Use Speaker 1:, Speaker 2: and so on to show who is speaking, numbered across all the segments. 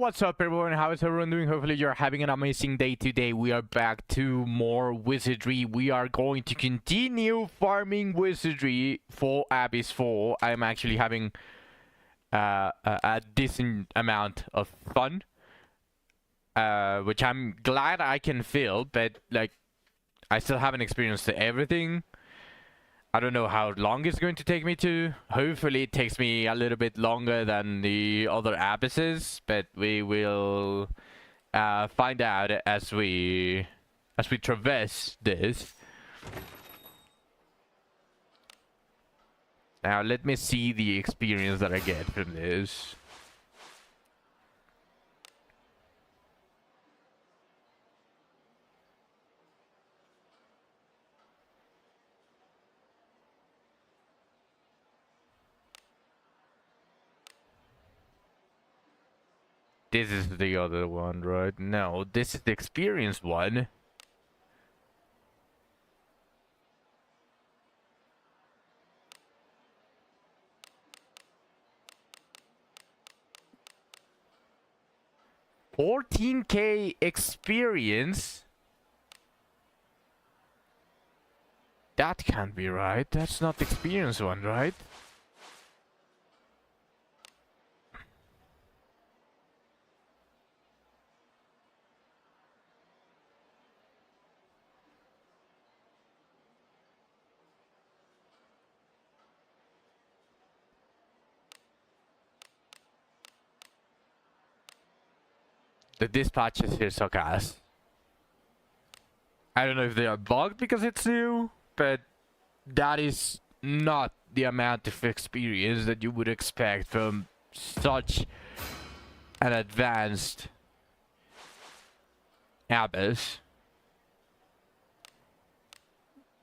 Speaker 1: what's up everyone? How is everyone doing? Hopefully you're having an amazing day today. We are back to more wizardry. We are going to continue farming wizardry for Abyss 4. I'm actually having a decent amount of fun. Which I'm glad I can feel, but like I still haven't experienced everything. I don't know how long it's going to take me to. Hopefully it takes me a little bit longer than the other abysses, but we will find out as we traverse this. Now let me see the experience that I get from this. This is the other one, right? No, this is the experience one. $14K experience? That can't be right. That's not the experience one, right? The dispatches here suck ass. I don't know if they are bugged because it's new, but that is not the amount of experience that you would expect from such an advanced Abyss.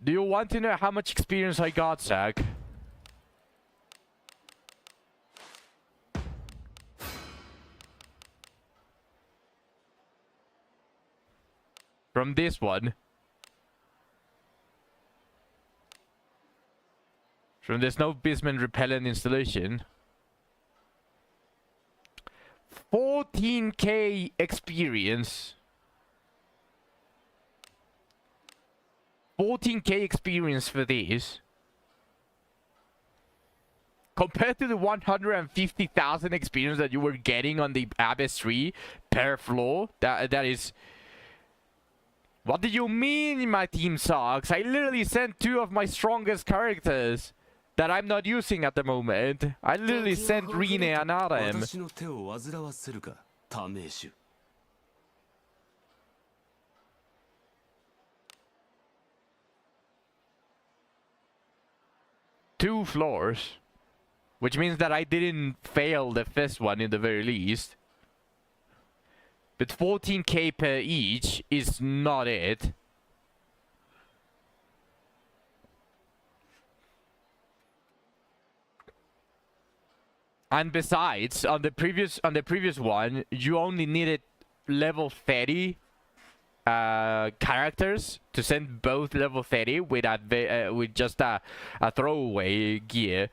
Speaker 1: Do you want to know how much experience I got, Zach? From this one. From the Snow Beastman repellent installation. 14K experience. 14K experience for this. Compared to the 150,000 experience that you were getting on the Abyss 3 per floor. That is... What do you mean my team sucks? I literally sent 2 of my strongest characters that I'm not using at the moment. I literally sent Rene and Adam. Two floors. Which means that I didn't fail the first one in the very least. But 14K per each is not it. And besides, on the previous one, you only needed level 30 characters to send both level 30 with just a throwaway gear.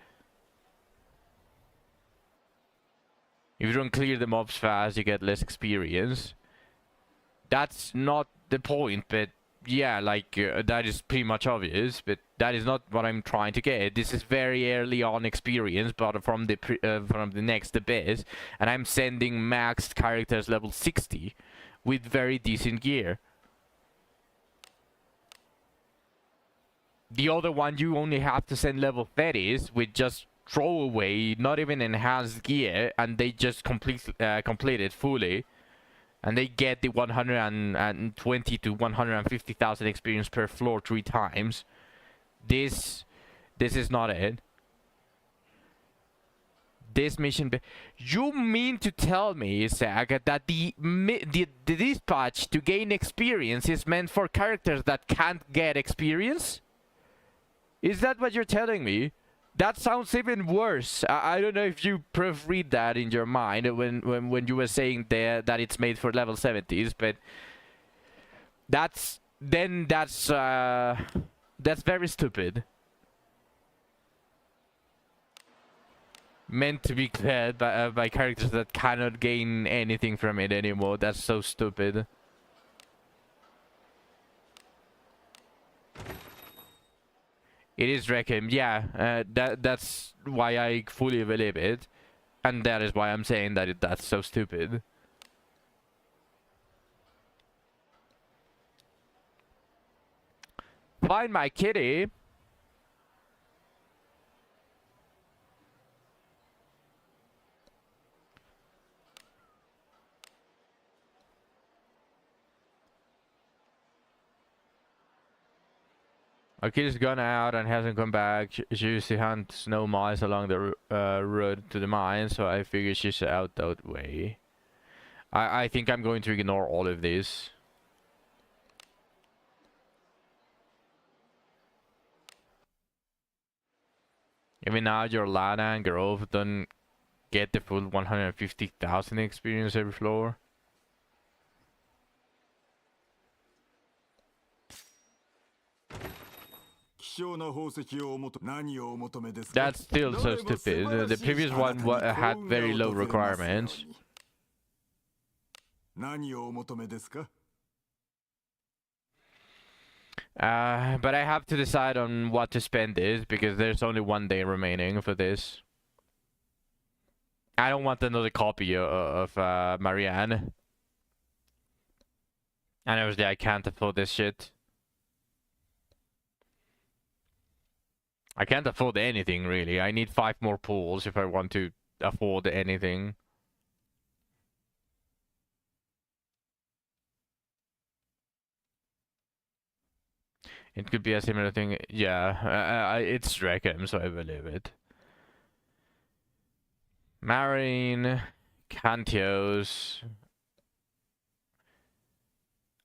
Speaker 1: If you don't clear the mobs fast, you get less experience. That's not the point, but yeah, like that is pretty much obvious, but that is not what I'm trying to get. This is very early on experience, but from the next Abyss, and I'm sending maxed characters level 60 with very decent gear. The other one, you only have to send level 30s with just throwaway, not even enhanced gear, and they just complete it fully, and they get the 120 to 150,000 experience per floor 3 times. This is not it. This mission, you mean to tell me, Zach, that the dispatch to gain experience is meant for characters that can't get experience? Is that what you're telling me? That sounds even worse. I don't know if you proofread that in your mind when you were saying there that it's made for level 70s, but that's very stupid. meant to be cleared by characters that cannot gain anything from it anymore. That's so stupid. It is Requiem, yeah. That's why I fully believe it, and that is why I'm saying that that's so stupid. Find my kitty. Our kitty's gone out and hasn't come back. She used to hunt snow mice along the road to the mine, so I figure she's out that way. I think I'm going to ignore all of this. Even now, your Lana and Grove don't get the full 150,000 experience every floor. That's still so stupid. The previous one had very low requirements. But I have to decide on what to spend this, because there's only 1 day remaining for this. I don't want another copy of Marianne. And obviously I can't afford this shit. I can't afford anything, really. I need 5 more pools if I want to afford anything. It could be a similar thing. Yeah, it's Requiem, so I believe it. Marine, Cantios.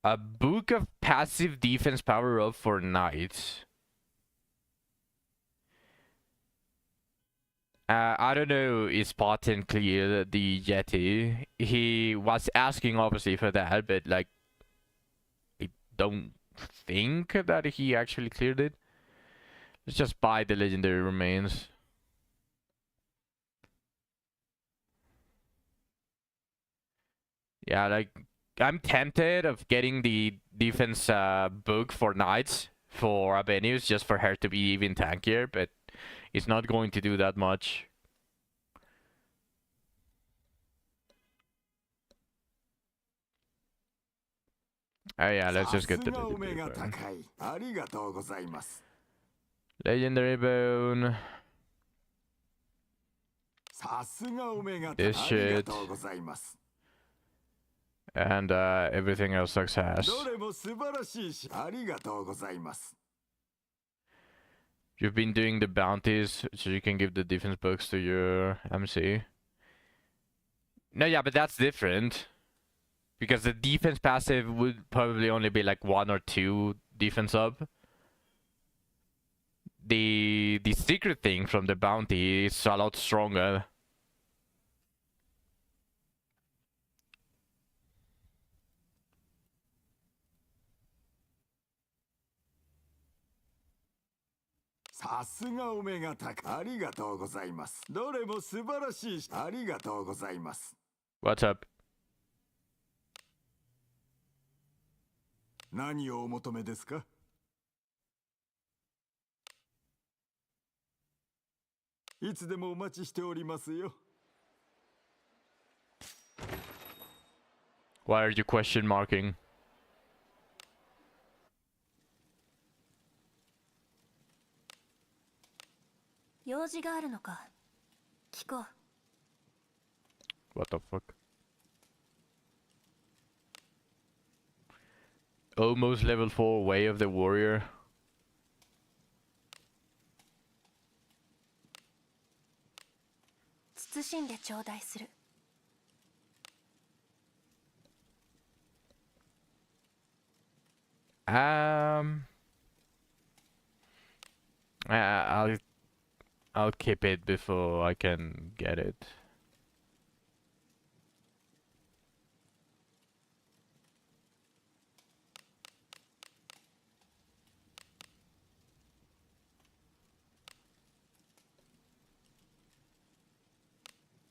Speaker 1: A book of passive defense power up for knights. I don't know if Spartan cleared the Yeti. He was asking obviously for that, but like, I don't think that he actually cleared it. Let's just buy the legendary remains. Yeah, like, I'm tempted of getting the defense book for knights for Abenius just for her to be even tankier, but it's not going to do that much. Oh yeah, let's just get the legendary bone. This shit. And everything else sucks ass. You've been doing the bounties, so you can give the defense books to your MC. No, yeah, but that's different. Because the defense passive would probably only be like 1 or 2 defense up. The secret thing from the bounty is a lot stronger. What's up?
Speaker 2: 何をお求めですか? いつでもお待ちしておりますよ.
Speaker 1: Why are you question marking?
Speaker 3: 用事があるのか聞こう
Speaker 1: What the fuck? Almost level 4 Way of the Warrior. I'll keep it before I can get it.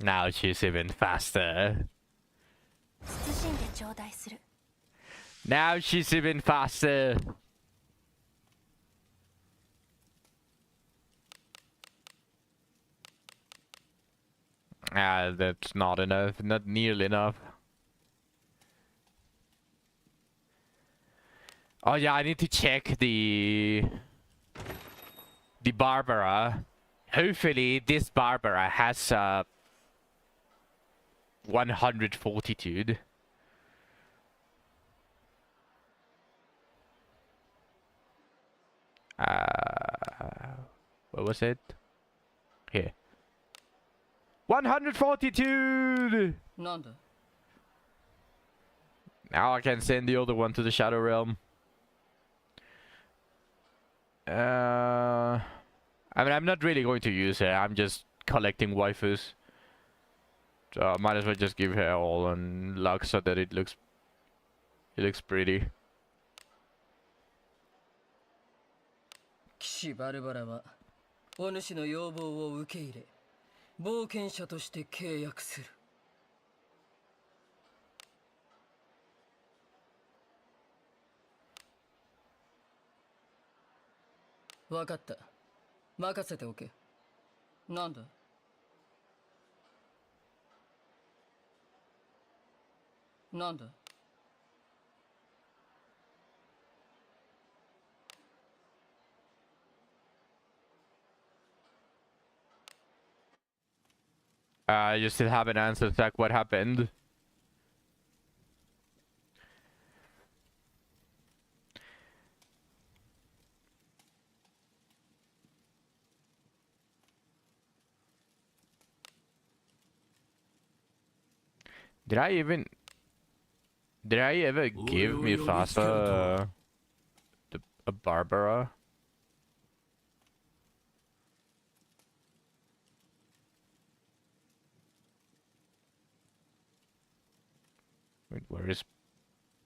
Speaker 1: Now she's even faster.
Speaker 3: 謹んで頂戴する。
Speaker 1: Now she's even faster. Ah, that's not enough. Not nearly enough. Oh yeah, I need to check the Barbara. Hopefully this Barbara has 100 fortitude. What was it? Here. 100 fortitude!
Speaker 4: なんだ
Speaker 1: Now I can send the other one to the Shadow Realm. I mean, I'm not really going to use her. I'm just collecting waifus. So I might as well just give her all on luck so that it looks pretty.
Speaker 4: 騎士バルバラはお主の要望を受け入れ冒険者として契約する。分かった。任せておけ。なんだ なんだ
Speaker 1: You still haven't answered, Zach. What happened? Did I ever give Mufasa a Barbara? Wait,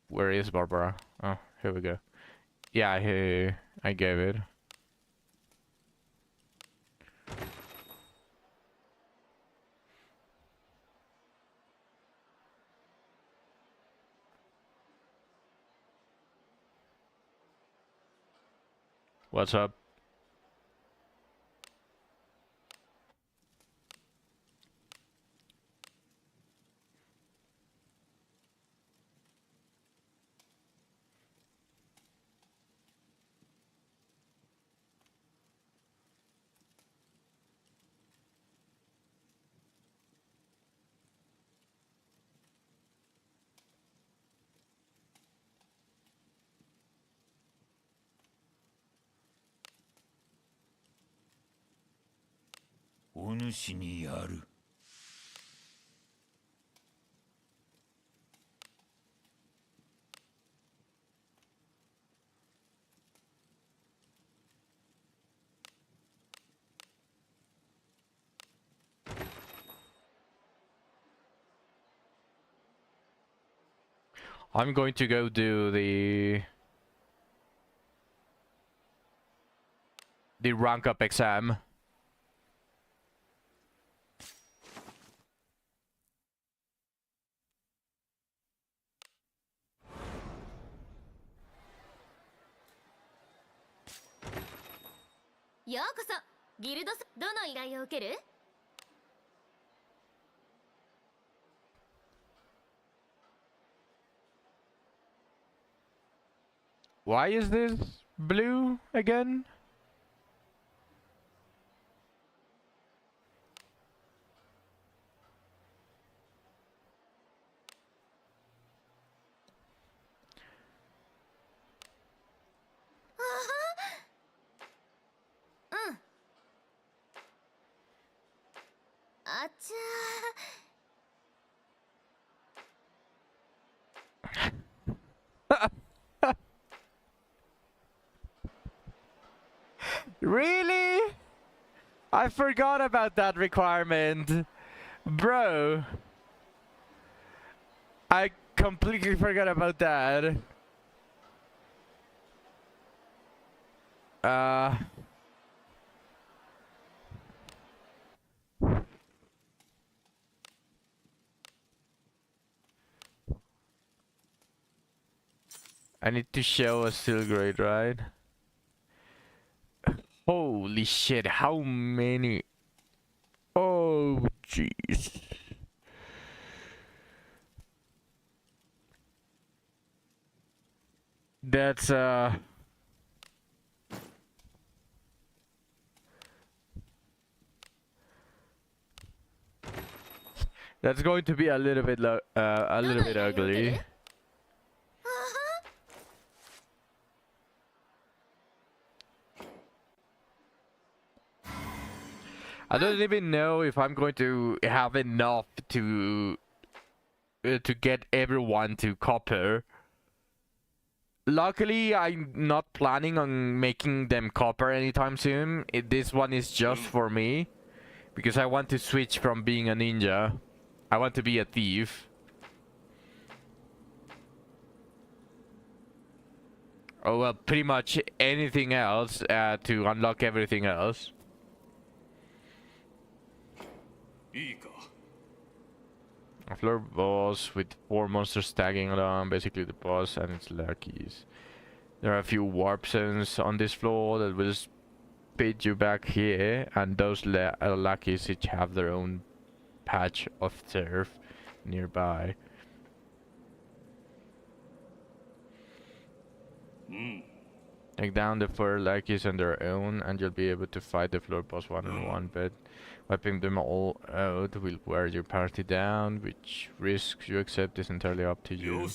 Speaker 1: where is Barbara? Oh, here we go. Yeah, here I gave it. What's up? I'm going to go do the rank up exam. Why is this blue again? Really? I forgot about that requirement. Bro. I completely forgot about that. I need to show a still grade, right? Holy shit, how many? Oh, jeez. That's that's going to be a little bit ugly. I don't even know if I'm going to have enough to get everyone to copper. Luckily, I'm not planning on making them copper anytime soon. This one is just for me, because I want to switch from being a ninja. I want to be a thief. Oh well, pretty much anything else to unlock everything else. A floor boss with 4 monsters tagging along, basically the boss and its lackeys. There are a few warp zones on this floor that will speed you back here, and those lackeys each have their own patch of turf nearby. Take down the 4 lackeys on their own, and you'll be able to fight the floor boss one-on-one, but wiping them all out will wear your party down. Which risks you accept is entirely up to you.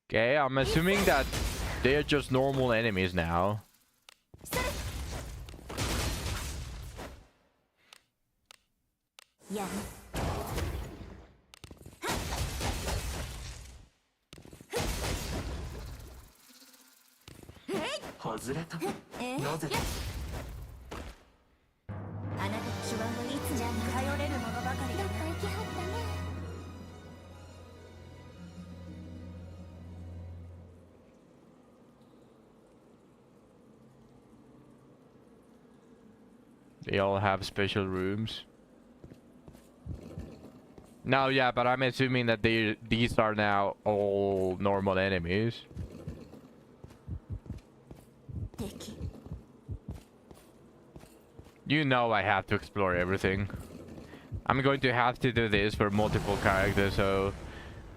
Speaker 1: Okay, I'm assuming that they are just normal enemies now.
Speaker 3: Yeah.
Speaker 1: They all have special rooms. No, yeah, but I'm assuming that these are now all normal enemies. You know I have to explore everything. I'm going to have to do this for multiple characters, so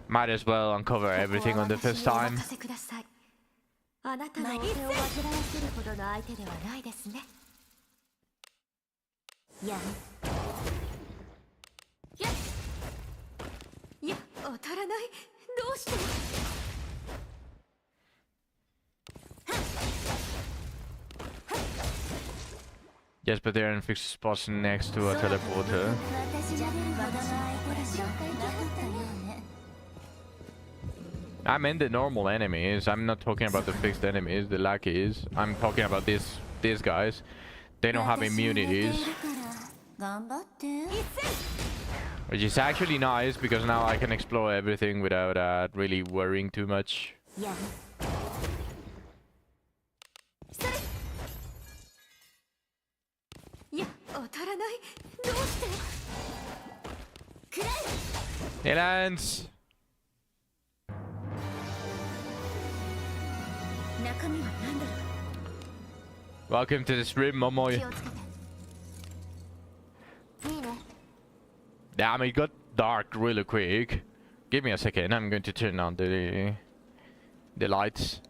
Speaker 1: might as well uncover everything on the first time. Yes, but they're in fixed spots next to a teleporter. I meant the normal enemies. I'm not talking about the fixed enemies, the lackeys. I'm talking about these guys. They don't have immunities. Which is actually nice, because now I can explore everything without really worrying too much. It lands! Welcome to the stream, Momoy. Damn, it got dark really quick. Give me a second, I'm going to turn on the lights.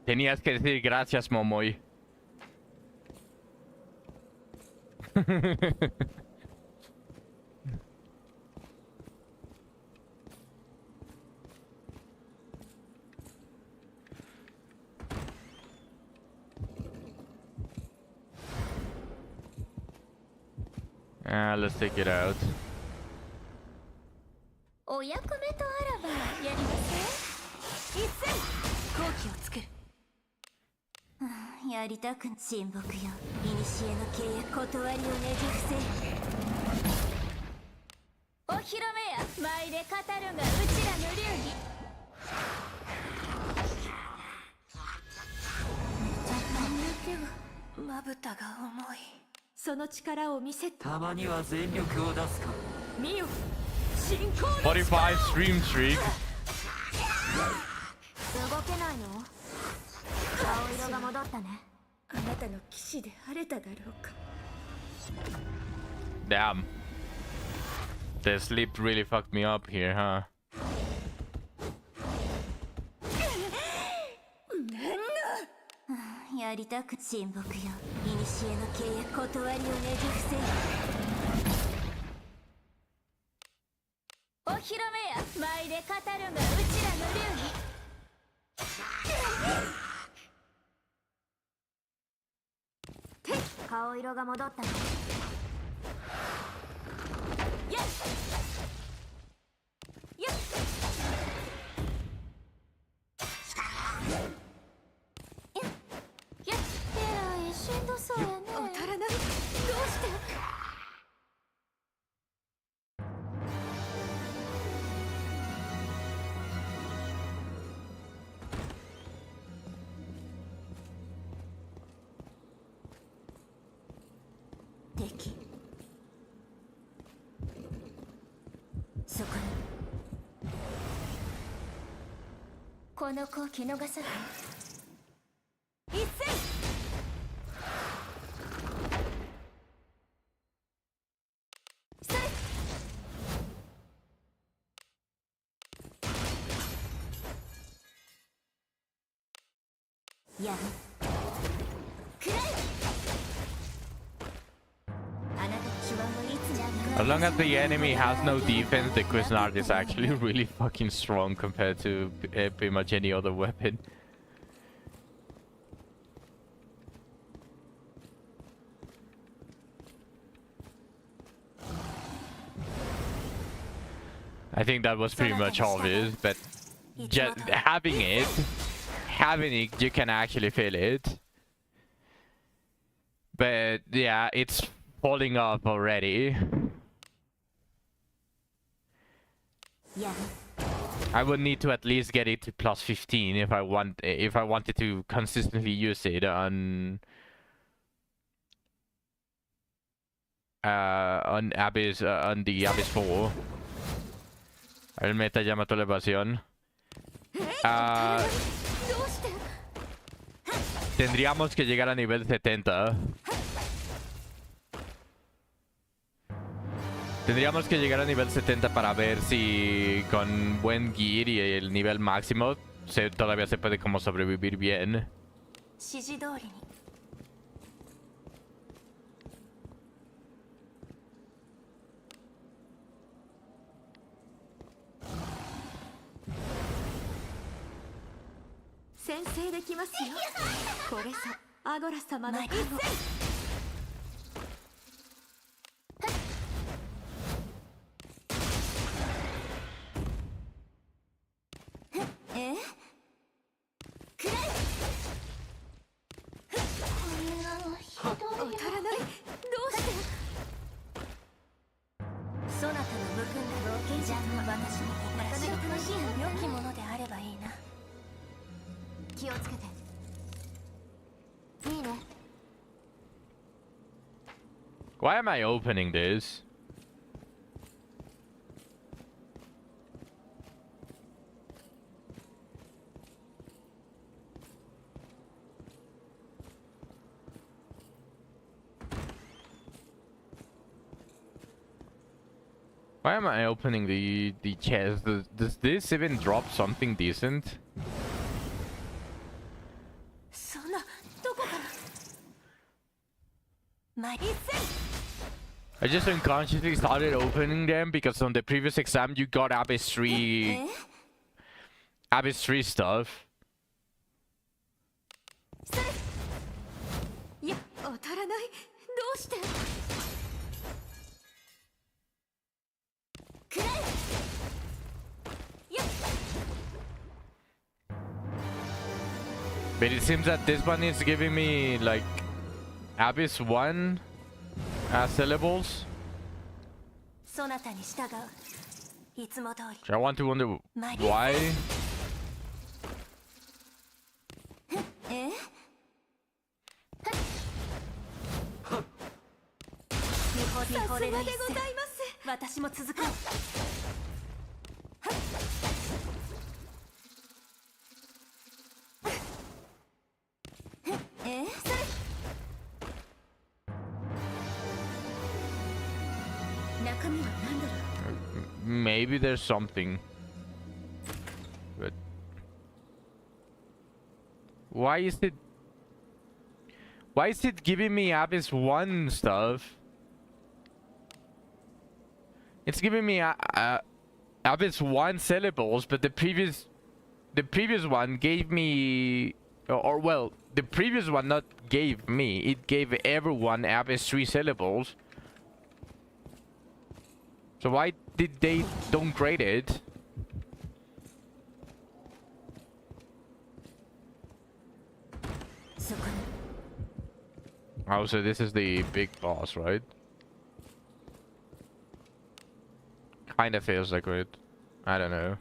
Speaker 1: Tenías que decir gracias, Momoy. Let's take it out.
Speaker 3: お役目とあらばやりますよ。一斉好機を作る。やりたく親睦よ。古の契約断りをねじ伏せ。お披露目や舞で語るがうちらの流儀。まぶたが重い。その力を見せて。
Speaker 5: たまには全力を出すか。
Speaker 3: 見よ。進行の
Speaker 1: 45 stream streak.
Speaker 3: 動けないの？顔色が戻ったね。あなたの騎士で晴れただろうか。
Speaker 1: Damn. The sleep really fucked me up here, huh?
Speaker 3: やりたく親睦よ。古の契約断りをねじ伏せ。お披露目や舞で語るがうちらの流儀。顔色が戻ったね。やっやっしんどそうやね。当たらない。どうして？敵。そこに。この子を見逃さない。一斉。やる。くらえ。あなたの手腕はいつに
Speaker 1: As long as the enemy has no defense, the Cuisinart is actually really fucking strong compared to pretty much any other weapon. I think that was pretty much obvious, but just having it, you can actually feel it. But yeah, it's falling off already.
Speaker 3: Yeah.
Speaker 1: I would need to at least get it to plus 15 if I wanted to consistently use it on Abyss on the Abyss 4. El meta llama tu elevación. Tendríamos que llegar a nivel 70. Tendríamos que llegar a nivel 70 para ver si con buen gear y el nivel máximo todavía se puede como sobrevivir bien.
Speaker 3: 指示通りに。先制できますよ。これぞアゴラ様の加護。え？くらえ。当たらない。どうして？そなたの無垢な老犬じゃ私になかなか楽しい良きものであればいいな。気をつけて。いいね。
Speaker 1: Why am I opening this? Why am I opening the chest? Does this even drop something decent? I just unconsciously started opening them because on the previous exam you got Abyss 3 stuff.
Speaker 3: いや、当たらない。どうして？
Speaker 1: But it seems that this one is giving me like Abyss 1 syllables.
Speaker 3: そなたに従う。いつも通り。
Speaker 1: So I want to wonder why.
Speaker 3: え？見惚れる一戦。私も続く。え？それ。中身は何だろう。
Speaker 1: Maybe there's something. But why is it giving me Abyss 1 stuff? It's giving me Abyss 1 syllables, but the previous one gave me, or well, the previous one not gave me, it gave everyone Abyss 3 syllables. So why did they downgrade it? Oh, so this is the big boss, right? Kinda feels like it. I don't know.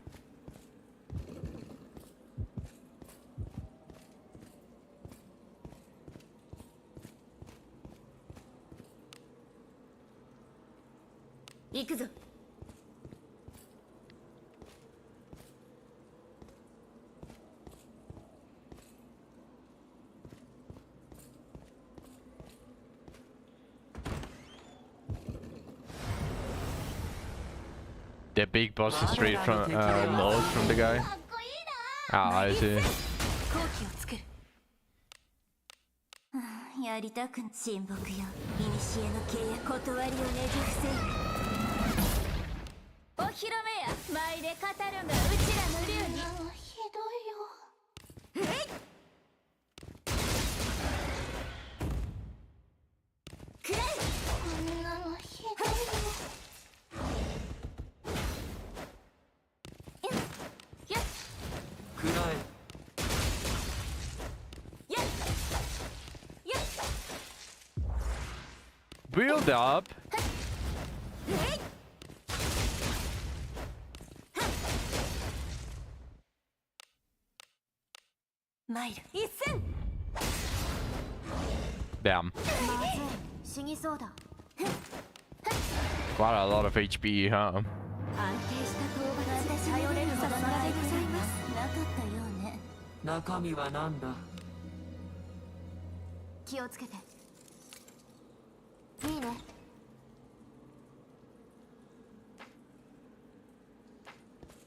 Speaker 1: The big boss is straight from north from the guy. Ah, I see.
Speaker 3: 好機を作る。やりたくん親睦よ。古の契約断りをねじ伏せる。お披露目や。舞で語るんだ。うちらの竜に。ひどいよ。えい。くらえ。こんなのひどいよ。
Speaker 5: くらえ
Speaker 1: Build up. Damn. Quite a lot of HP, huh?
Speaker 3: 安定した討伐で頼れるほどのあれでございます。なかったようね。
Speaker 5: 中身は何だ
Speaker 3: 気をつけて。いいね。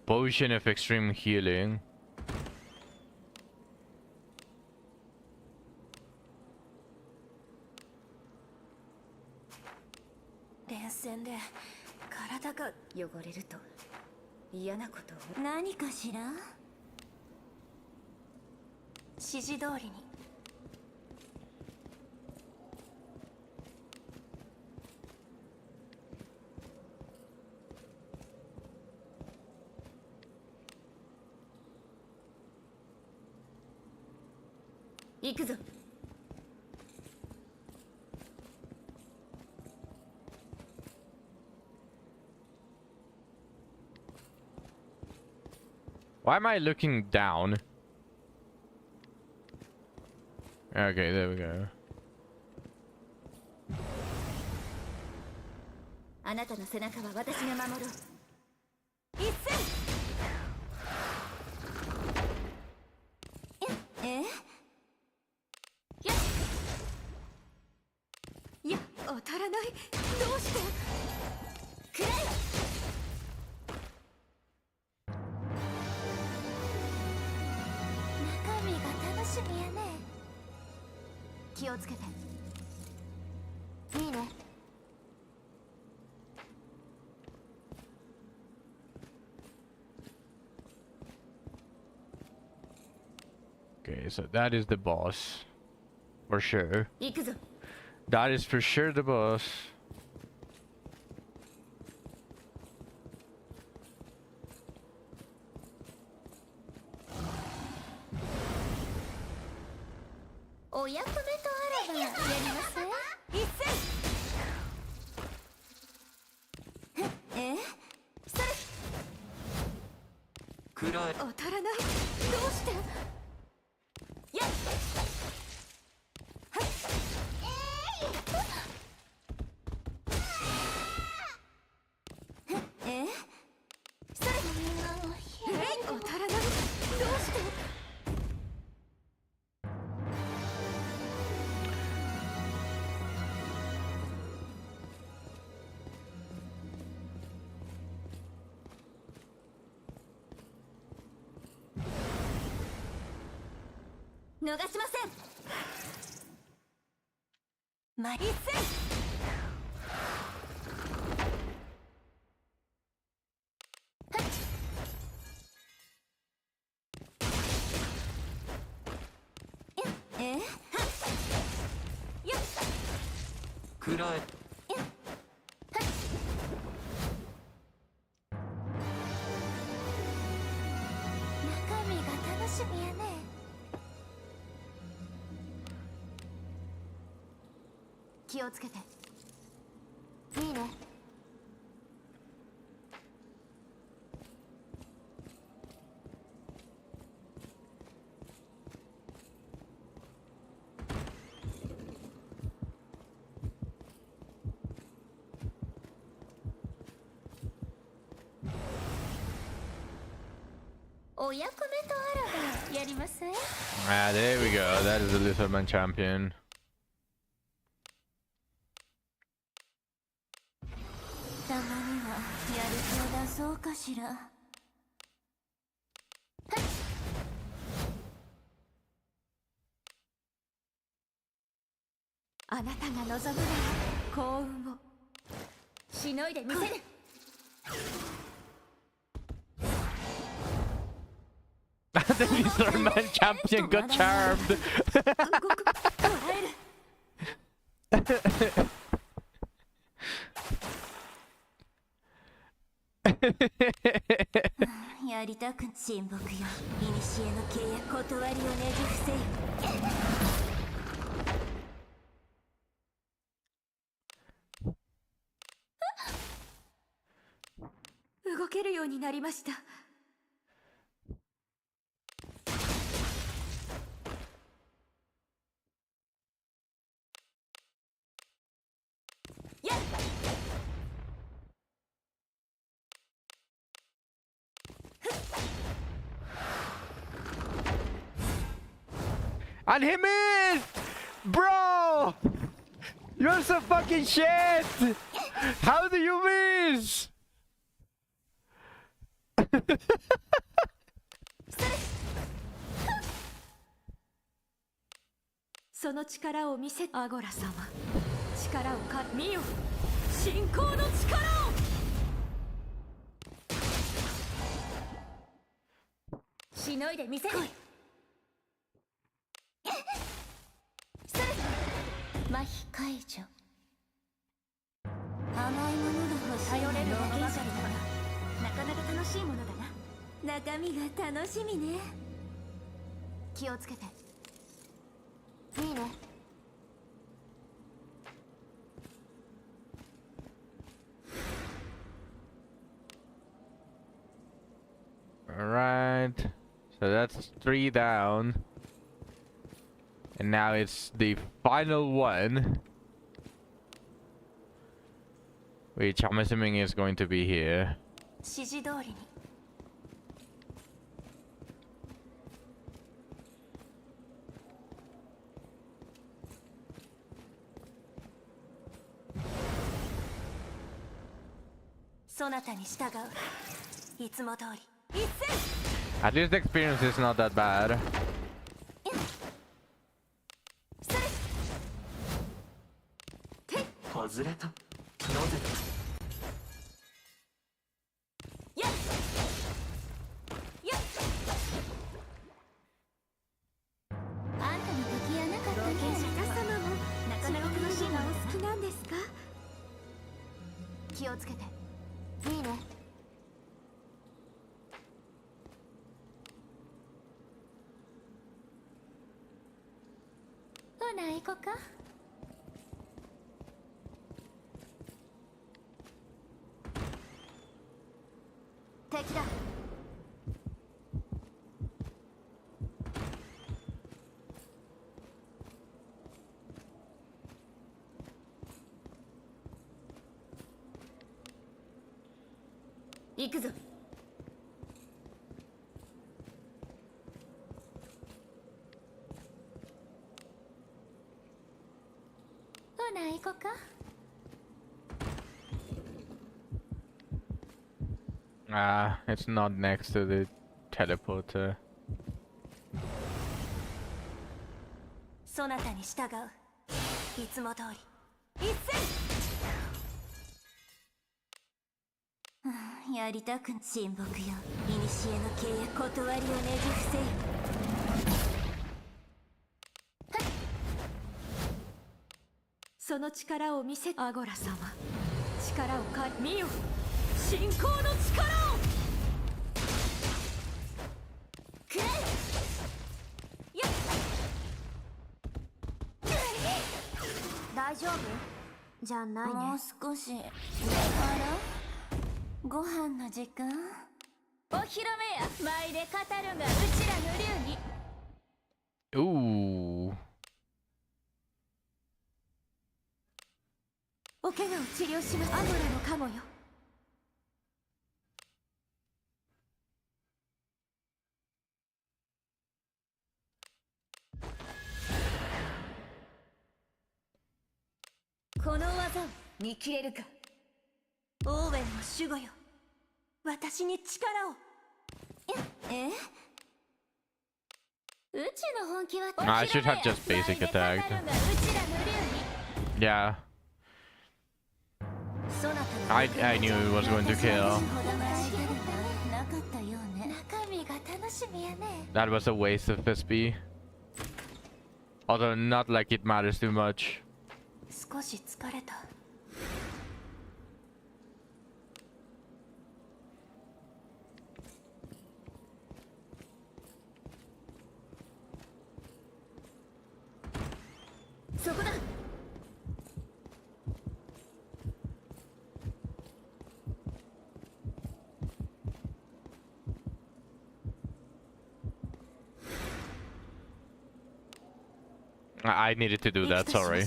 Speaker 1: Potion of extreme healing.
Speaker 3: 連戦で体が汚れると嫌なことを。何かしら？指示通りに。 行くぞ。
Speaker 1: Why am I looking down? Okay, there we go.
Speaker 3: あなたの背中は私が守ろう。一戦。え？やっ。いや、当たらない。どうして？くらえ。 中身が楽しみやね。気をつけて。いいね。
Speaker 1: Okay, so that is the boss. For sure.
Speaker 3: 行くぞ。
Speaker 1: That is for sure the boss.
Speaker 3: お役目とあらばやります一斉それ
Speaker 5: 暗い。
Speaker 3: 当たらないどうしてやっそれ当たらないどうして逃しません一斉
Speaker 5: 暗い。
Speaker 3: 中身が楽しみやね気をつけていいねお役目とあらばやります
Speaker 1: Ah, there we go. That is the Lutherman champion.
Speaker 3: たまにはやる気を出そうかしらあなたが望むなら幸運をしのいでみせる
Speaker 1: The Lutherman champion got charmed.
Speaker 3: やりたく親睦よ古の契約断りをねじ伏せよ動けるようになりましたやっ
Speaker 1: And he missed! Bro! You're so fucking shit! How do you miss?
Speaker 3: その力を見せアゴラ様力を見よ信仰の力をしのいでみせる麻痺解除甘いものが欲しい頼れるものばかりだなかなか楽しいものだな中身が楽しみね気をつけていいね
Speaker 1: Alright. So that's 3 down. And now it's the final one. Which I'm assuming is going to be here.
Speaker 3: 指示通りにそなたに従ういつも通り一斉
Speaker 1: At least the experience is not that bad.
Speaker 5: 外れた。なぜだ。
Speaker 3: やっやっあんたの敵やなかったね皆様もなかなか楽しいのお好きなんですか気をつけていいねな行こか。敵だ。行くぞ。ほな行こか。
Speaker 1: It's not next to the teleporter.
Speaker 3: そなたに従う。いつも通り。一斉。やりたく親睦よ。古の契約断りをねじ伏せよ。その力を見せ。アゴラ様、力を見よ。信仰の力をくれ。よっ。大丈夫じゃないね。もう少し。あら、ご飯の時間。お披露目や。舞で語るがうちらの竜に。
Speaker 1: Ooh.
Speaker 3: お怪我を治療します。アゴラの加護よ。この技を見切れるか。オーウェンの守護よ。私に力を。え、うちの本気は。
Speaker 1: I should have just basic attacked. Yeah. I knew he was going to kill. That was a waste of SP. Although not like it matters too much.
Speaker 3: 少し疲れた。そこだ。
Speaker 1: I needed to do that, sorry.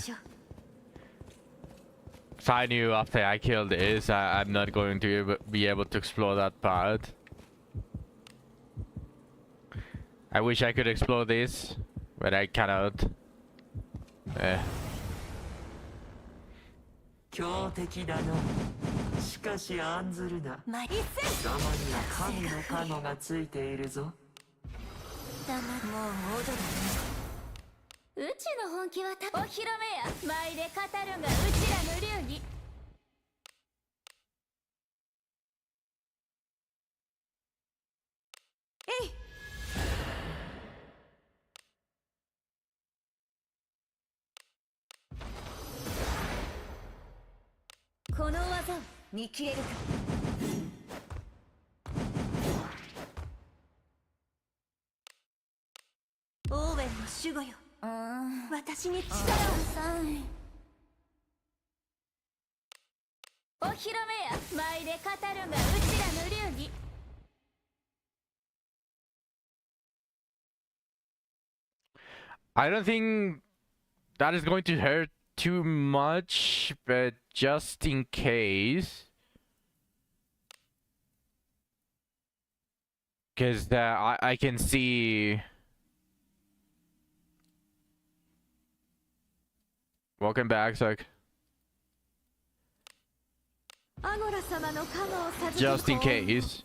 Speaker 1: So I knew after I killed this, I'm not going to be able to explore that part. I wish I could explore this, but I cannot.
Speaker 5: 強敵だな。しかし案ずるな。貴様には神の加護がついているぞ。
Speaker 3: だま、もう戻るね。うちの本気はお披露目や。舞で語るがうちらの流儀。えい。この技を見切れるか。オーウェンの守護よ。私に力を。お披露目や。舞で語るがうちらの流儀。
Speaker 1: I don't think that is going to hurt too much, but just in case. Because I can see. Welcome back, Zach. Just in case.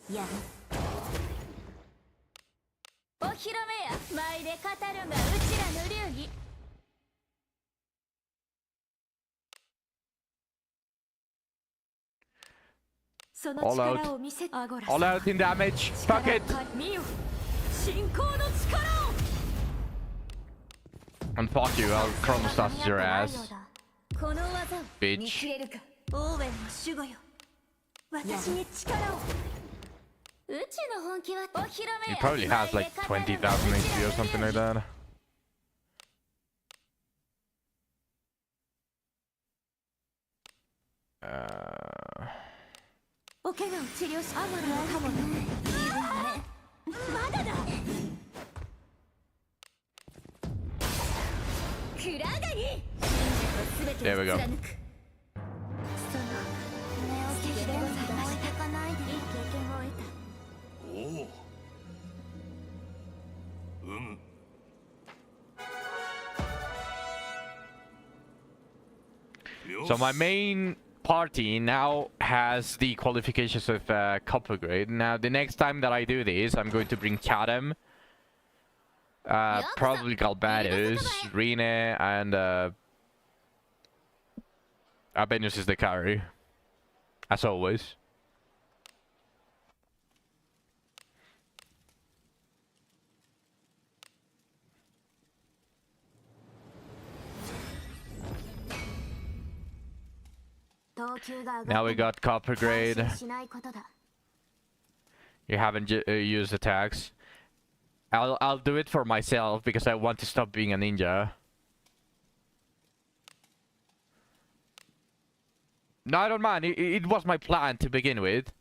Speaker 3: Yeah. お披露目や。舞で語るがうちらの流儀。その
Speaker 1: All
Speaker 3: 力
Speaker 1: out.
Speaker 3: を見せアゴラ
Speaker 1: All out in damage. Fuck it.
Speaker 3: 見よ信仰の力を
Speaker 1: And fuck you, I'll chronostasis your ass.
Speaker 3: この技を
Speaker 1: Bitch.
Speaker 3: 見切れるかオーウェンの守護よ私に力をうちの本気はお披露目
Speaker 1: He probably has like 20,000 HP or something like that. Uh,
Speaker 3: お怪我を治療しアマルのかもねまだだクラガリ信者と全てを
Speaker 1: There we go.
Speaker 3: 貫くその目を敵でございましたかないでいい経験を得た
Speaker 6: おおうむ
Speaker 1: so my main party now has the qualifications of copper grade. Now the next time that I do this, I'm going to bring Chatham, probably Galbados, Rene, and Abenius is the carry, as always. Now we got copper grade. You haven't used attacks. I'll do it for myself because I want to stop being a ninja. No, I don't mind. It was my plan to begin with.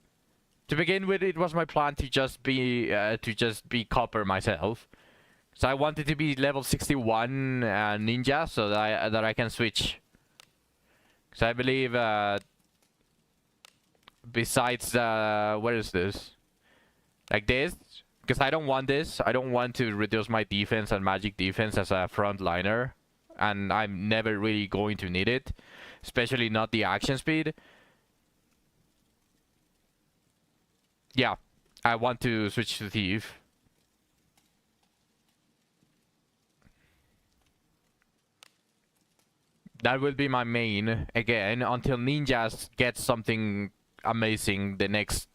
Speaker 1: To begin with, it was my plan to just be copper myself. So I wanted to be level 61 ninja so that I can switch. So I believe besides where is this? Like this? Because I don't want this. I don't want to reduce my defense and magic defense as a frontliner. And I'm never really going to need it. Especially not the action speed. Yeah. I want to switch to Thief. That will be my main, again, until ninjas get something amazing the next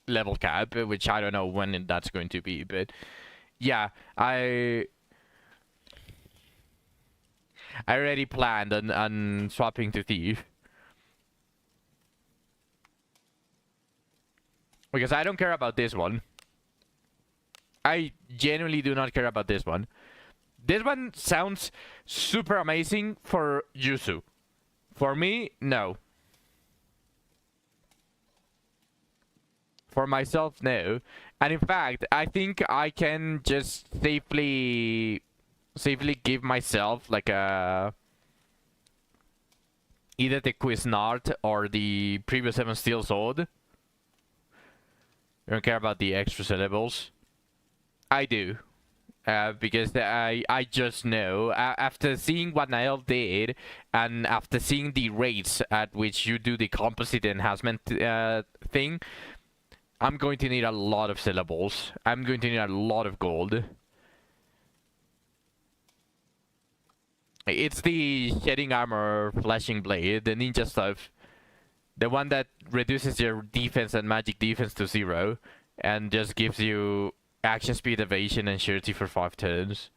Speaker 1: level cap, which I don't know when that's going to be, but yeah, I already planned on swapping to Thief. Because I don't care about this one. I genuinely do not care about this one. This one sounds super amazing for Yuzu. For me, no. For myself, no. And in fact, I think I can just safely give myself like a either the Quiznart or the previous 7 Steel Sword. I don't care about the extra syllables. I do. Because I just know, after seeing what Nael did, and after seeing the rates at which you do the composite enhancement thing, I'm going to need a lot of syllables. I'm going to need a lot of gold. It's the shedding armor, flashing blade, the ninja stuff. The one that reduces your defense and magic defense to 0, and just gives you action speed, evasion, and surety for 5 turns.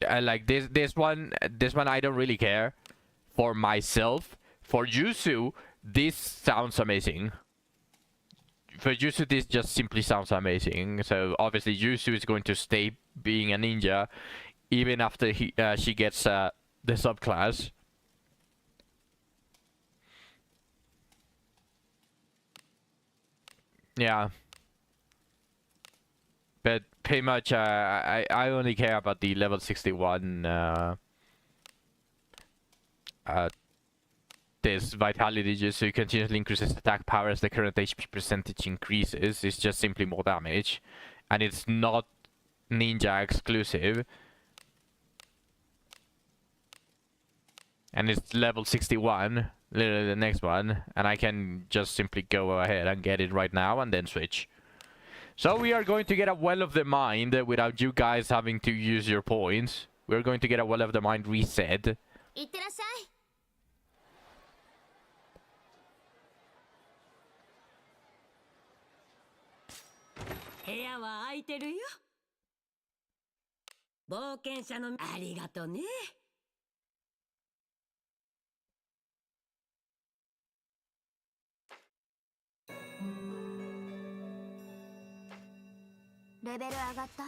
Speaker 1: Like this one I don't really care. For myself, for Yuzu, this sounds amazing. For Yuzu, this just simply sounds amazing. So obviously Yuzu is going to stay being a ninja even after she gets the subclass. Yeah. But pretty much I only care about the level 61 this vitality Jutsu continuously increases attack power as the current HP percentage increases. It's just simply more damage. And it's not ninja exclusive. And it's level 61, literally the next one. And I can just simply go ahead and get it right now and then switch. So we are going to get a Well of the Mind without you guys having to use your points. We're going to get a Well of the Mind reset.
Speaker 3: いってらっしゃい。
Speaker 6: 部屋は空いてるよ。冒険者のありがとね。
Speaker 3: レベル上がった？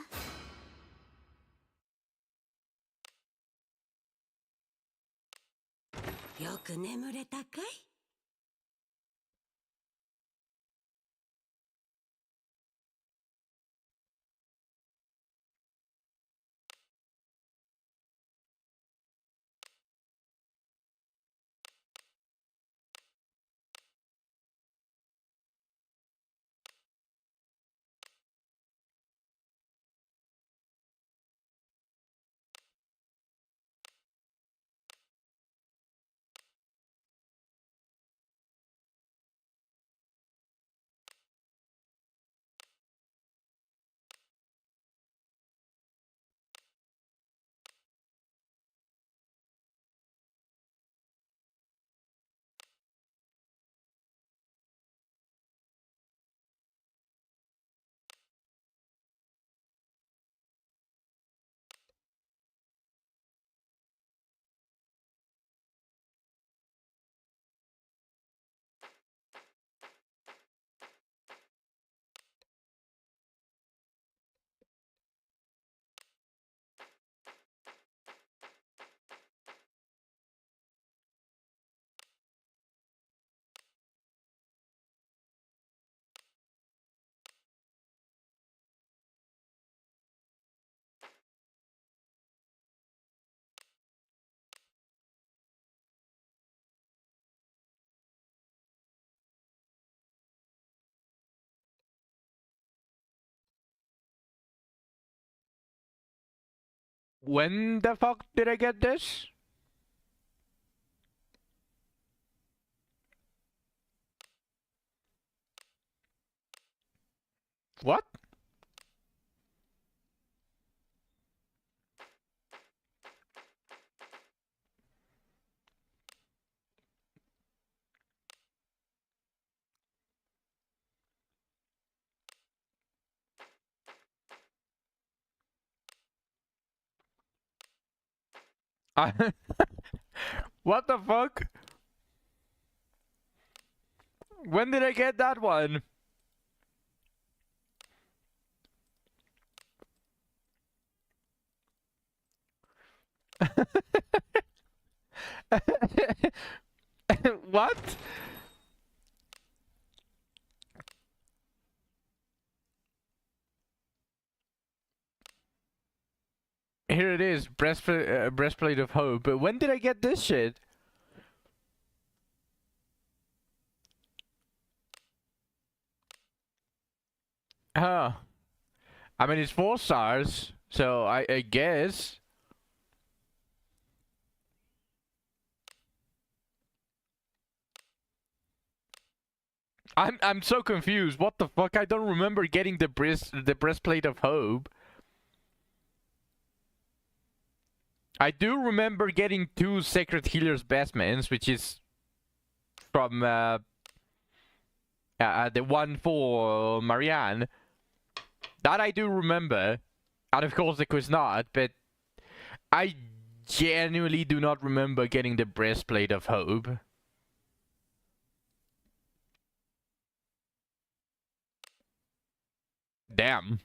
Speaker 6: よく眠れたかい？When
Speaker 1: the fuck did I get this? What? What the fuck? When did I get that one? What? Here it is, breastplate of hope. But when did I get this shit? Huh. I mean, it's 4 stars, so I guess. I'm so confused. What the fuck? I don't remember getting the breastplate of hope. I do remember getting 2 Sacred Healer's Vestments, which is from the one for Marianne. That I do remember. And of course the Kuznot, but I genuinely do not remember getting the breastplate of hope. Damn.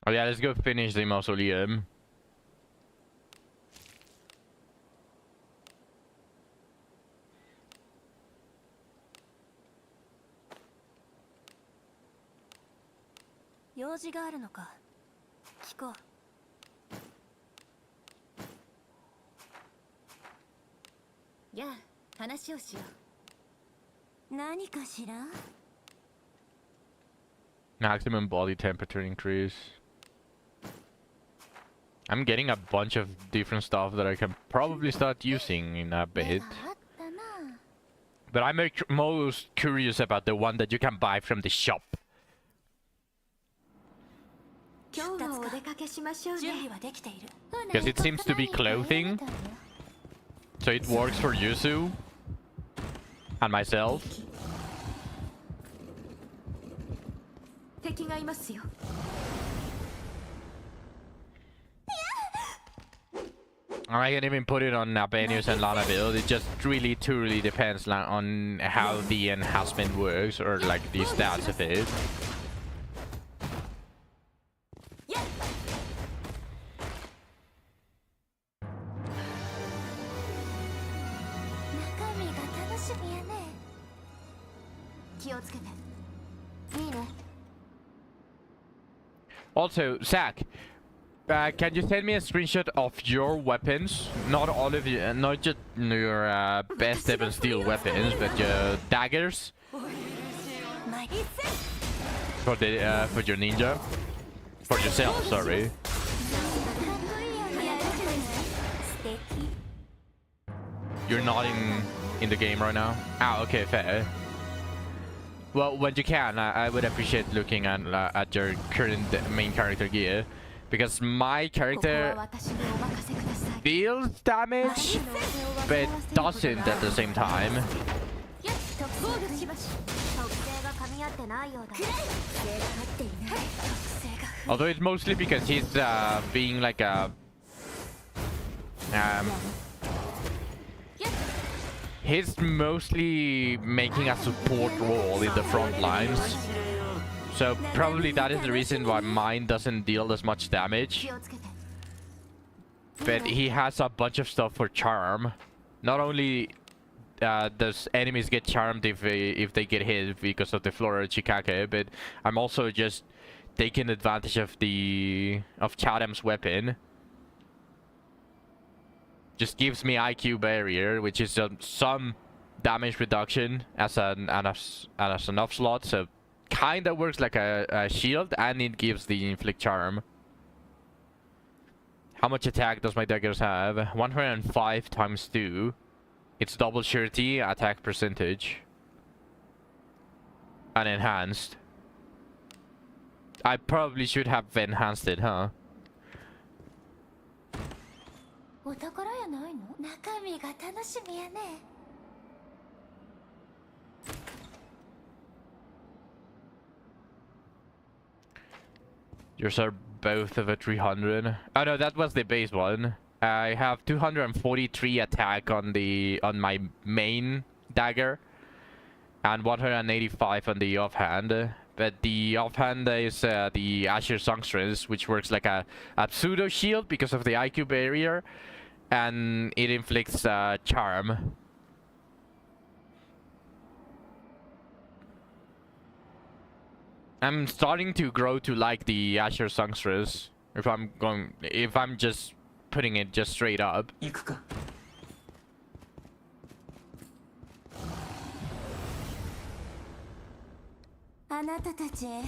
Speaker 1: Oh yeah, let's go finish the mausoleum.
Speaker 3: やあ話をしよう何かしら
Speaker 1: Maximum body temperature increase. I'm getting a bunch of different stuff that I can probably start using in a bit.
Speaker 3: あったな
Speaker 1: But I'm most curious about the one that you can buy from the shop.
Speaker 3: 今日もお出かけしましょうね準備はできている
Speaker 1: Because it seems to be clothing. So it works for Yuzu. And myself.
Speaker 3: 敵がいますよ
Speaker 1: I can even put it on Nabenius and Lana build. It just really truly depends on how the enhancement works or like the stats of it.
Speaker 3: 中身が楽しみやね気をつけていいね
Speaker 1: Also, Zach, can you send me a screenshot of your weapons? Not all of you, not just your best Ebon Steel weapons, but your daggers
Speaker 3: まいっせ
Speaker 1: for your ninja, for yourself. Sorry.
Speaker 3: かっこいいやんやるじゃない素敵
Speaker 1: You're not in the game right now. Ah, okay, fair. Well, when you can, I would appreciate looking at your current main character gear, because my
Speaker 3: ここは
Speaker 1: character
Speaker 3: 私にお任せください
Speaker 1: deals damage, but doesn't at the same time.
Speaker 3: よし特防御しましょう特性が噛み合ってないようだ特性が合っていない特性が
Speaker 1: Although it's mostly because he's being like a he's mostly making a support role in the front lines. So probably that is the reason why mine doesn't deal as much damage.
Speaker 3: 気をつけて
Speaker 1: But he has a bunch of stuff for charm. Not only does enemies get charmed if they get hit because of the Flora Chikake, but I'm also just taking advantage of Chadam's weapon. Just gives me IQ barrier, which is some damage reduction as an off slot, so kinda works like a shield, and it gives the inflict charm. How much attack does my daggers have? 105 times 2. It's double surety, attack percentage. And enhanced. I probably should have enhanced it, huh?
Speaker 3: お宝やないの中身が楽しみやね
Speaker 1: Yours are both of a 300. Oh no, that was the base one. I have 243 attack on my main dagger, and 185 on the offhand. But the offhand is the Asher Songstress, which works like a pseudo shield because of the IQ barrier, and it inflicts charm. I'm starting to grow to like the Asher Songstress. If I'm just putting it just straight up.
Speaker 5: 行くか。
Speaker 3: あなたたち頑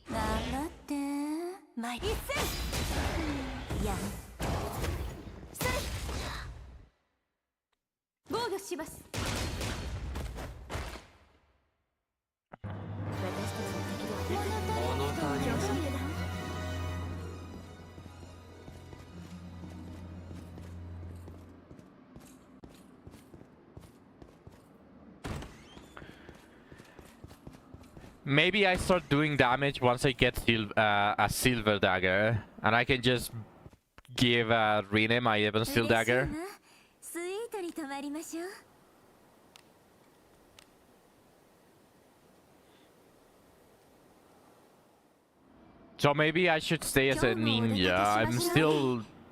Speaker 3: 張ってまいっせやんそれ防御します私たちの敵では
Speaker 5: 物足りない
Speaker 1: Maybe I start doing damage once I get a silver dagger, and I can just give Rene my Ebon Steel dagger.
Speaker 3: スイートに泊まりましょう
Speaker 1: So maybe I should stay as a ninja.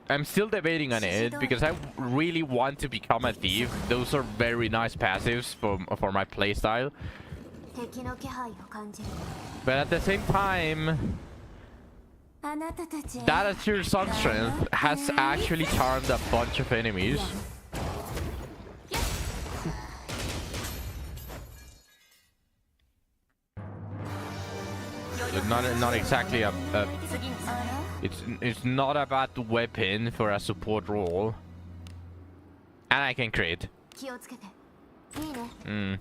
Speaker 1: I'm still debating on it because I really want to become a thief. Those are very nice passives for my playstyle.
Speaker 3: 敵の気配を感じる
Speaker 1: But at the same time,
Speaker 3: あなたたち
Speaker 1: that Asher Songstress has actually charmed a bunch of enemies. not exactly a it's not a bad weapon for a support role. And I can crit.
Speaker 3: 気をつけていいね
Speaker 1: Mm.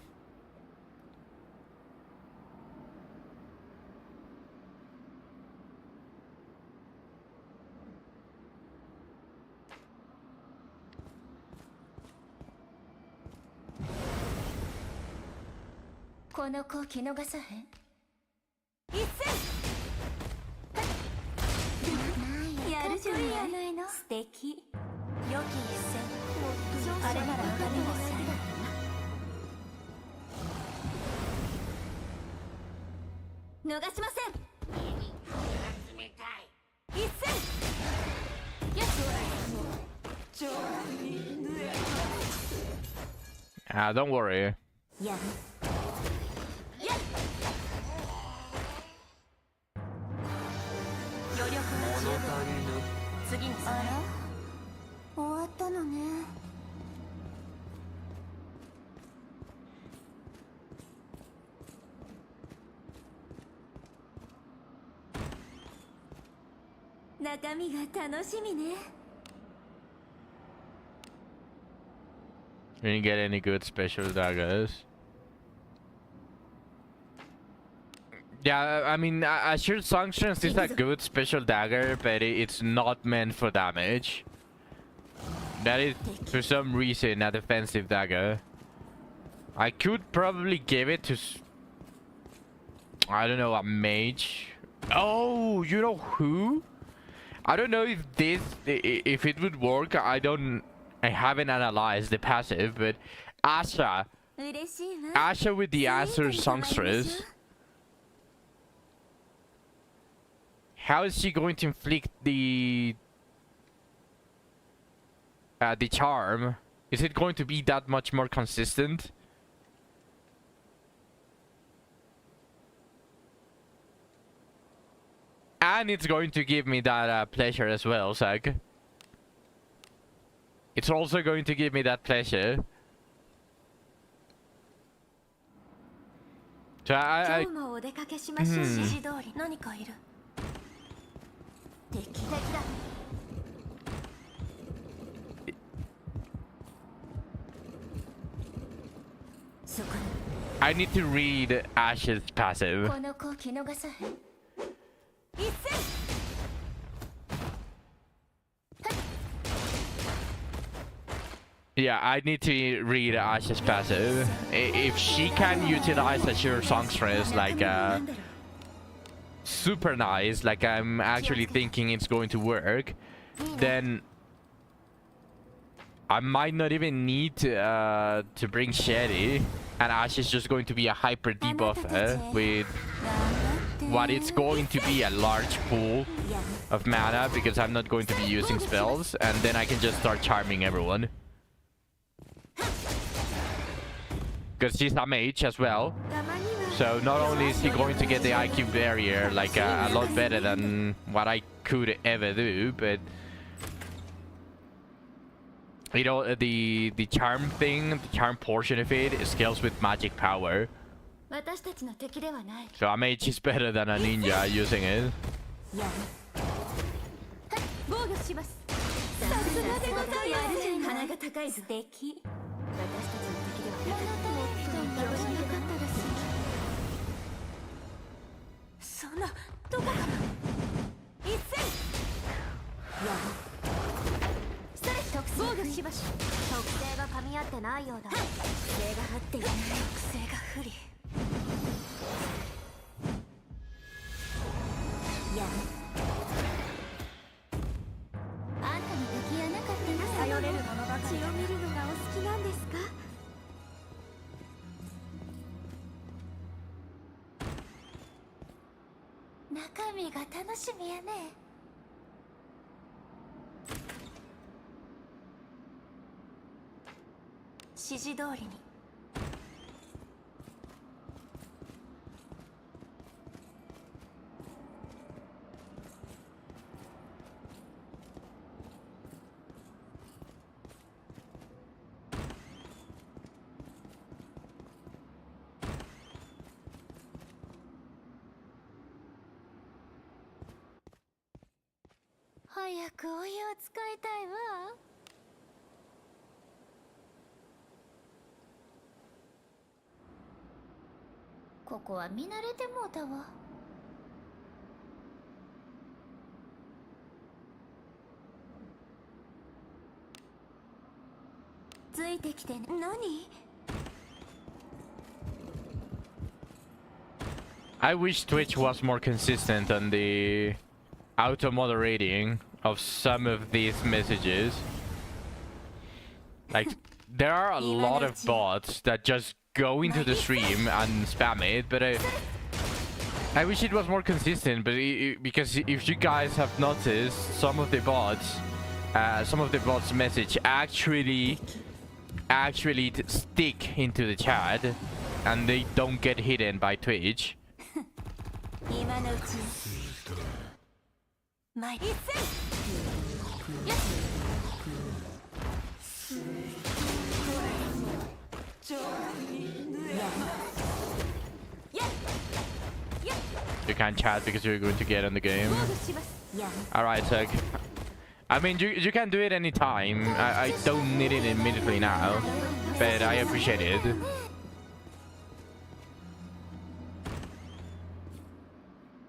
Speaker 3: この子見逃さへん一戦やるじゃないの素敵良き一戦あれなら他にも好きだ逃しません一戦よし
Speaker 1: Don't worry.
Speaker 3: やる余力が十分次にあら終わったのね中身が楽しみね
Speaker 1: Didn't get any good special daggers. Yeah, I mean, Azure Songstress is a good special dagger, but it's not meant for damage. That is, for some reason, a defensive dagger. I could probably give it to, I don't know, a mage. Oh, you know who? I don't know if it would work. I haven't analyzed the passive, but Asha
Speaker 3: 嬉しいわ
Speaker 1: Asha with the Azure Songstress. How is she going to inflict the charm? Is it going to be that much more consistent? And it's going to give me that pleasure as well, Zach. It's also going to give me that pleasure. So
Speaker 3: 今日もお出かけしましょう指示通り何かいる敵だ そこ
Speaker 1: I need to read Ash's passive.
Speaker 3: この子気逃さへん一戦
Speaker 1: Yeah, I need to read Ash's passive. If she can utilize Azure Songstress like super nice, like I'm actually thinking it's going to work, then I might not even need to bring Sherry, and Ash is just going to be a hyper debuffer with what it's going to be a large pool of mana because I'm not going to be using spells, and then I can just start charming everyone. Because she's a mage as well. So not only is she going to get the IQ barrier like a lot better than what I could ever do, but you know the charm thing, the charm portion of it scales with magic power.
Speaker 3: 私たちの敵ではない
Speaker 1: So a mage is better than a ninja using it.
Speaker 3: やる防御しますさすがでございます鼻が高い素敵私たちの敵ではなかったよろしなかったですそんなどこから一戦やるストレッチ防御しまし特性が噛み合ってないようだ特性が合っていない特性が不利やるあんたの敵やなかったな頼れるものばかり血を見るのがお好きなんですか中身が楽しみやね指示通りに早くお湯を使いたいわ。ここは見慣れてもうたわ。ついてきてね。何？
Speaker 1: I wish Twitch was more consistent on the auto moderating of some of these messages. Like, there are a lot of bots that just go into the stream and spam it, but I wish it was more consistent. But because if you guys have noticed, some of the bots message actually stick into the chat, and they don't get hidden by Twitch.
Speaker 3: 今のうちに参り。一斉よし。
Speaker 1: You can't chat because you're going to get on the game. Alright, so I mean, you can do it anytime. I don't need it immediately now, but I appreciate it.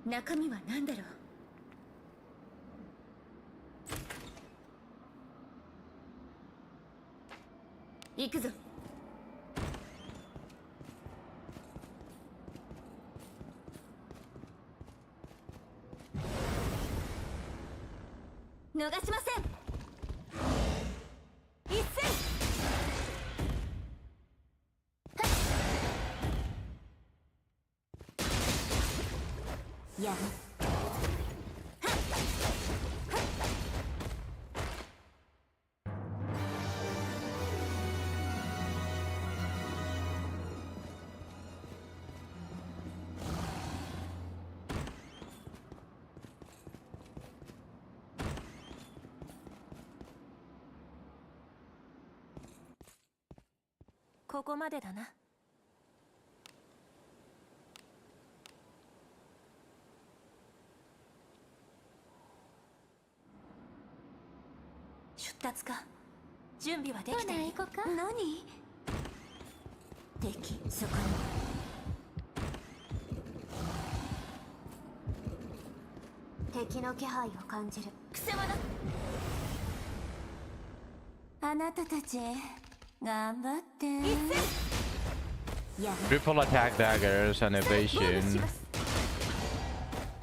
Speaker 3: 中身は何だろう。行くぞ。逃しません。一斉。やる。ここまでだな。出立か。準備はできてる。何？敵そこに。敵の気配を感じる。くせ者。あなたたち頑張って。
Speaker 1: Triple attack daggers and evasion.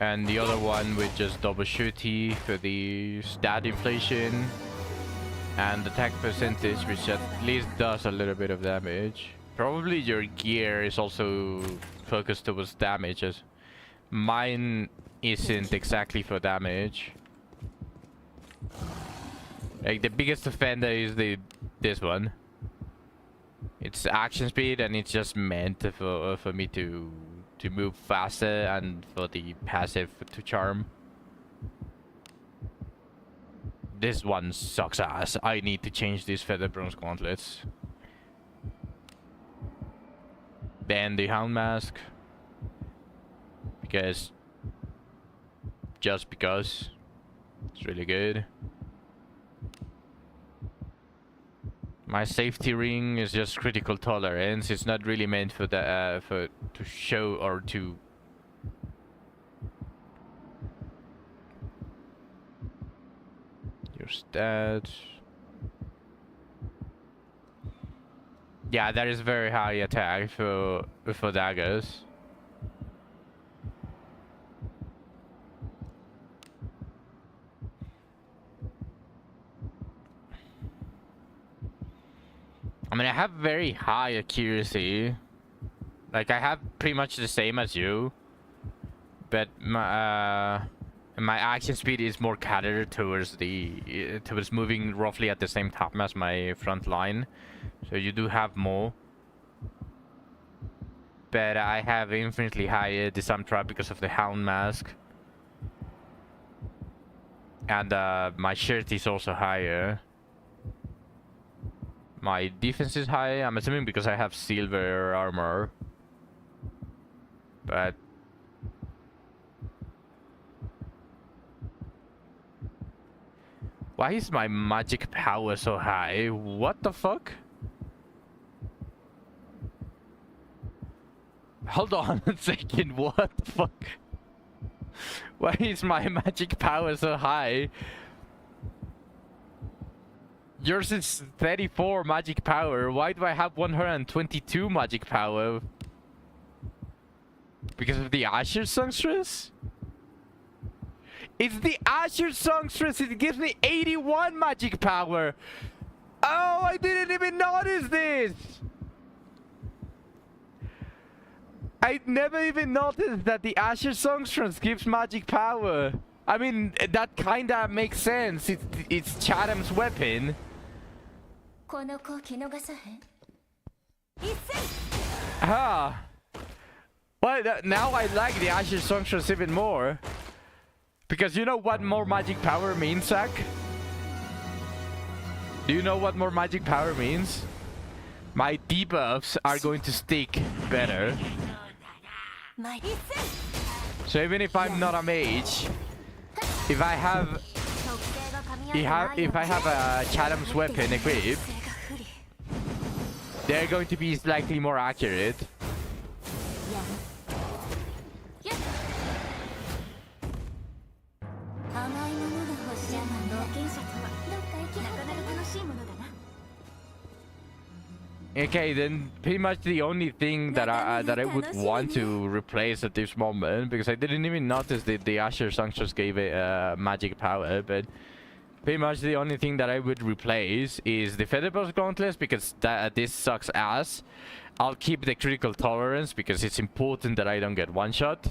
Speaker 1: And the other one with just double shooty for the stat inflation. And attack percentage, which at least does a little bit of damage. Probably your gear is also focused towards damage, as mine isn't exactly for damage. Like, the biggest offender is this one. It's action speed, and it's just meant for me to move faster, and for the passive to charm. This one sucks ass. I need to change these feather bronze gauntlets. Then the hound mask, because just because it's really good. My safety ring is just critical tolerance. It's not really meant for the to show or to your stats. Yeah, that is very high attack for daggers. I mean, I have very high accuracy. Like, I have pretty much the same as you, but my action speed is more catered towards moving roughly at the same time as my front line. So you do have more, but I have infinitely higher disarm trap because of the hound mask, and my shirt is also higher. My defense is high, I'm assuming because I have silver armor. But Why is my magic power so high? What the fuck? Hold on a second, what the fuck? Why is my magic power so high? Yours is 34 magic power. Why do I have 122 magic power? Because of the Asher Songstress? It's the Asher Songstress! It gives me 81 magic power! Oh, I didn't even notice this! I never even noticed that the Asher Songstress gives magic power. I mean, that kinda makes sense. It's Chatham's weapon. Ah. Well, now I like the Asher Songstress even more. Because you know what more magic power means, Zach? Do you know what more magic power means? My debuffs are going to stick better. So even if I'm not a mage, if I have a Chatham's weapon equipped, they're going to be slightly more accurate. Okay, then pretty much the only thing that I would want to replace at this moment, because I didn't even notice that the Asher Songstress gave it magic power, but pretty much the only thing that I would replace is the Featherboss Gauntlets, because this sucks ass. I'll keep the critical tolerance because it's important that I don't get one shot.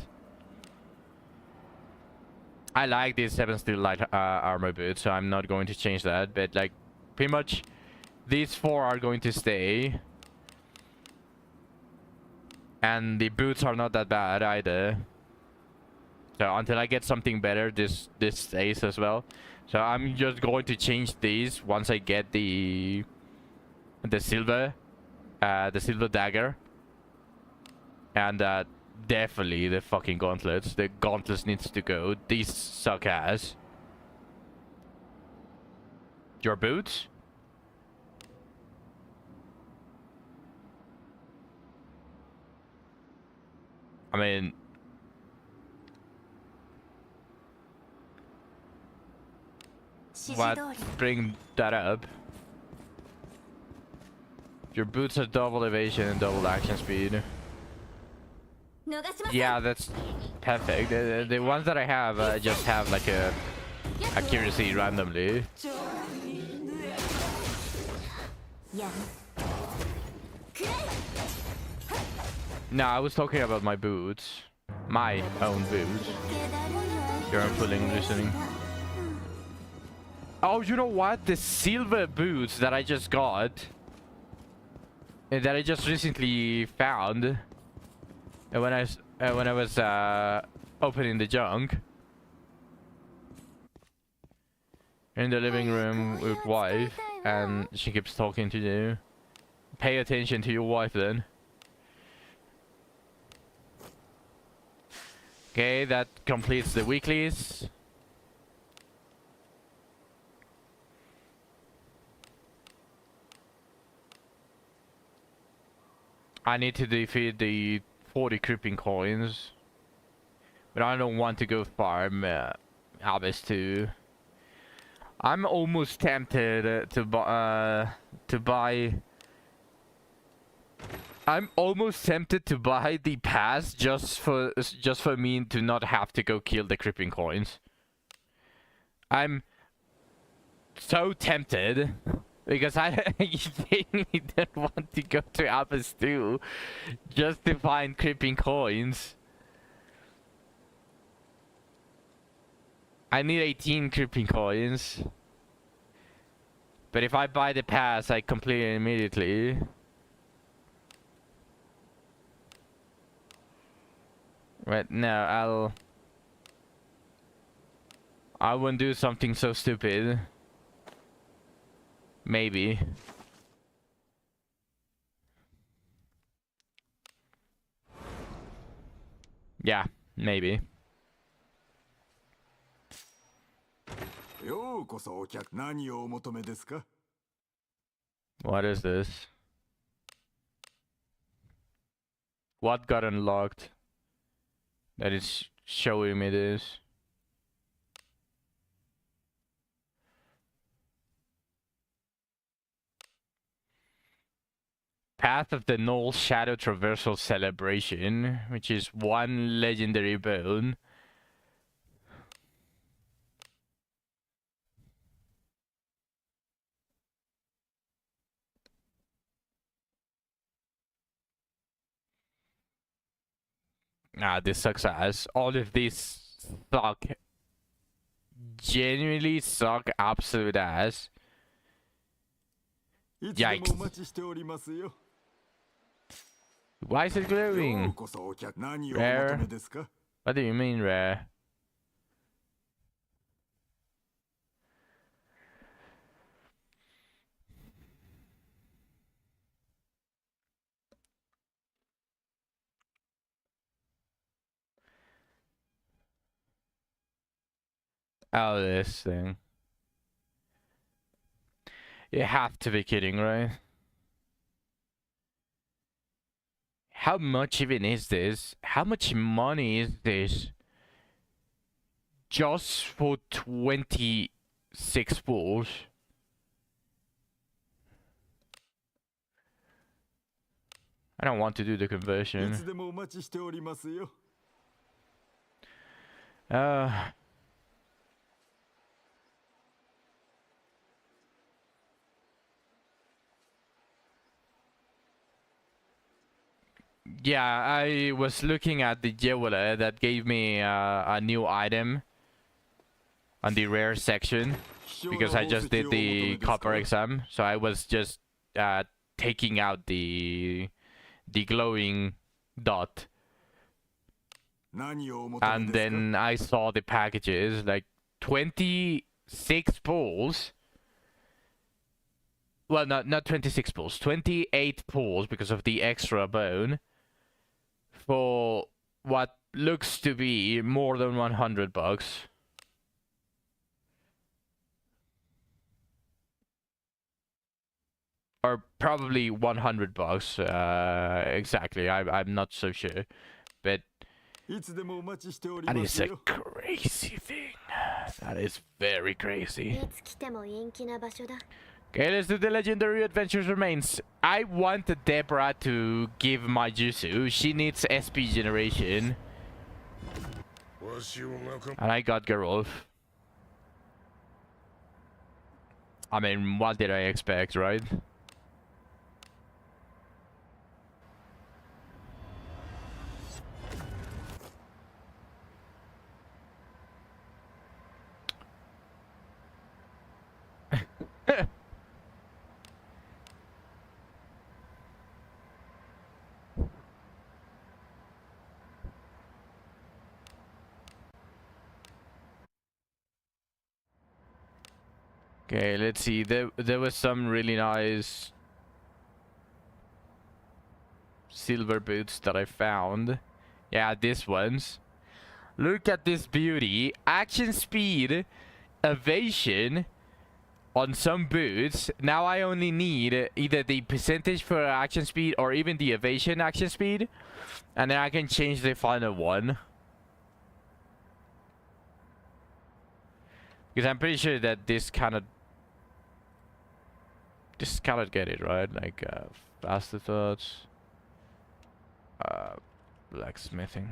Speaker 1: I like this 7 steel light armor boot, so I'm not going to change that, but like pretty much these 4 are going to stay. And the boots are not that bad either. So until I get something better, this stays as well. So I'm just going to change these once I get the silver dagger. And definitely the fucking gauntlets. The gauntlets needs to go. These suck ass. Your boots? I mean, what? Bring that up. Your boots have double evasion and double action speed. Yeah, that's perfect. The ones that I have just have like a accuracy randomly. No, I was talking about my boots. My own boots. You're fully listening. Oh, you know what? The silver boots that I just got. That I just recently found. And when I was opening the junk. In the living room with wife. And she keeps talking to you. Pay attention to your wife then. Okay, that completes the weeklies. I need to defeat the 40 creeping coins. But I don't want to go farm Abyss 2. I'm almost tempted to buy... I'm almost tempted to buy the pass just for me to not have to go kill the creeping coins. I'm so tempted because I genuinely don't want to go to Abyss 2 just to find creeping coins. I need 18 creeping coins. But if I buy the pass, I complete it immediately. Right, no, I wouldn't do something so stupid. Maybe. Yeah, maybe.
Speaker 2: ようこそお客。何をお求めですか？
Speaker 1: What is this? What got unlocked? That is showing me this. Path of the Null Shadow Traversal Celebration, which is 1 legendary bone. Nah, this sucks ass. All of these suck. Genuinely suck absolute ass.
Speaker 2: いつでもお待ちしておりますよ。
Speaker 1: Why is it
Speaker 2: よ
Speaker 1: glowing?
Speaker 2: うこそお客。何をお求めですか？
Speaker 1: What do you mean rare? Oh, this thing. You have to be kidding, right? How much even is this? How much money is this? Just for 26 balls? I don't want to do the
Speaker 2: い
Speaker 1: conversion.
Speaker 2: つでもお待ちしておりますよ。
Speaker 1: Yeah, I was looking at the jeweler that gave me a new item on the rare section because I just did the copper exam, so I was just taking out the glowing dot,
Speaker 2: 何をお求め
Speaker 1: and
Speaker 2: ですか？
Speaker 1: then I saw the packages like 26 pulls. Well, not 26 pulls, 28 pulls because of the extra bone for what looks to be more than $100. Or probably $100, exactly. I'm not so sure, but
Speaker 2: いつでもお待ちしており
Speaker 1: that
Speaker 2: ま
Speaker 1: is
Speaker 2: す
Speaker 1: a
Speaker 2: よ。
Speaker 1: crazy thing. That is very crazy.
Speaker 3: いつ来ても陰気な場所だ。
Speaker 1: Okay, let's do the legendary adventures remains. I want Deborah to give my jutsu. She needs SP generation. And I got Gerolf. I mean, what did I expect, right? Okay, let's see. There was some really nice silver boots that I found. Yeah, these ones. Look at this beauty. Action speed, evasion on some boots. Now I only need either the percentage for action speed or even the evasion action speed. And then I can change the final one. Because I'm pretty sure that this cannot get it, right? Like, faster thoughts. Blacksmithing.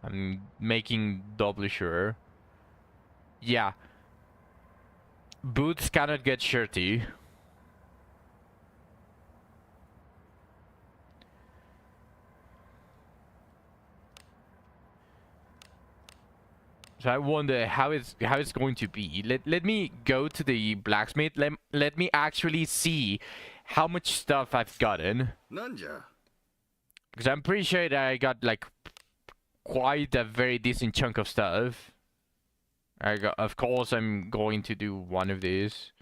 Speaker 1: I'm making doubly sure. Yeah. Boots cannot get shirty. So I wonder how it's going to be. Let me go to the blacksmith. Let me actually see how much stuff I've gotten.
Speaker 2: なんじゃ。
Speaker 1: Because I'm pretty sure that I got like quite a very decent chunk of stuff. Of course, I'm going to do one of these.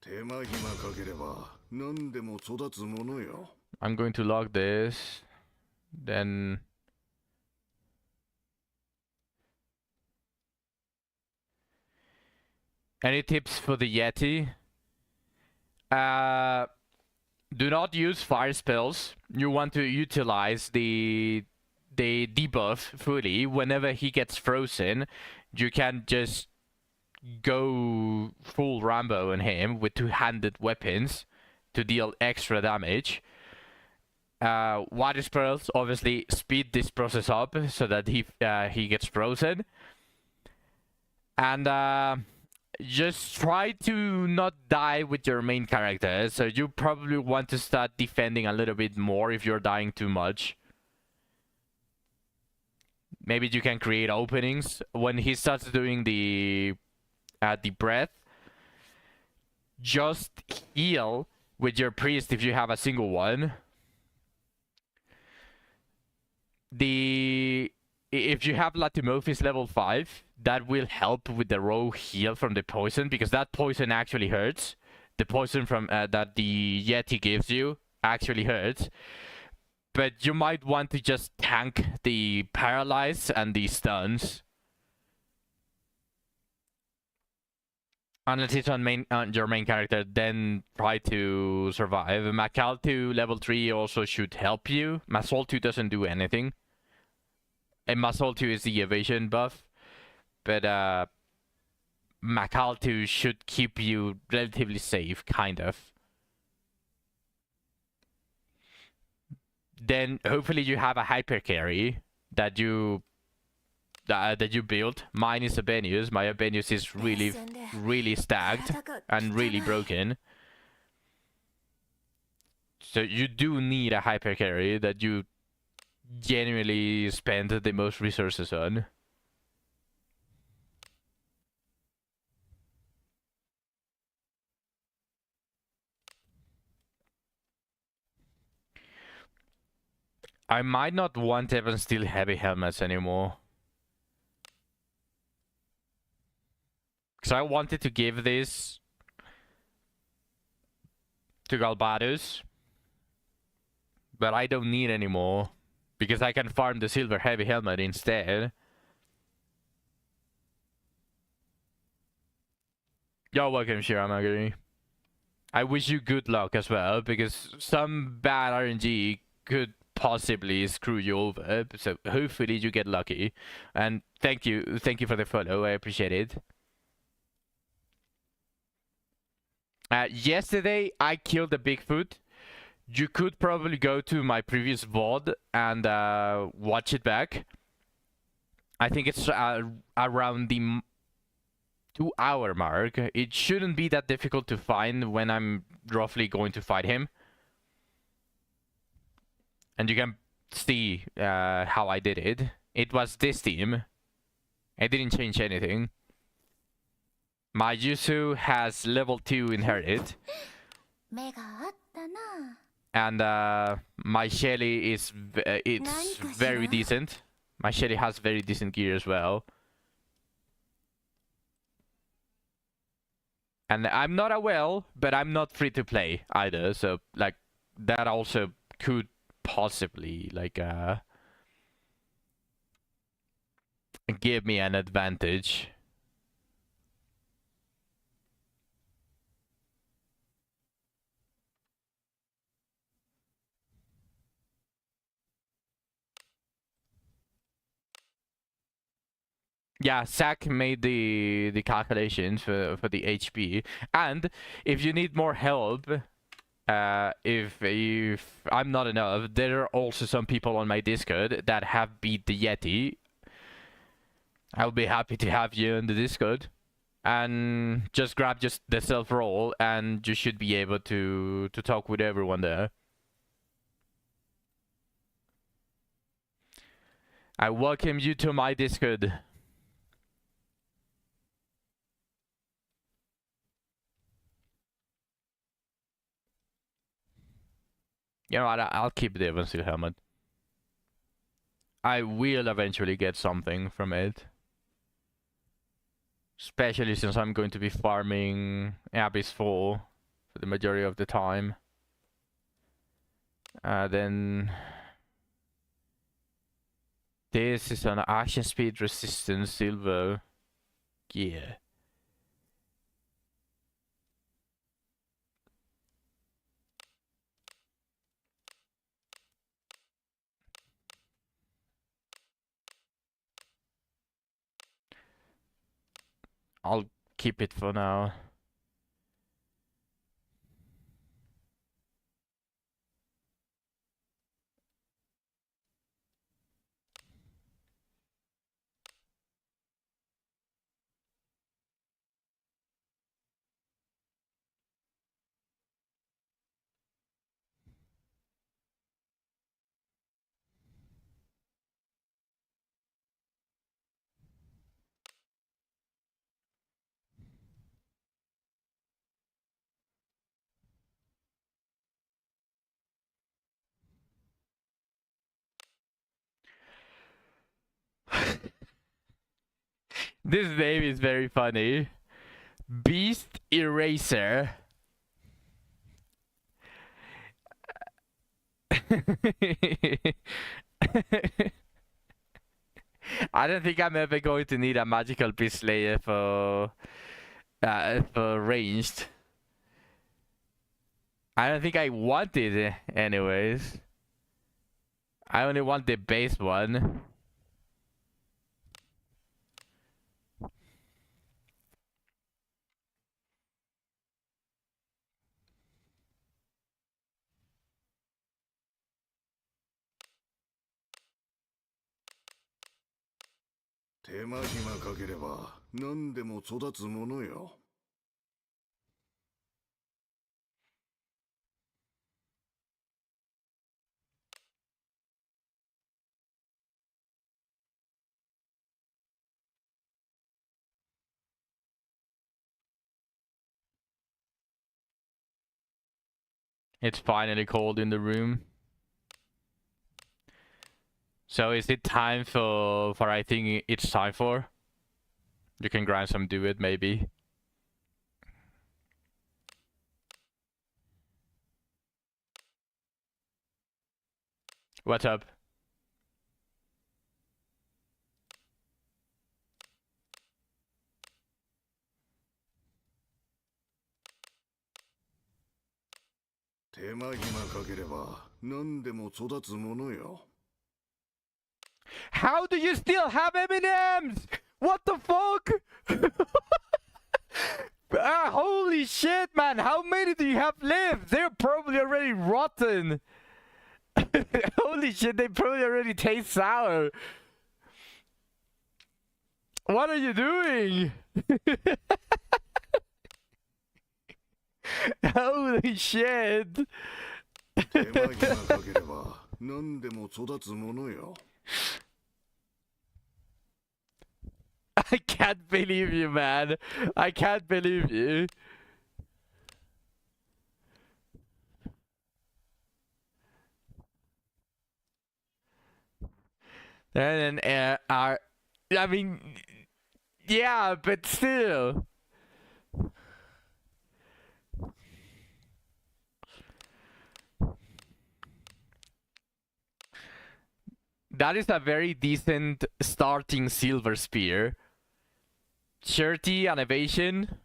Speaker 2: 手間暇かければ何でも育つものよ。
Speaker 1: I'm going to log this. Then Any tips for the Yeti? Do not use fire spells. You want to utilize the debuff fully. Whenever he gets frozen, you can just go full Rambo on him with two-handed weapons to deal extra damage. Water spells obviously speed this process up so that he gets frozen. And just try to not die with your main character. So you probably want to start defending a little bit more if you're dying too much. Maybe you can create openings when he starts doing the breath. Just heal with your priest if you have a single one. If you have Latimorphis level 5, that will help with the raw heal from the poison, because that poison actually hurts. The poison from that the Yeti gives you actually hurts. But you might want to just tank the paralyze and the stuns. Unless it's on your main character, then try to survive. Macaltu level 3 also should help you. Masol 2 doesn't do anything. And Masol 2 is the evasion buff. But Macaltu should keep you relatively safe, kind of. Then hopefully you have a hyper carry that you build. Mine is Abenius. My Abenius is really stacked and really broken. So you do need a hyper carry that you genuinely spend the most resources on. I might not want Evan Steel heavy helmets anymore. Because I wanted to give this to Galbados. But I don't need anymore. Because I can farm the silver heavy helmet instead. You're welcome, Shiramaguri. I wish you good luck as well, because some bad RNG could possibly screw you over. So hopefully you get lucky. And thank you for the follow. I appreciate it. Yesterday I killed a Bigfoot. You could probably go to my previous VOD and watch it back. I think it's around the 2-hour mark. It shouldn't be that difficult to find when I'm roughly going to fight him. And you can see how I did it. It was this team. I didn't change anything. My Yusu has level 2 inherited. And my Shelly is it's very decent. My Shelly has very decent gear as well. And I'm not a well, but I'm not free to play either. So like that also could possibly like give me an advantage. Yeah, Zach made the calculations for the HP, and if you need more help, if I'm not enough, there are also some people on my Discord that have beat the Yeti. I'll be happy to have you in the Discord, and just grab the self roll, and you should be able to talk with everyone there. I welcome you to my Discord. You know what, I'll keep the Evan Steel helmet. I will eventually get something from it. Especially since I'm going to be farming Abyss 4 for the majority of the time. Then... this is an action speed resistance silver gear. I'll keep it for now. This name is very funny. Beast Eraser. I don't think I'm ever going to need a magical beast slayer for ranged. I don't think I want it anyways. I only want the base one.
Speaker 2: 手間暇かければ何でも育つものよ。
Speaker 1: It's finally cold in the room. So is it time for I think it's time for? You can grind some do it maybe. What's up? How do you still have M&Ms? What the fuck? Holy shit, man. How many do you have left? They're probably already rotten. Holy shit, they probably already taste sour. What are you doing? Holy shit. I can't believe you, man. I can't believe you. And then, I mean, yeah, but still. That is a very decent starting silver spear. Surety and evasion.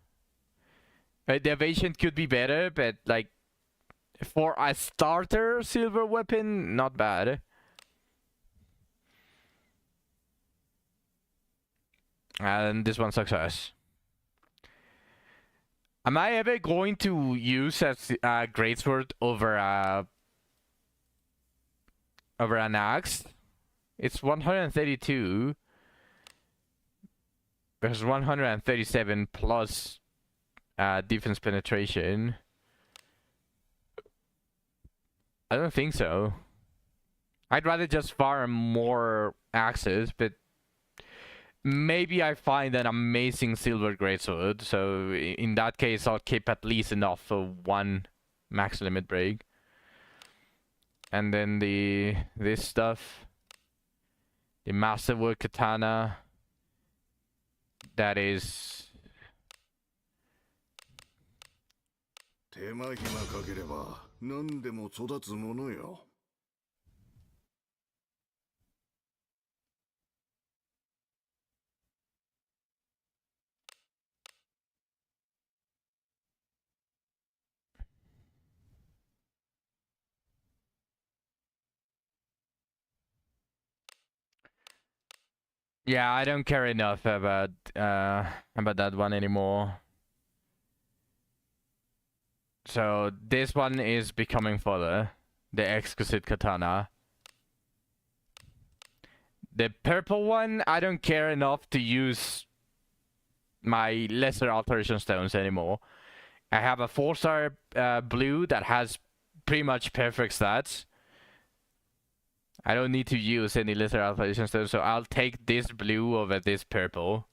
Speaker 1: The evasion could be better, but like for a starter silver weapon, not bad. And this one success. Am I ever going to use a greatsword over an axe? It's 132 versus 137 plus defense penetration. I don't think so. I'd rather just farm more axes, but maybe I find an amazing silver greatsword. So in that case, I'll keep at least enough for one max limit break. And then this stuff. The Masterwork Katana, that is... Yeah, I don't care enough about that one anymore. So this one is becoming fodder. The exquisite katana. The purple one, I don't care enough to use my lesser alteration stones anymore. I have a 4-star blue that has pretty much perfect stats. I don't need to use any lesser alteration stones, so I'll take this blue over this purple.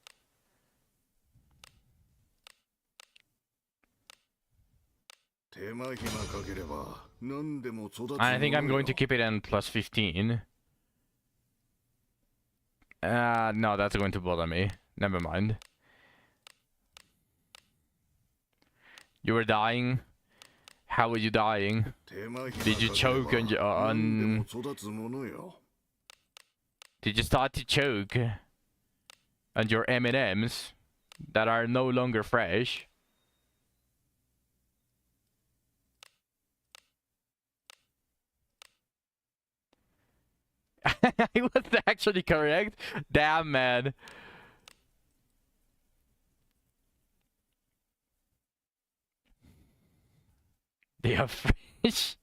Speaker 1: I think I'm going to keep it in plus 15. No, that's going to bother me. Never mind. You were dying. How were you dying? Did you choke on Did you start to choke on your M&Ms that are no longer fresh? I was actually correct. Damn, man. They are fresh.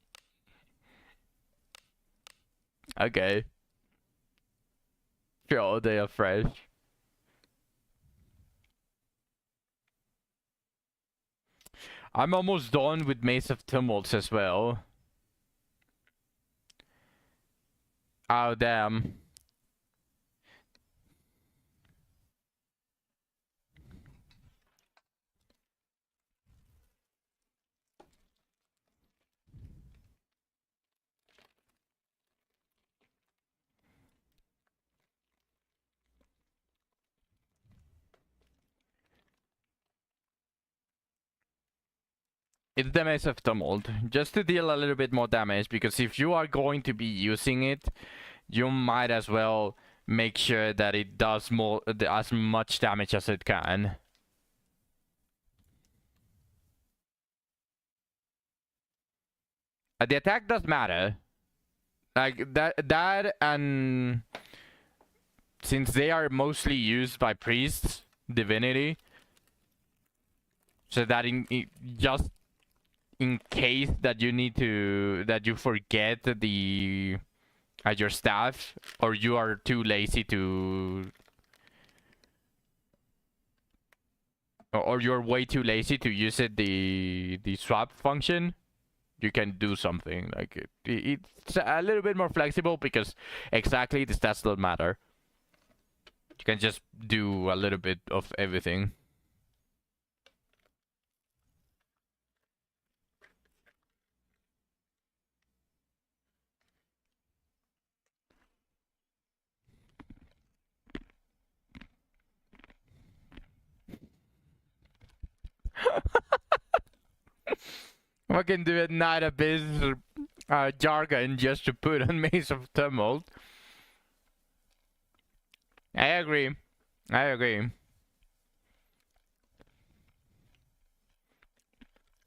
Speaker 1: Okay. Sure, they are fresh. I'm almost done with Maze of Tumults as well. Oh, damn. It's the Maze of Tumult, just to deal a little bit more damage, because if you are going to be using it, you might as well make sure that it does as much damage as it can. The attack does matter. Like, that and... Since they are mostly used by priests, divinity, so that just in case that you need to... that you forget the... your staff, or you are too lazy to... or you're way too lazy to use it, the swap function, you can do something. Like, it's a little bit more flexible because exactly the stats don't matter. You can just do a little bit of everything. I can do a Night Abyss jargon just to put on Maze of Tumult. I agree. I agree.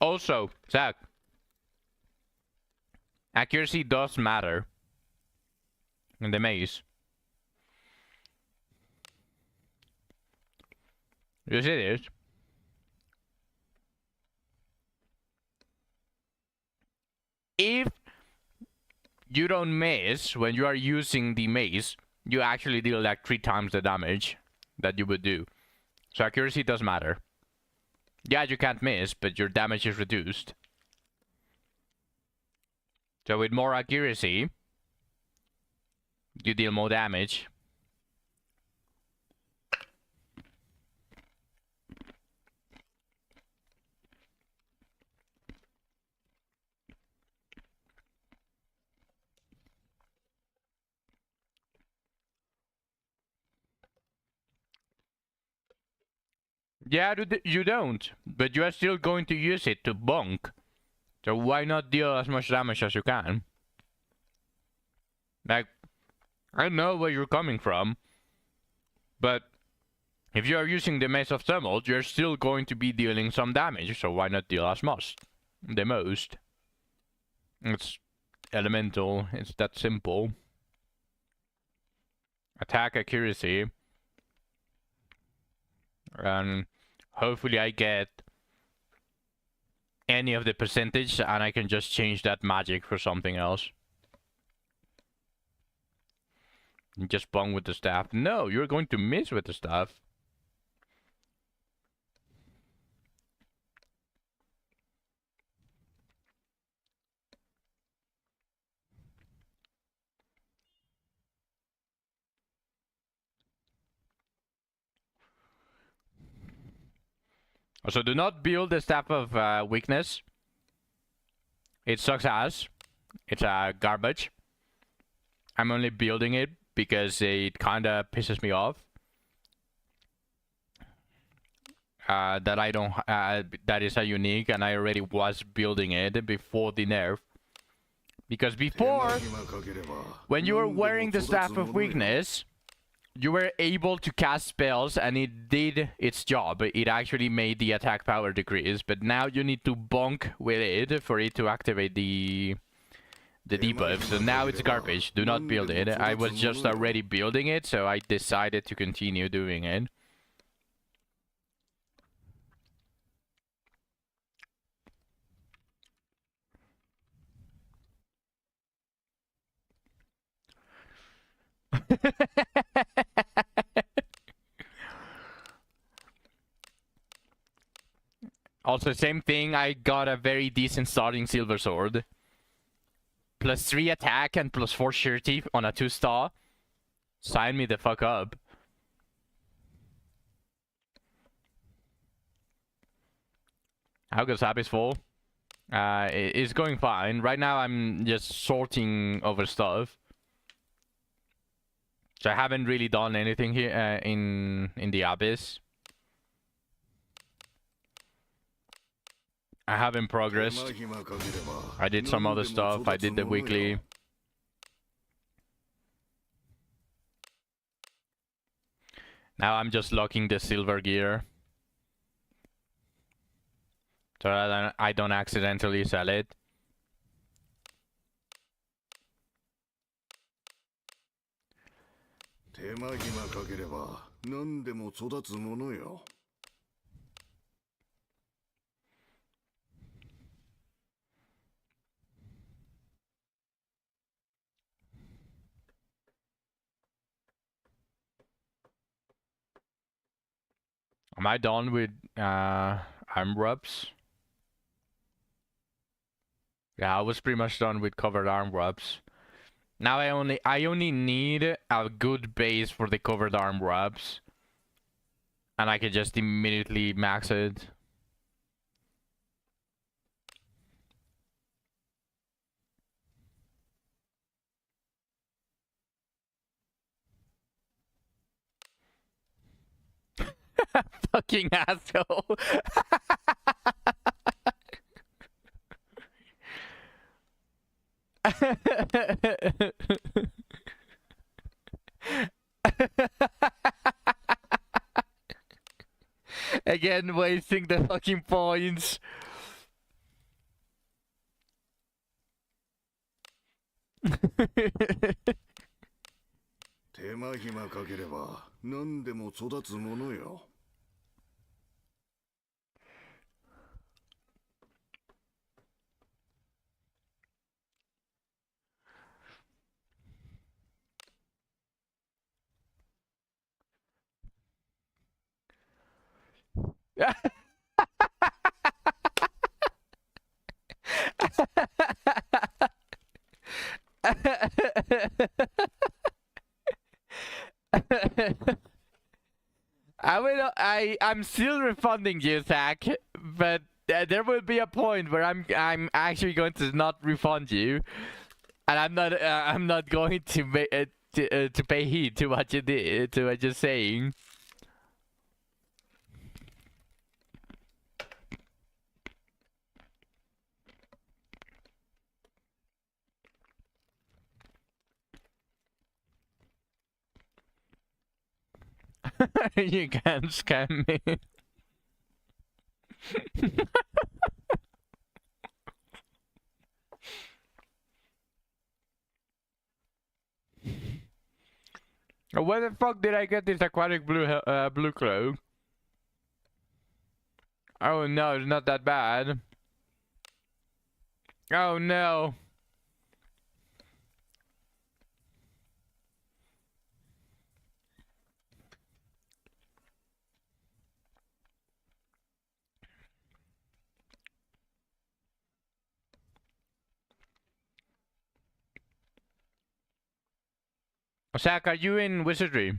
Speaker 1: Also, Zach, accuracy does matter in the maze. Yes, it is. If you don't miss when you are using the maze, you actually deal like 3 times the damage that you would do. So accuracy does matter. Yeah, you can't miss, but your damage is reduced. So with more accuracy, you deal more damage. Yeah, you don't, but you are still going to use it to bonk. So why not deal as much damage as you can? Like, I know where you're coming from, but if you are using the Maze of Tumult, you're still going to be dealing some damage, so why not deal as much? The most. It's elemental, it's that simple. Attack accuracy And hopefully I get any of the percentage and I can just change that magic for something else. Just bung with the staff. No, you're going to miss with the staff. So do not build the Staff of Weakness. It sucks ass. It's garbage. I'm only building it because it kinda pisses me off. That I don't, that is a unique, and I already was building it before the nerf. Because before, when you were wearing the Staff of Weakness, you were able to cast spells and it did its job. It actually made the attack power decrease, but now you need to bonk with it for it to activate the debuff. So now it's garbage. Do not build it. I was just already building it, so I decided to continue doing it. Also, same thing, I got a very decent starting silver sword. +3 attack and +4 surety on a 2-star. Sign me the fuck up. How goes Abyss Fall? It's going fine. Right now I'm just sorting over stuff. So I haven't really done anything here in the Abyss. I haven't progressed. I did some other stuff. I did the weekly. Now I'm just locking the silver gear, so that I don't accidentally sell it. Am I done with arm rubs? Yeah, I was pretty much done with covered arm rubs. Now I only need a good base for the covered arm rubs, and I can just immediately max it. Fucking asshole. Again, wasting the fucking points. I'm still refunding you, Zach, but there will be a point where I'm actually going to not refund you, and I'm not going to pay heed to what you did, to what you're saying. You can't scam me. Where the fuck did I get this aquatic blue cloak? Oh no, it's not that bad. Oh no. Zach, are you in Wizardry?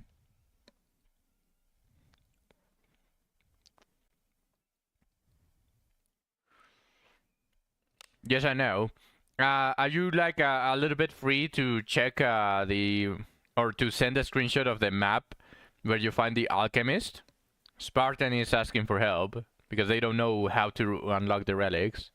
Speaker 1: Yes, I know. Are you like a little bit free to check or to send a screenshot of the map where you find the alchemist? Spartan is asking for help because they don't know how to unlock the relics.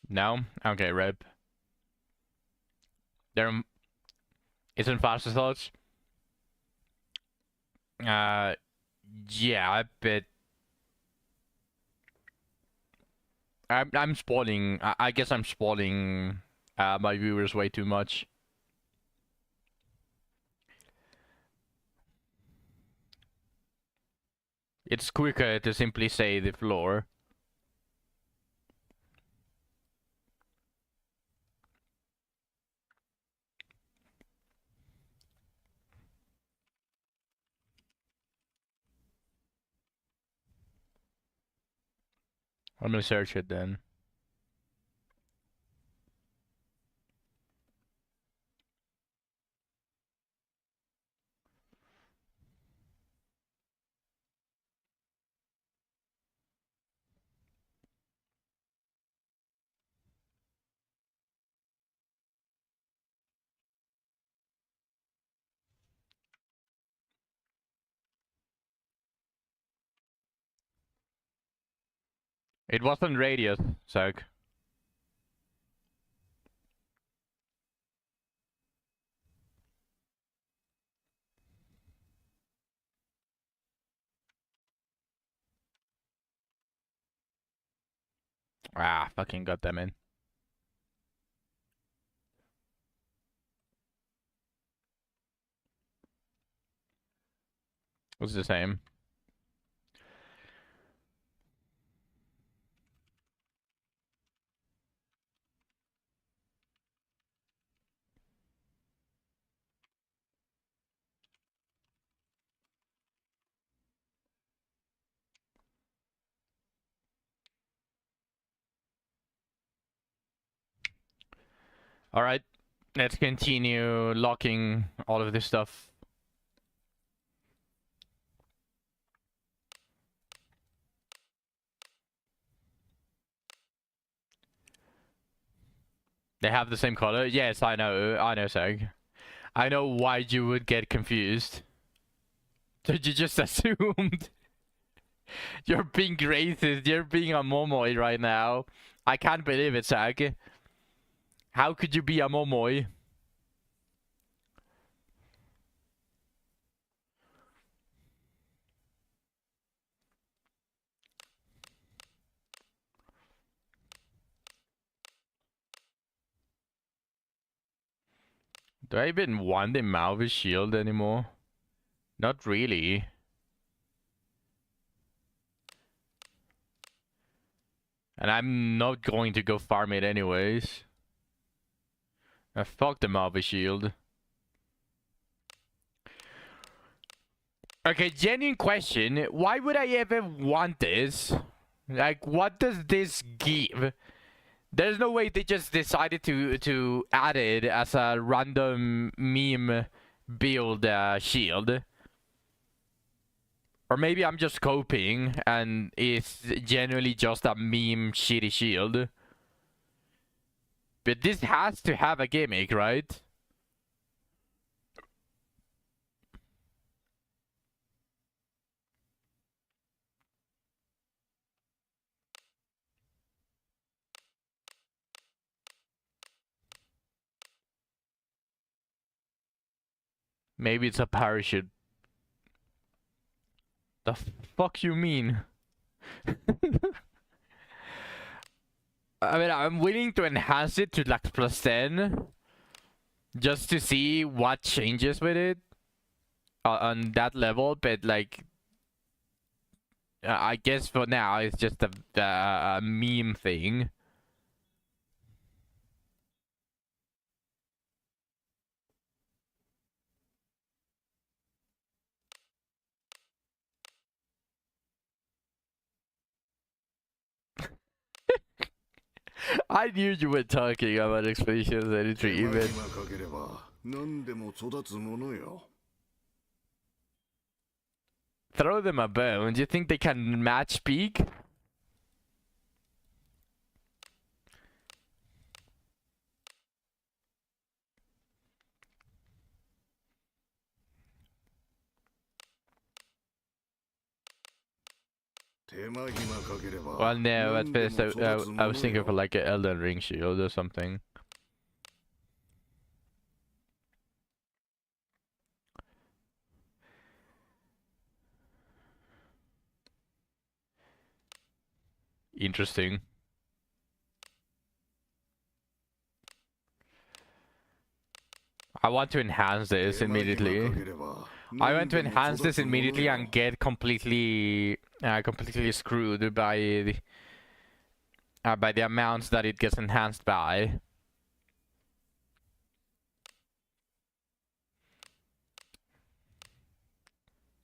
Speaker 1: No? Okay, rip. There isn't faster thoughts. Yeah, but I'm spoiling. I guess I'm spoiling my viewers way too much. It's quicker to simply say the floor. I'm gonna search it then. It wasn't Radius, Zach. Ah, fucking got them in. It's the same. Alright, let's continue locking all of this stuff. They have the same color? Yes, I know, Zach. I know why you would get confused. You just assumed. You're being racist, you're being a Momoi right now. I can't believe it, Zach. How could you be a Momoi? Do I even want the Malvis shield anymore? Not really. And I'm not going to go farm it anyways. Fuck the Malvis shield. Okay, genuine question. Why would I ever want this? Like, what does this give? There's no way they just decided to add it as a random meme build shield. Or maybe I'm just coping and it's genuinely just a meme shitty shield. But this has to have a gimmick, right? Maybe it's a parachute. The fuck you mean? I mean, I'm willing to enhance it to like +10 just to see what changes with it on that level, but like I guess for now it's just a meme thing. I knew you were talking about Expeditions 33
Speaker 2: 手間
Speaker 1: even.
Speaker 2: 暇かければ何でも育つものよ。
Speaker 1: Throw them a bone. Do you think they can match peak?
Speaker 2: 手間暇かければ
Speaker 1: Well, no, at
Speaker 2: 何で
Speaker 1: first
Speaker 2: も育つ
Speaker 1: I
Speaker 2: も
Speaker 1: was
Speaker 2: の
Speaker 1: thinking for
Speaker 2: よ。
Speaker 1: like an Elden Ring shield or something. Interesting. I want to enhance this
Speaker 2: 手間暇か
Speaker 1: immediately.
Speaker 2: ければ
Speaker 1: I want to
Speaker 2: 何でも
Speaker 1: enhance
Speaker 2: 育
Speaker 1: this
Speaker 2: つもの
Speaker 1: immediately
Speaker 2: よ。
Speaker 1: and get completely screwed by the amounts that it gets enhanced by.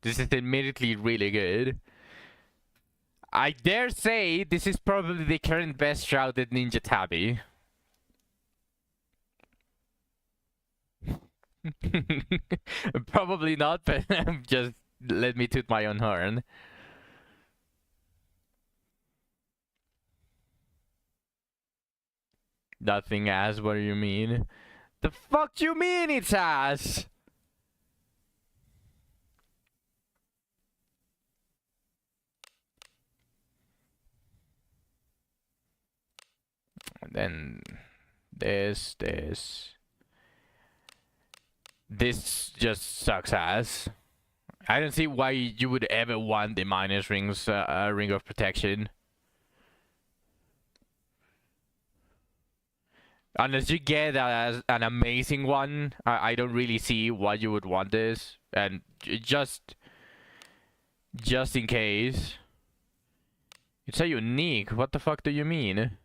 Speaker 1: This is immediately really good. I dare say this is probably the current best Shrouded Ninja Tabi. Probably not, but just let me toot my own horn. Nothing ass, what do you mean? The fuck you mean it's ass? And then this. This just sucks ass. I don't see why you would ever want the minus rings, ring of protection. Unless you get an amazing one, I don't really see why you would want this. And just in case. It's a unique. What the fuck do you mean?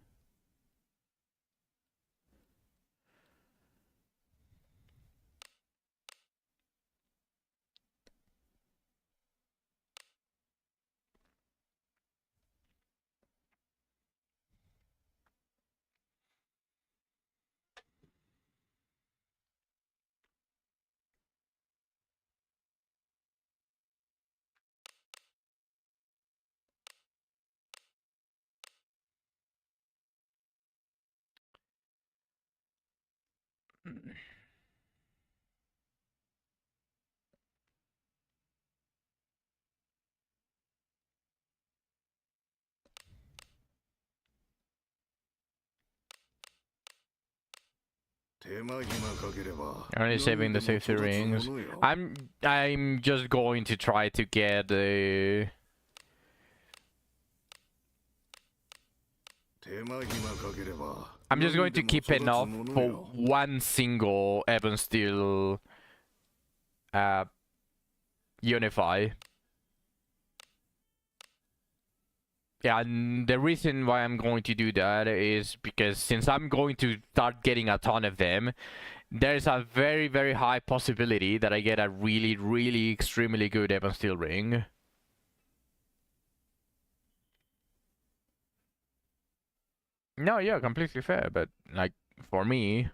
Speaker 1: Only saving the safety rings. I'm just going to try to get the. I'm just going to keep enough for one single Ebon Steel Unify. Yeah, and the reason why I'm going to do that is because since I'm going to start getting a ton of them, there's a very, very high possibility that I get a really, really extremely good Ebon Steel ring. No, yeah, completely fair, but like for me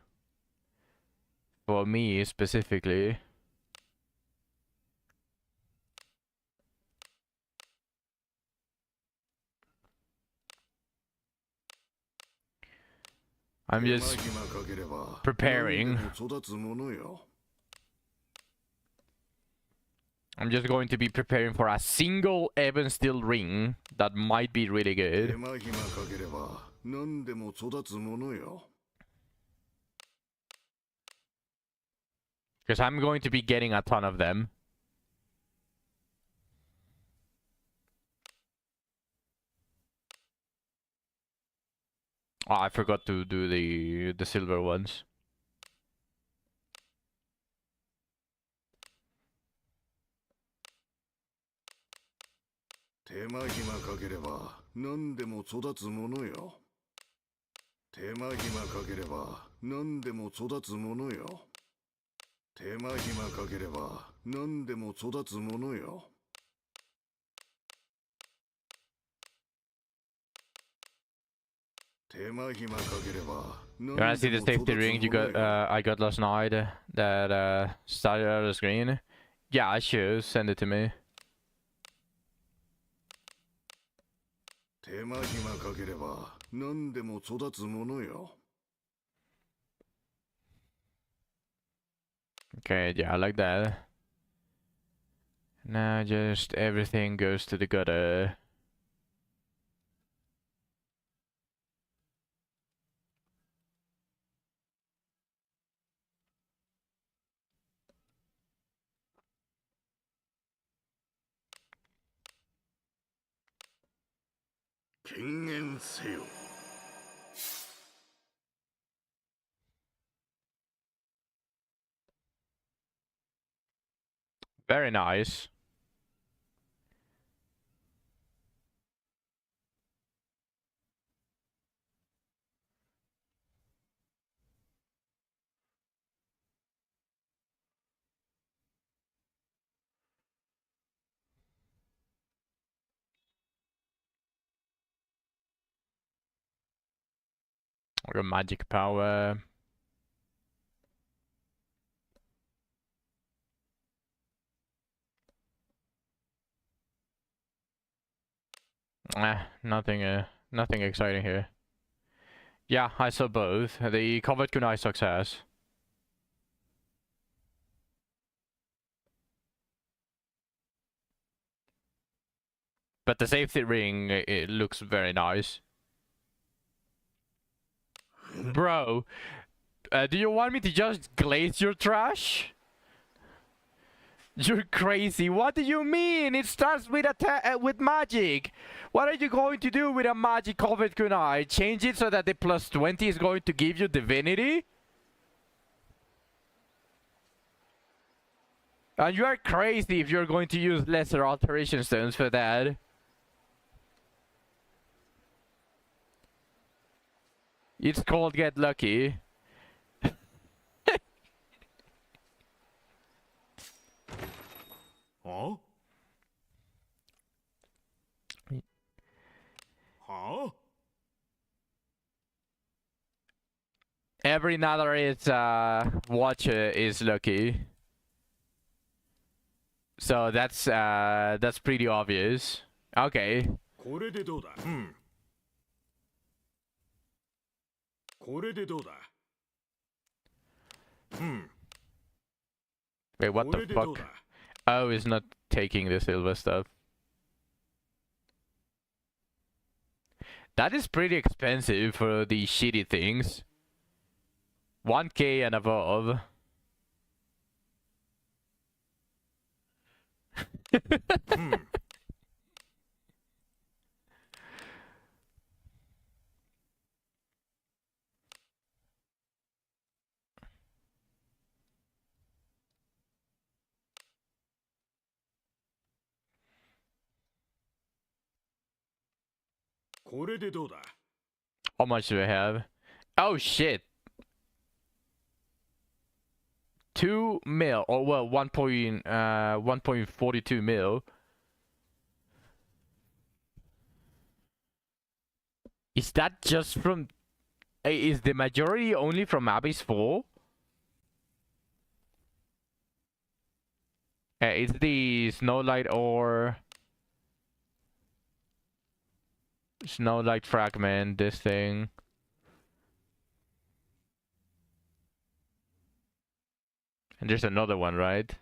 Speaker 1: specifically, I'm just preparing. I'm just going to be preparing for a single Ebon Steel ring that might be really good. Because I'm going to be getting a ton of them. Oh, I forgot to do the silver ones.
Speaker 2: 手間暇かければ何でも育つものよ。手間暇かければ何でも育つものよ。手間暇かければ何でも育つものよ。手間暇かければ
Speaker 1: You wanna see the safety ring you got? I got last night that started out of the screen. Yeah, I should send it to me.
Speaker 2: 手間暇かければ何でも育つものよ。
Speaker 1: Okay, yeah, I like that. Now just everything goes to the gutter. Very nice. Or a magic power. Nothing exciting here. Yeah, I saw both. The covered kunai success. But the safety ring, it looks very nice. Bro, do you want me to just glaze your trash? You're crazy. What do you mean? It starts with with magic. What are you going to do with a magic covered kunai? Change it so that the plus 20 is going to give you divinity? And you are crazy if you're going to use lesser alteration stones for that. It's called get lucky.
Speaker 2: Huh? Huh?
Speaker 1: Every Nether is watcher is lucky. So that's pretty obvious. Okay.
Speaker 2: これでどうだ。これでどうだ。
Speaker 1: Wait, what the fuck? Oh, it's not taking the silver stuff. That is pretty expensive for these shitty things. 1K and above. Hmm.
Speaker 2: これでどうだ。
Speaker 1: How much do I have? Oh shit. 2 mil, or well, 1.42 mil. Is that just from? Is the majority only from Abyss 4? It's the Snowlight or Snowlight fragment. This thing. And there's another one, right?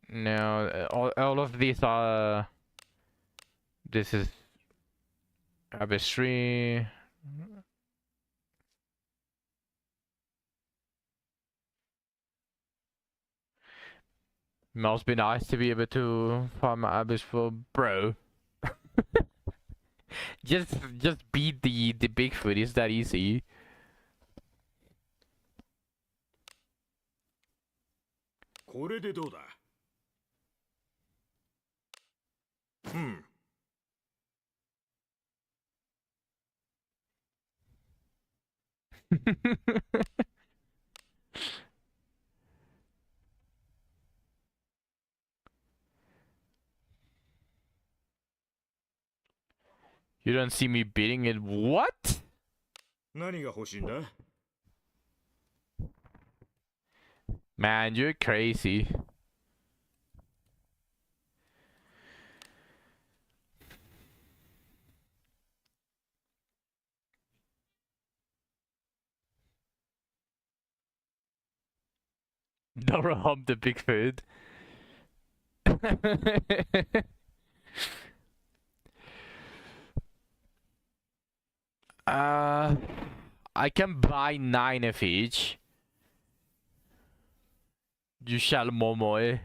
Speaker 1: No, all of these are. This is Abyss 3. Must be nice to be able to farm Abyss for bro. just beat the Bigfoot. Is that easy? You don't see me beating it. What?
Speaker 2: 何が欲しいんだ
Speaker 1: Man, you're crazy. Nora hump the Bigfoot. I can buy 9 of each. You shall momoe.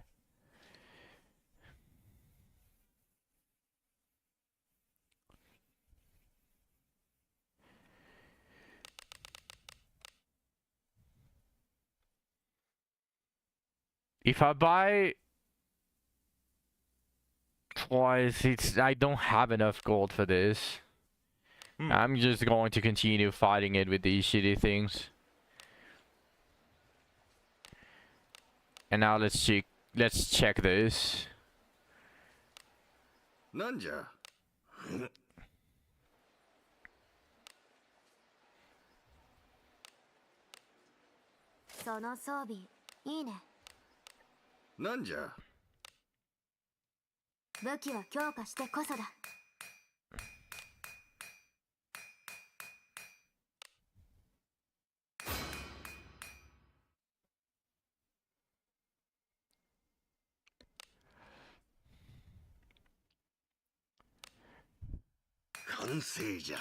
Speaker 1: If I buy twice, I don't have enough gold for this. I'm just going to continue fighting it with these shitty things. And now let's check this.
Speaker 2: なんじゃ
Speaker 3: その装備いいね。
Speaker 2: なんじゃ
Speaker 3: 武器は強化してこそだ。
Speaker 2: 完成じゃ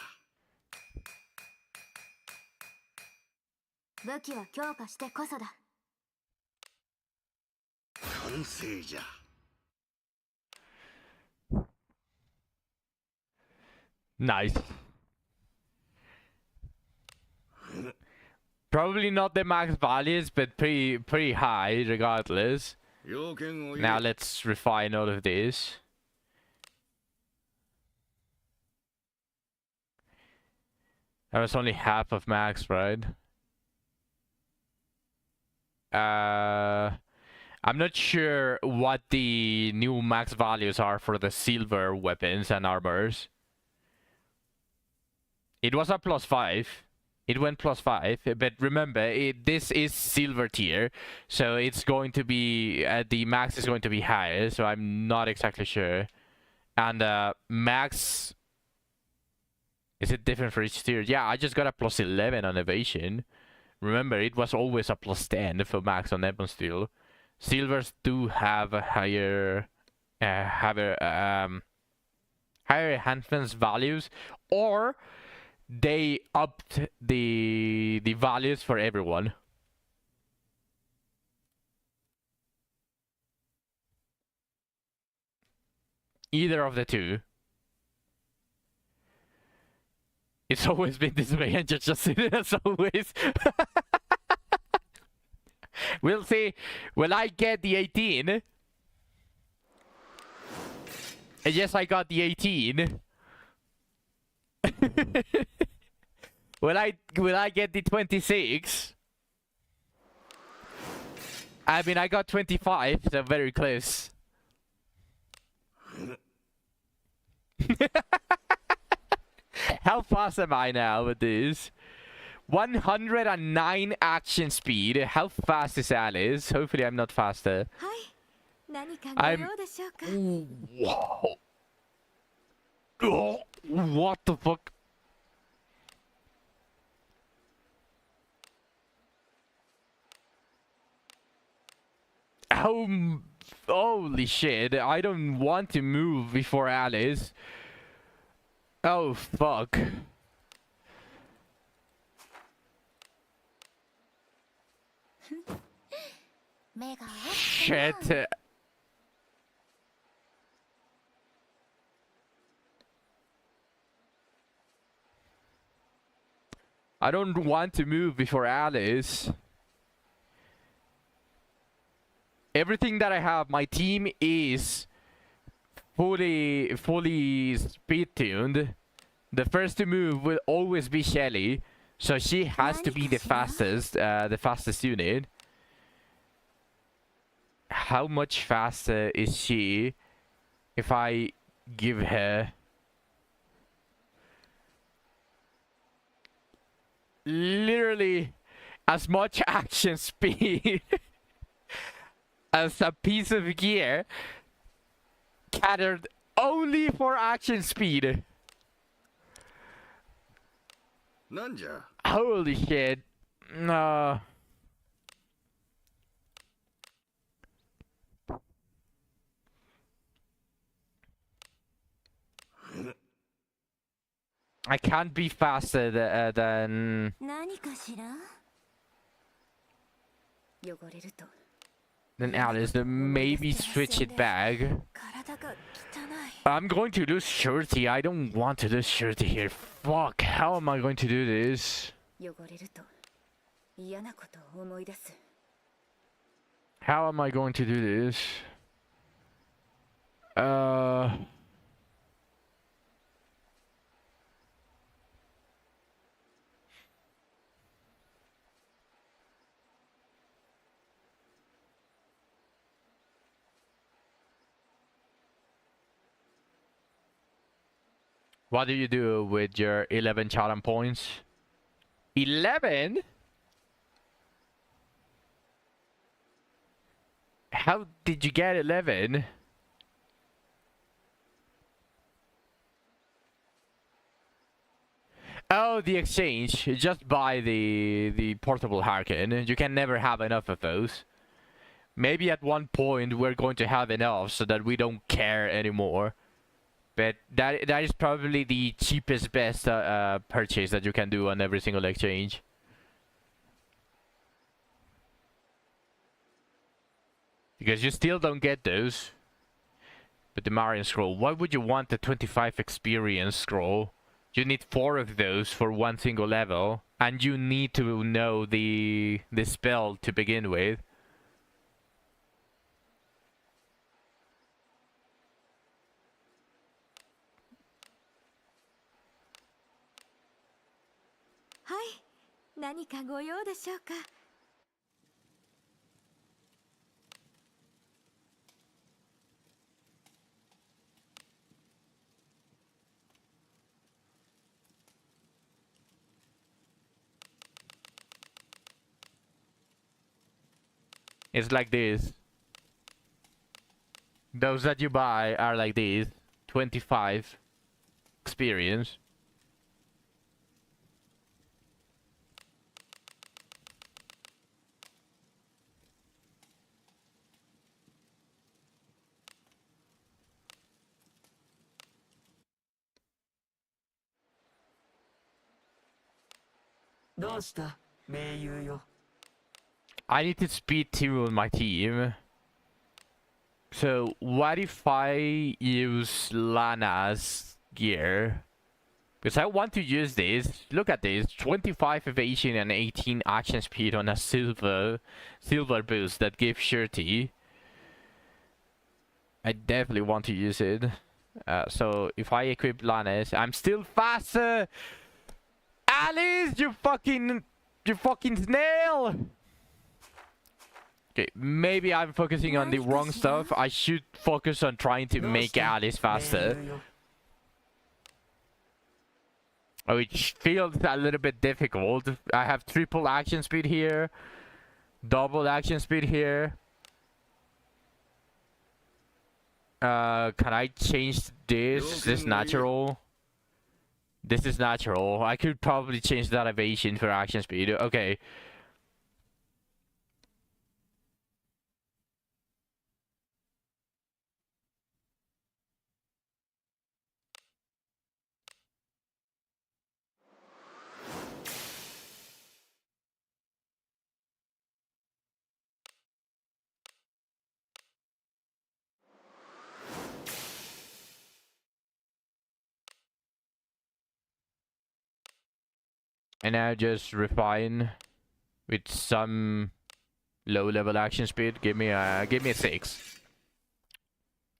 Speaker 3: 武器は強化してこそだ。
Speaker 2: 完成じゃ
Speaker 1: Nice. Probably not the max values, but pretty high regardless.
Speaker 2: 要件を言
Speaker 1: Now
Speaker 2: え
Speaker 1: let's refine all of this. That was only half of max, right? I'm not sure what the new max values are for the silver weapons and armors. It was a +5. It went +5, but remember, this is silver tier, so it's going to be the max is going to be higher. So I'm not exactly sure. And max, is it different for each tier? Yeah, I just got a +11 on evasion. Remember, it was always a +10 for max on Ebon Steel. Silvers do have a higher higher enhancements values, or they upped the values for everyone. Either of the two. It's always been this way, and just as always. We'll see. Will I get the 18? Yes, I got the 18. Will I get the 26? I mean, I got 25, so very close. How fast am I now with this? 109 action speed. How fast is Alice? Hopefully I'm not faster.
Speaker 3: はい。何かご用でしょうか。
Speaker 1: Whoa. Oh, what the fuck? Oh, holy shit. I don't want to move before Alice. Oh, fuck. Shit. I don't want to move before Alice. Everything that I have, my team is fully speed tuned. The first to move will always be Shelly, so she has to be the fastest unit. How much faster is she if I give her literally as much action speed as a piece of gear catered only for action speed?
Speaker 2: なんじゃ
Speaker 1: Holy shit. No. I can't be faster than
Speaker 3: 何かしら汚れると
Speaker 1: Alice. Maybe switch it back.
Speaker 3: 体が汚い
Speaker 1: I'm going to lose Shirty. I don't want to lose Shirty here. Fuck. How am I going to do this?
Speaker 3: 汚れると嫌なことを思い出す
Speaker 1: How am I going to do this? What do you do with your 11 challenge points? 11? How did you get 11? Oh, the exchange. Just buy the portable Harkin. You can never have enough of those. Maybe at one point we're going to have enough so that we don't care anymore. But that is probably the cheapest best purchase that you can do on every single exchange. Because you still don't get those. But the Marian scroll, why would you want the 25 experience scroll? You need 4 of those for one single level. And you need to know the spell to begin with.
Speaker 3: Hi. 何かご用でしょうか
Speaker 1: It's like this. Those that you buy are like these. 25 experience. I need to speed tune my team. So what if I use Lana's gear? Because I want to use this. Look at this. 25 evasion and 18 action speed on a silver boost that gives surety. I definitely want to use it. So if I equip Lana's, I'm still faster. Alice, you fucking snail. Okay, maybe I'm focusing on the wrong stuff. I should focus on trying to make Alice faster. Which feels a little bit difficult. I have triple action speed here. Double action speed here. Can I change this? This natural? This is natural. I could probably change that evasion for action speed. Okay. And now just refine with some low level action speed. Give me a 6.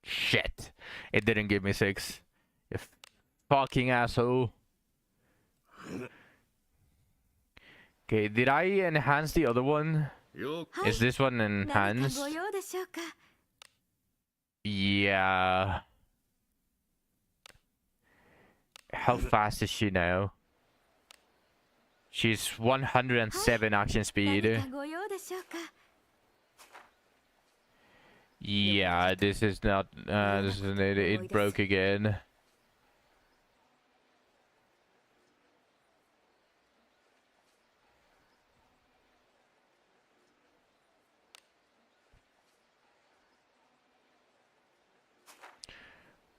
Speaker 1: Shit. It didn't give me 6. You fucking asshole. Okay, did I enhance the other one? Is this one enhanced?
Speaker 3: ご用でしょうか。
Speaker 1: Yeah. How fast is she now? She's 107 action
Speaker 3: 何
Speaker 1: speed.
Speaker 3: かご用でしょうか。
Speaker 1: Yeah, this is not. This is it broke again.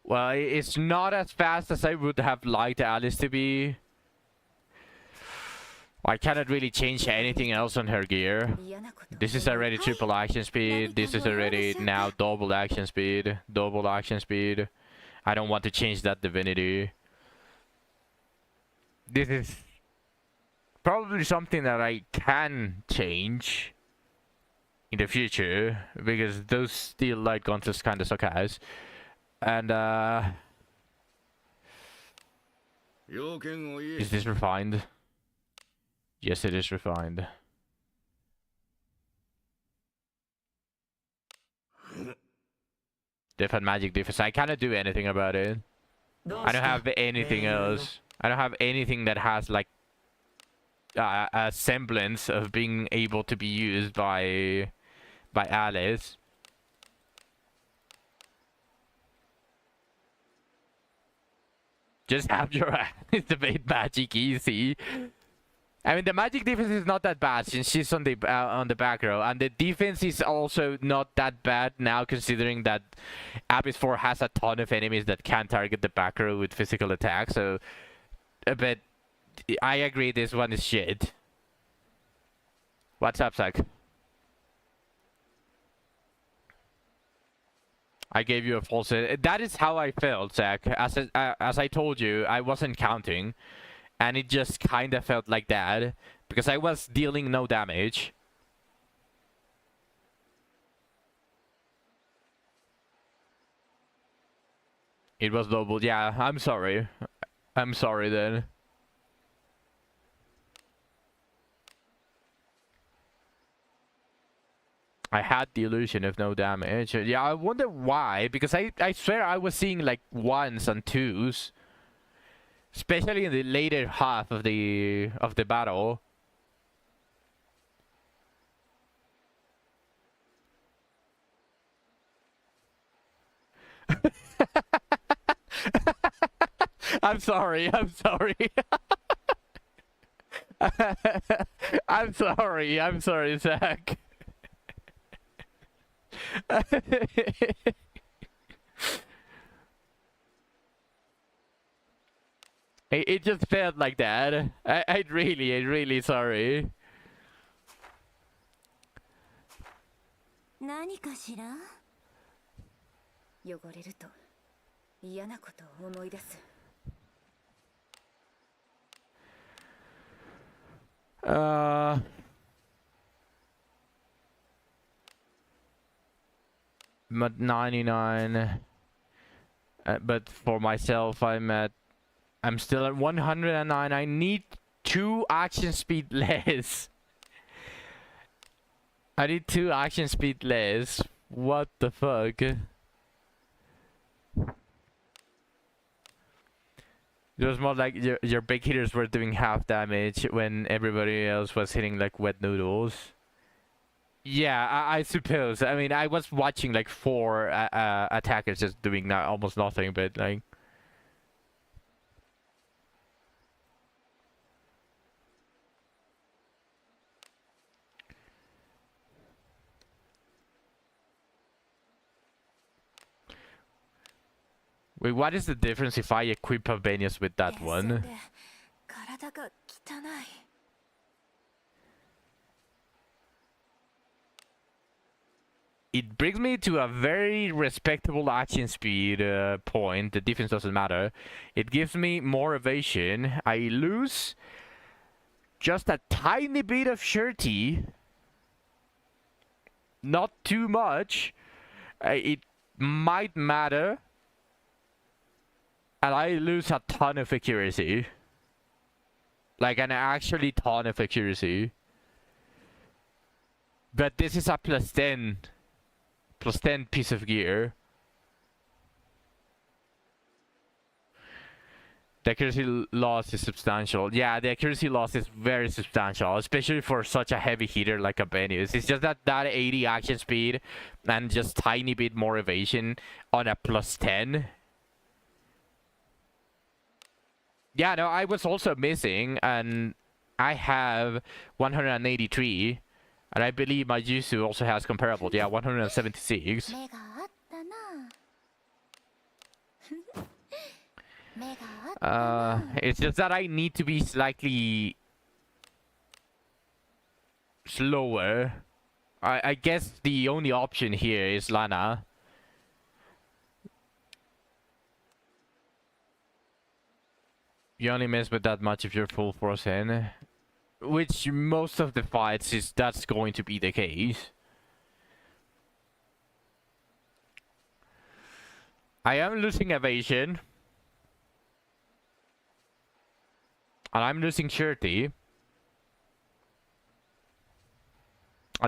Speaker 1: Well, it's not as fast as I would have liked Alice to be. I cannot really change anything else on her gear.
Speaker 3: 嫌なこと。
Speaker 1: This is already triple action speed. This is already now double action speed. Double action speed. I don't want to change that divinity. This is probably something that I can change in the future, because those steel light guns just kind of suck ass. And is this refined? Yes, it is refined. Different magic difference. I cannot do anything about it. I don't have anything else. I don't have anything that has like a semblance of being able to be used by Alice. Just have your activate magic easy. I mean, the magic defense is not that bad since she's on the back row, and the defense is also not that bad now, considering that Abyss 4 has a ton of enemies that can target the back row with physical attack. So, but I agree, this one is shit. What's up, Zach? I gave you a false. That is how I felt, Zach. As I told you, I wasn't counting. And it just kind of felt like that, because I was dealing no damage. It was doubled. Yeah, I'm sorry. I'm sorry then. I had the illusion of no damage. Yeah, I wonder why, because I swear I was seeing like 1s and 2s. Especially in the later half of the battle. I'm sorry. I'm sorry. I'm sorry. I'm sorry, Zach. It just felt like that. I really sorry.
Speaker 3: 何かしら。汚れると嫌なことを思い出す。
Speaker 1: But 99. But for myself, I'm still at 109. I need 2 action speed less. I need 2 action speed less. What the fuck? It was more like your big hitters were doing half damage when everybody else was hitting like wet noodles. Yeah, I suppose. I mean, I was watching like 4 attackers just doing almost nothing, but like. Wait, what is the difference if I equip Pavenius with that one?
Speaker 3: 体が汚い。
Speaker 1: It brings me to a very respectable action speed point. The defense doesn't matter. It gives me more evasion. I lose just a tiny bit of surety. Not too much. It might matter. And I lose a ton of accuracy. Like an actually ton of accuracy. But this is a plus 10 piece of gear. The accuracy loss is substantial. Yeah, the accuracy loss is very substantial, especially for such a heavy hitter like a Benius. It's just that 80 action speed and just tiny bit more evasion on a plus 10. Yeah, no, I was also missing, and I have 183, and I believe my Jutsu also has comparable. Yeah, 176. It's just that I need to be slightly slower. I guess the only option here is Lana. You only miss with that much if you're full force in. Which most of the fights that's going to be the case. I am losing evasion. And I'm losing surety.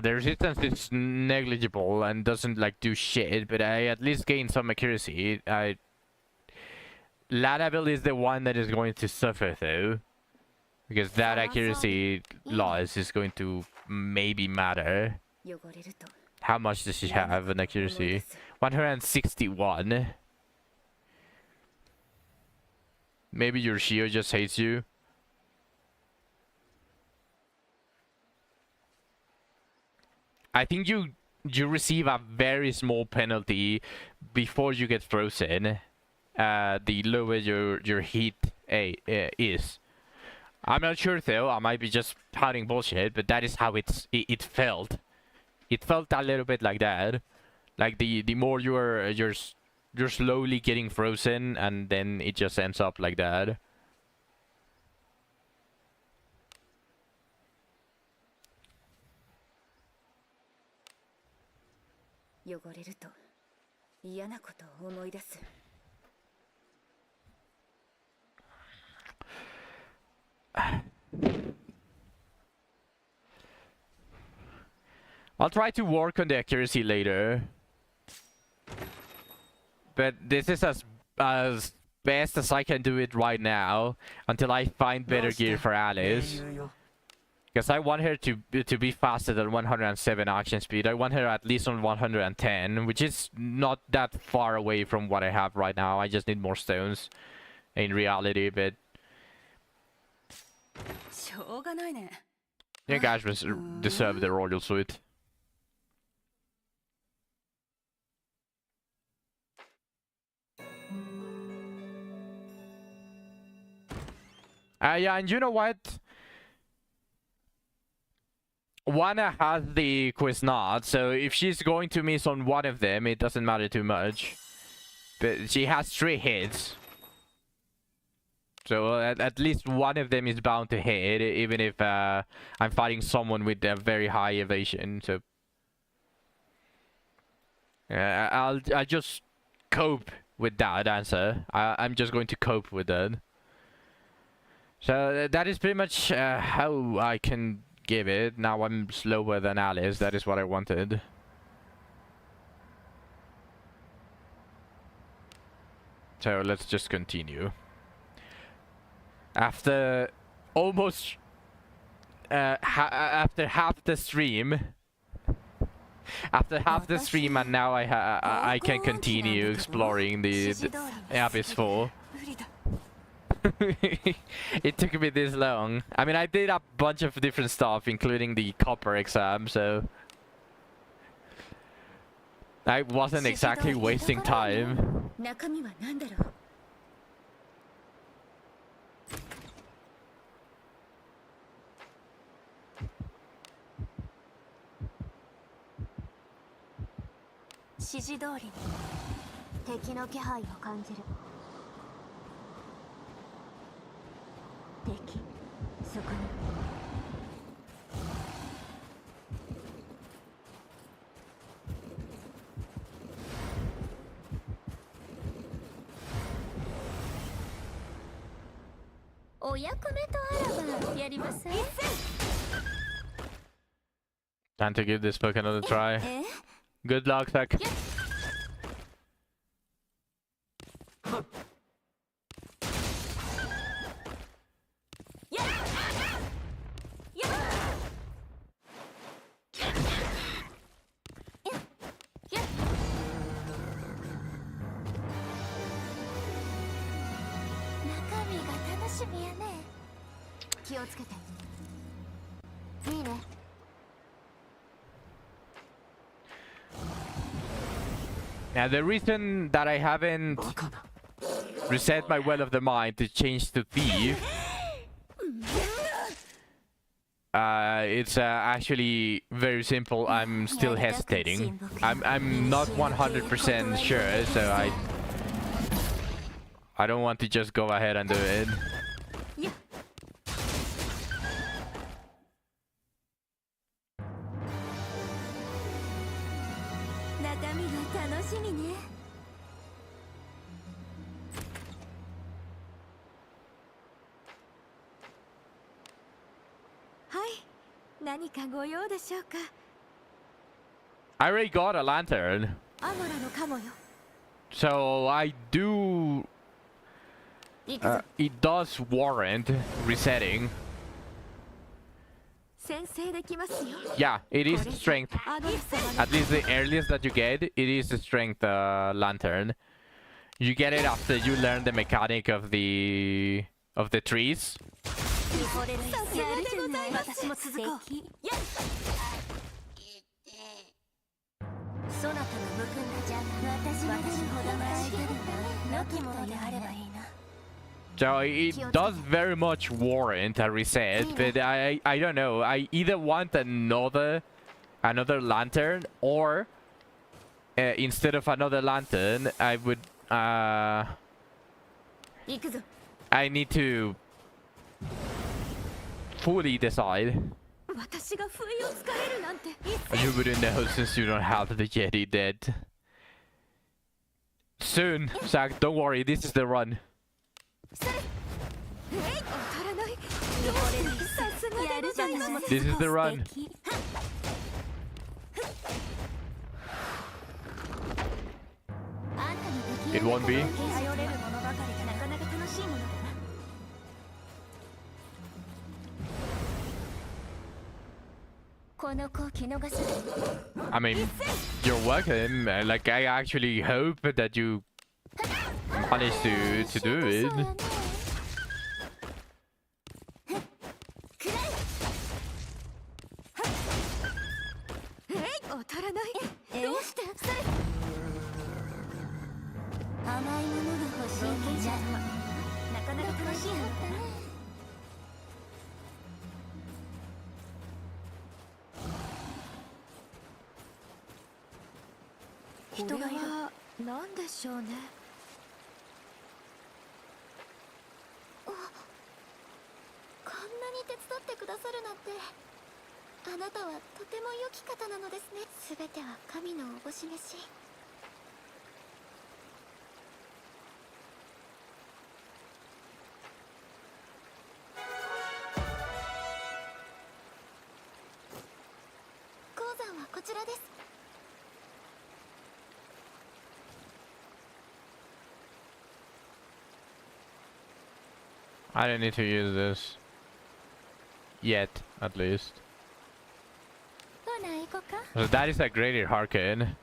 Speaker 1: The resistance is negligible and doesn't like do shit, but I at least gain some accuracy. Laravel is the one that is going to suffer though. Because that accuracy loss is going to maybe matter. How much does she have in accuracy? 161. Maybe your Shio just hates you. I think you receive a very small penalty before you get frozen. The lower your heat is. I'm not sure though. I might be just spouting bullshit, but that is how it felt. It felt a little bit like that. Like the more you're slowly getting frozen, and then it just ends up like that. I'll try to work on the accuracy later. But this is as best as I can do it right now until I find better gear for Alice. Because I want her to be faster than 107 action speed. I want her at least on 110, which is not that far away from what I have right now. I just need more stones in reality, but you guys deserve the royal suit. Yeah, and you know what? Wana has the Quiznat, so if she's going to miss on one of them, it doesn't matter too much. But she has 3 hits. So at least one of them is bound to hit, even if I'm fighting someone with a very high evasion. So I'll just cope with that answer. I'm just going to cope with that. So that is pretty much how I can give it. Now I'm slower than Alice. That is what I wanted. So let's just continue. After almost after half the stream, and now I can continue exploring the Abyss 4. It took me this long. I mean, I did a bunch of different stuff, including the copper exam, so I wasn't exactly wasting time.
Speaker 3: お役目とあらばやります。
Speaker 1: Time to give this book another try. Good luck, Zach. Now the reason that I haven't reset my Well of the Mind to change to Thief, it's actually very simple. I'm still hesitating. I'm not 100% sure, so I don't want to just go ahead and do it. I already got a lantern, so I do. It does warrant resetting. Yeah, it is strength. At least the earliest that you get, it is the strength lantern. You get it after you learn the mechanic of the trees. So it does very much warrant a reset, but I don't know. I either want another lantern, or instead of another lantern, I would I need to fully decide. You wouldn't know since you don't have the Yeti dead. Soon, Zach, don't worry, this is the run. This is the run. It won't be. I mean, you're welcome. Like, I actually hope that you manage to do it. I don't need to use this. Yet, at least. So that is a graded Harkin.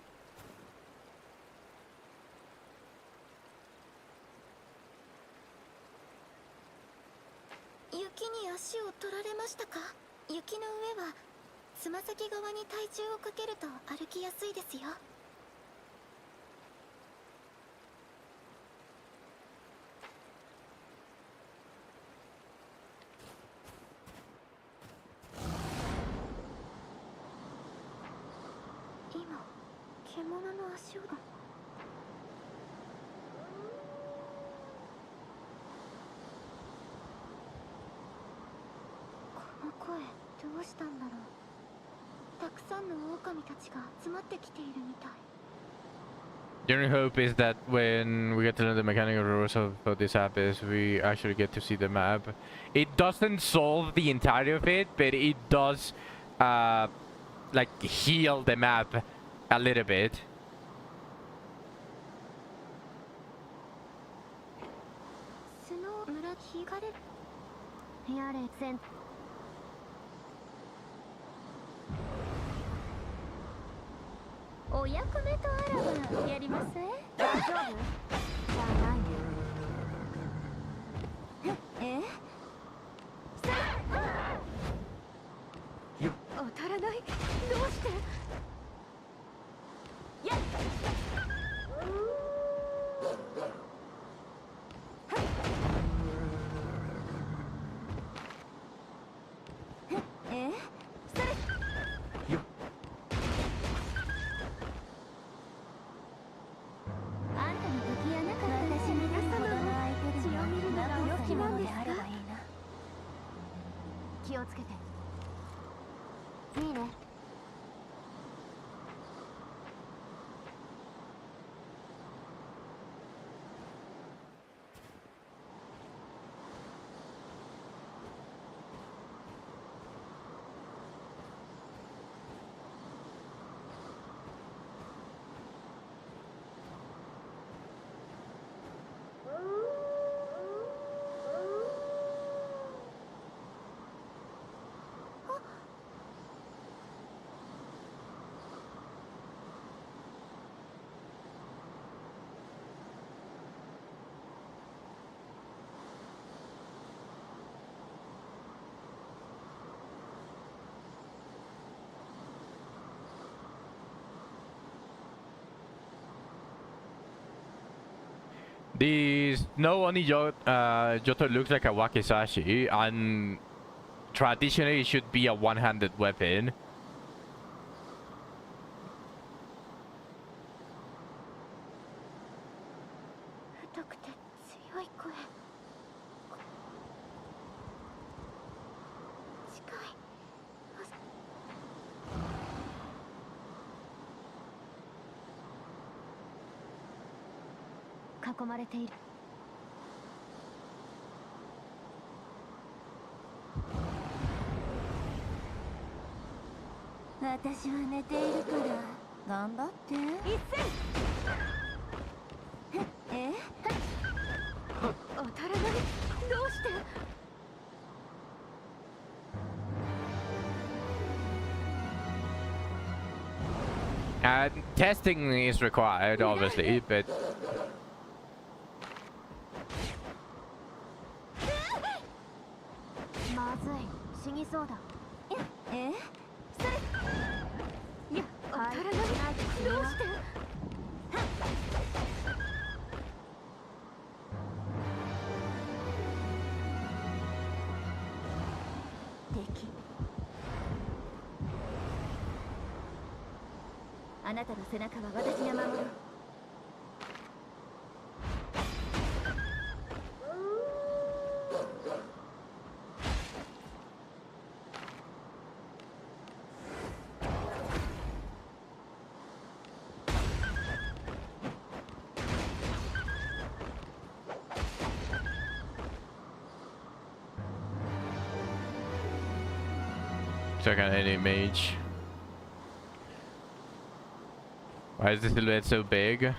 Speaker 1: The only hope is that when we get to learn the mechanical rules of this app is we actually get to see the map. It doesn't solve the entirety of it, but it does like heal the map a little bit.
Speaker 3: スノー村引かれるやれ全お役目とあらばやりません大丈夫じゃないのえ当たらないどうしてやっえそれあんたの時やなかった私皆様の相手で血を見るのが良きものであればいいな気をつけていいね
Speaker 1: The snow on the Johto looks like a wakizashi, and traditionally it should be a one-handed weapon.
Speaker 3: 私は寝ているから頑張って一斉え当たらないどうして
Speaker 1: Testing is required, obviously, but...
Speaker 3: まずい死にそうだえそれいや当たらないどうして敵あなたの背中は私が守る
Speaker 1: Second any mage. Why is the silhouette so big?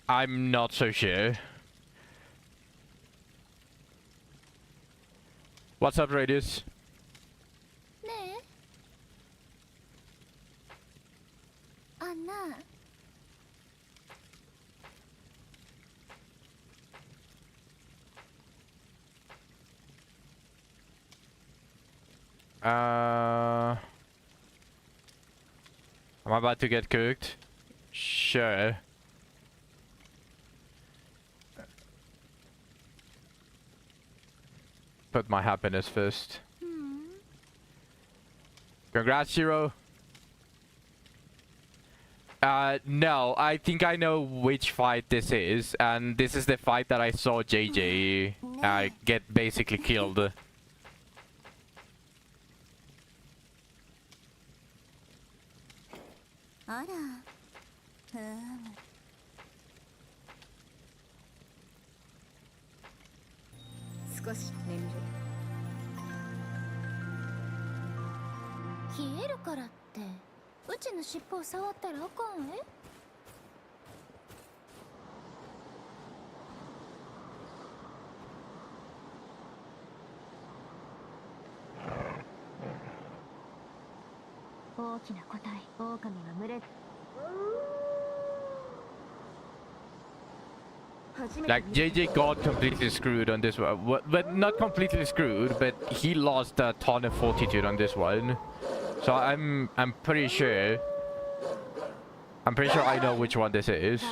Speaker 1: I'm not so sure. What's up, Radius?
Speaker 3: ねえあんな
Speaker 1: I'm about to get cooked. Sure. Put my happiness first. Congrats, Shiro. No, I think I know which fight this is, and this is the fight that I saw JJ get basically killed.
Speaker 3: あらふむ
Speaker 7: 少し眠る。
Speaker 3: 冷えるからってうちの尻尾を触ったらあかんえ。大きな個体狼が群れ
Speaker 1: Like JJ got completely screwed on this one, but not completely screwed, but he lost a ton of fortitude on this one. So I'm pretty sure I know which one this is.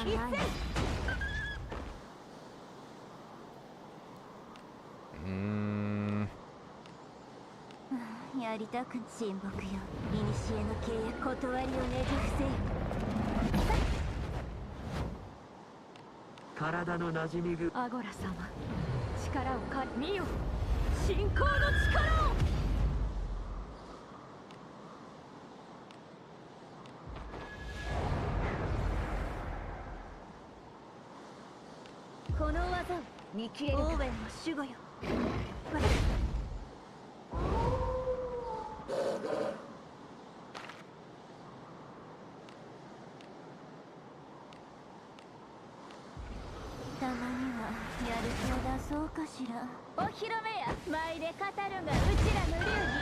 Speaker 3: やりたく親睦よ。古の契約断りをねじ伏せよ。
Speaker 5: 体の馴染みぐ
Speaker 7: アゴラ様、力を借り見よ。信仰の力を。この技を見切れるか。オーウェンの守護よ。
Speaker 3: たまにはやる気を出そうかしら。お披露目や舞で語るがうちらの流儀。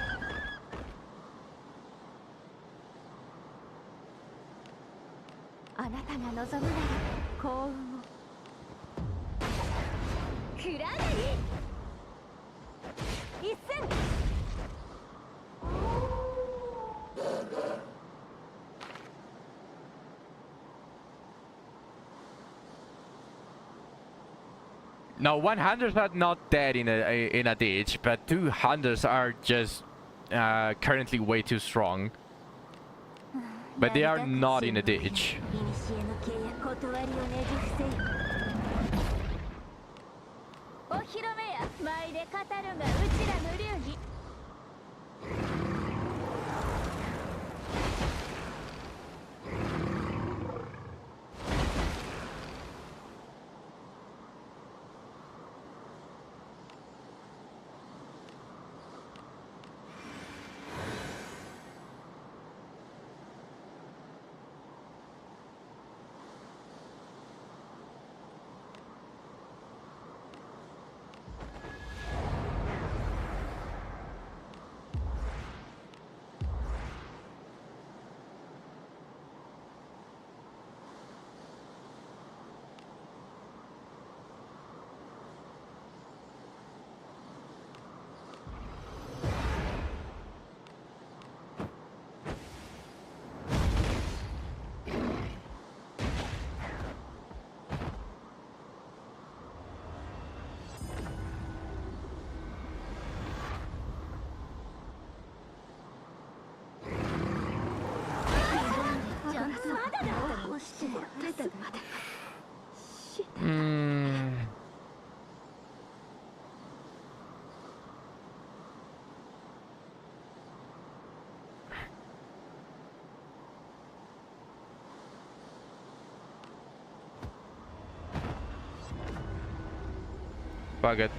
Speaker 7: あなたが望むなら幸運を。
Speaker 3: くらなり一戦。
Speaker 1: No, 100s are not dead in a ditch, but 200s are just currently way too strong. But they are not in a ditch.
Speaker 3: 古の契約断りをねじ伏せよ。お披露目や舞で語るがうちらの流儀。
Speaker 1: Fuck it.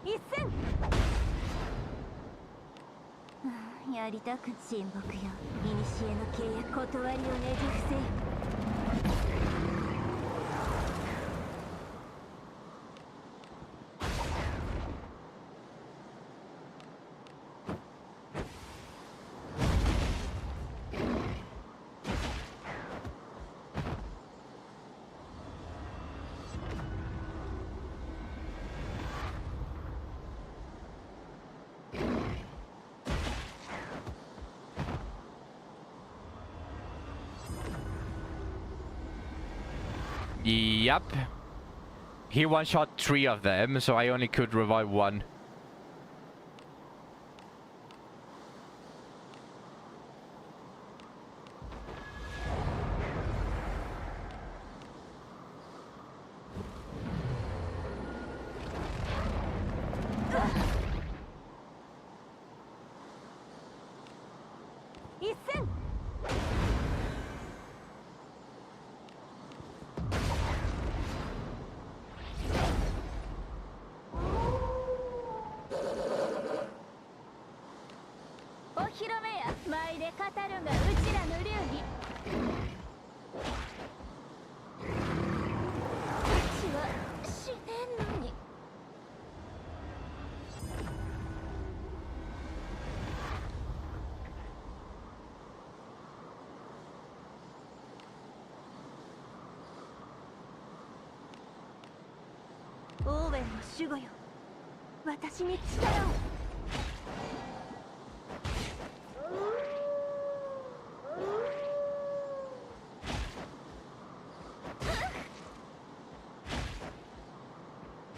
Speaker 3: 一戦。やりたく親睦よ。古の契約断りをねじ伏せよ。
Speaker 1: Yep. He one-shot 3 of them, so I only could revive 1.
Speaker 3: 披露目や舞で語るんがうちらの流儀。うちは死ねんのに。オーウェンの守護よ、私に力を。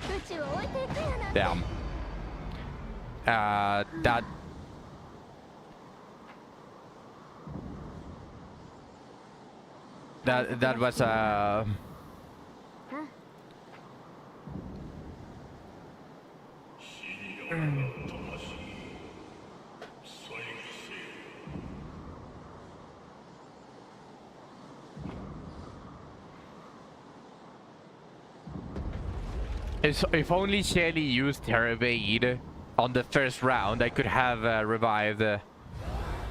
Speaker 3: うちを置いていくやなんて。
Speaker 1: Damn. That. That was If only Shelly used her evade on the first round, I could have revived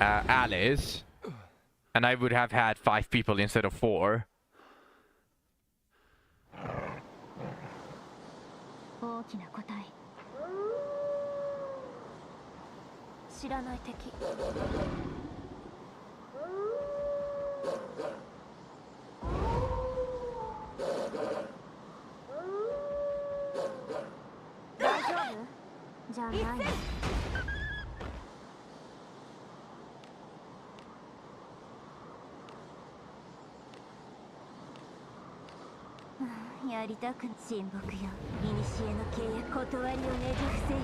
Speaker 1: Alice, and I would have had 5 people instead of 4.
Speaker 3: 大きな個体。知らない敵。大丈夫？じゃないの。やりたく親睦よ。古の契約断りをねじ伏せよ。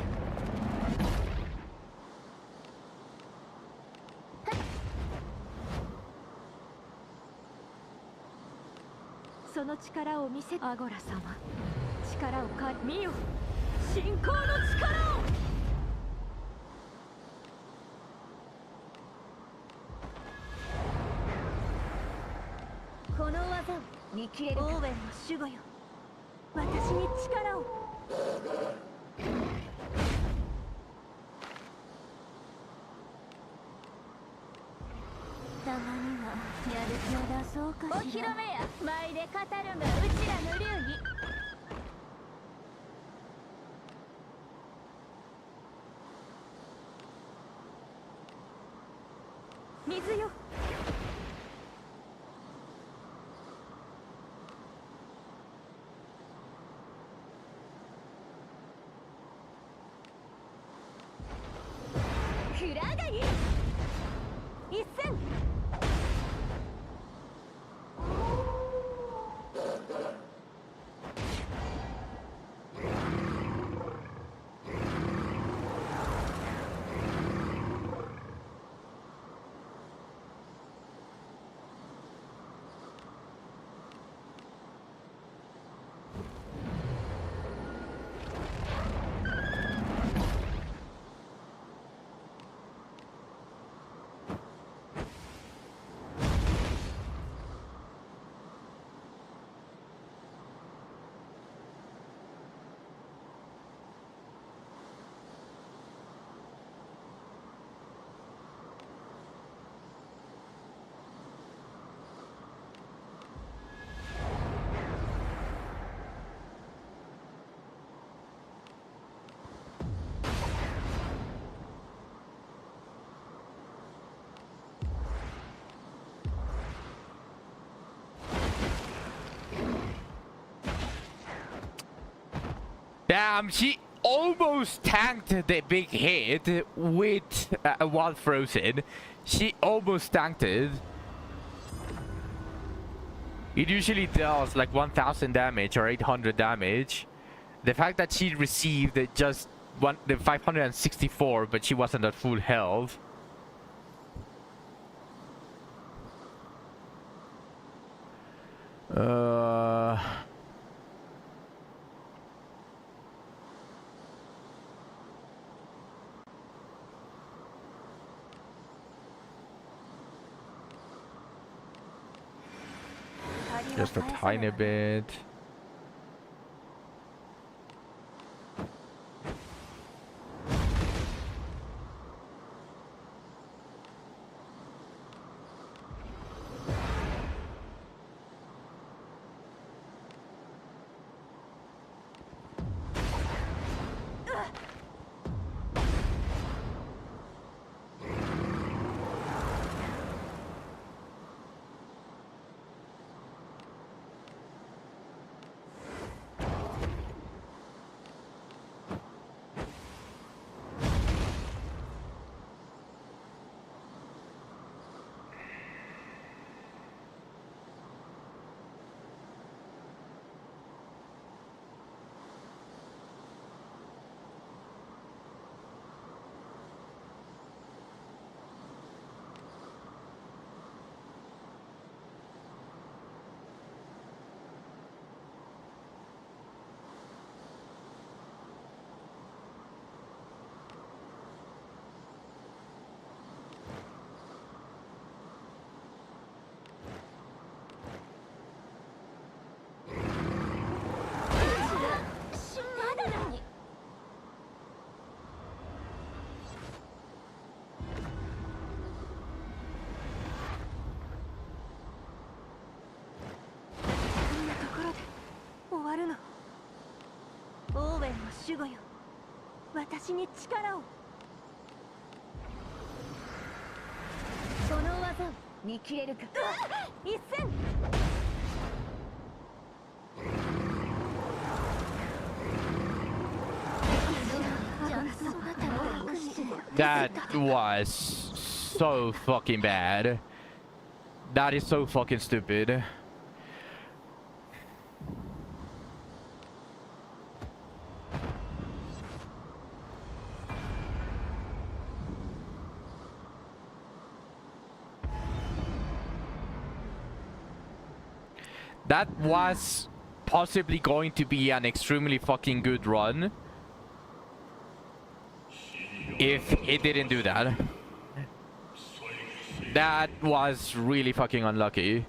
Speaker 7: その力を見せアゴラ様、力を見よ、信仰の力を。
Speaker 3: この技を見切れるか。オーウェンの守護よ、私に力を。たまにはやる気を出そうかしら。お披露目や舞で語るんがうちらの流儀。
Speaker 7: 水よ。
Speaker 3: クラガイ一戦。
Speaker 1: Damn, she almost tanked the big hit with while frozen. She almost tanked it. It usually does like 1000 damage or 800 damage. The fact that she received just the 564, but she wasn't at full health. Just a tiny bit.
Speaker 7: 守護よ、私に力を。その技を見切れるか。一戦。
Speaker 1: That was so fucking bad. That is so fucking stupid. That was possibly going to be an extremely fucking good run if he didn't do that. That was really fucking unlucky.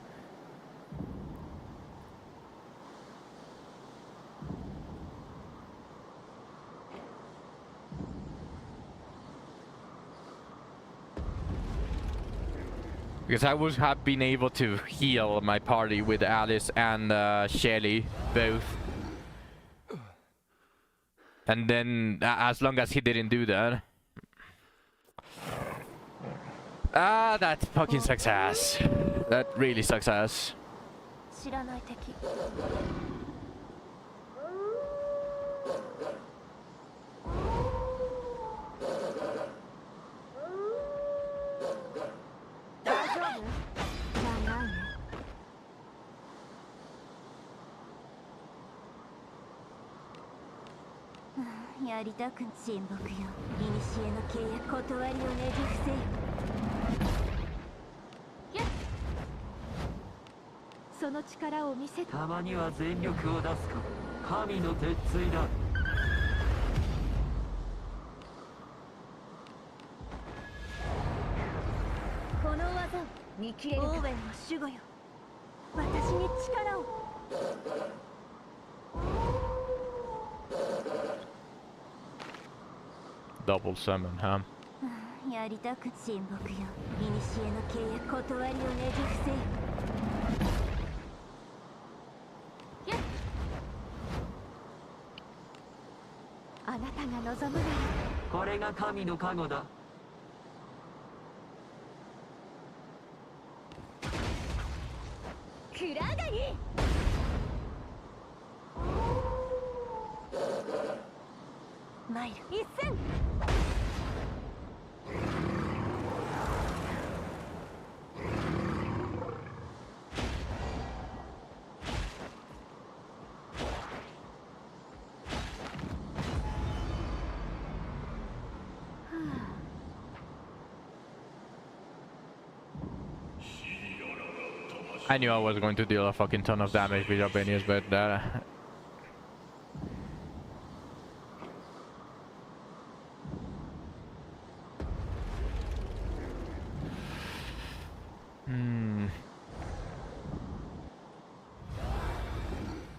Speaker 1: Because I would have been able to heal my party with Alice and Shelly both. And then, as long as he didn't do that. Ah, that fucking sucks ass. That really sucks ass.
Speaker 7: 知らない敵。大丈夫？じゃないね。
Speaker 3: やりたく沈黙よ。古の契約断りをねじ伏せよ。
Speaker 7: その力を見せて。
Speaker 5: たまには全力を出すか。神の鉄槌だ。
Speaker 7: この技を見切れるか。オーウェンの守護よ、私に力を。
Speaker 1: Double summon, huh?
Speaker 3: やりたく沈黙よ。古の契約断りをねじ伏せよ。
Speaker 7: あなたが望むなら。
Speaker 5: これが神の加護だ。
Speaker 7: クラガニ。マイル一戦。
Speaker 1: I knew I was going to deal a fucking ton of damage with Jabenius, but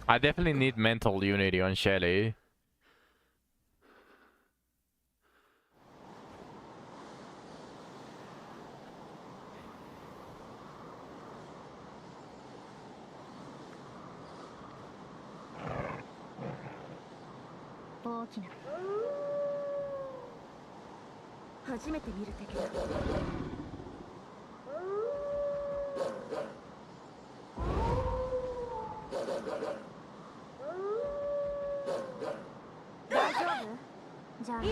Speaker 1: I definitely need mental unity on Shelly.
Speaker 7: Okina. 初めて見る敵だ。大丈夫？じゃない。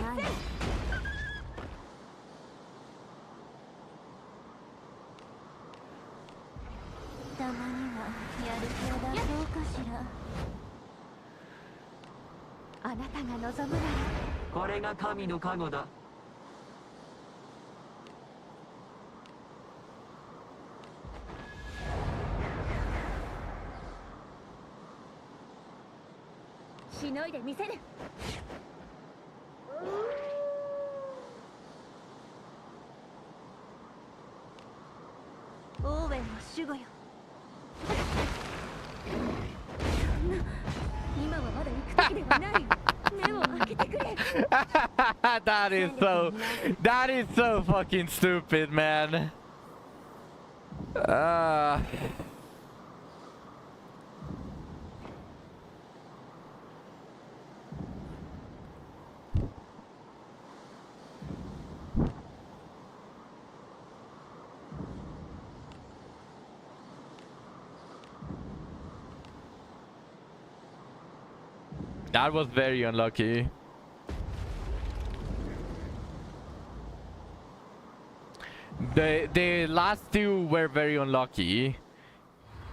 Speaker 3: たまにはやる気を出そうかしら。
Speaker 7: あなたが望むなら。
Speaker 5: これが神の加護だ。
Speaker 7: しのいでみせる。オーウェンの守護よ。今はまだ行く時ではない。目を開けてくれ。
Speaker 1: that is so fucking stupid, man. That was very unlucky. The last two were very unlucky.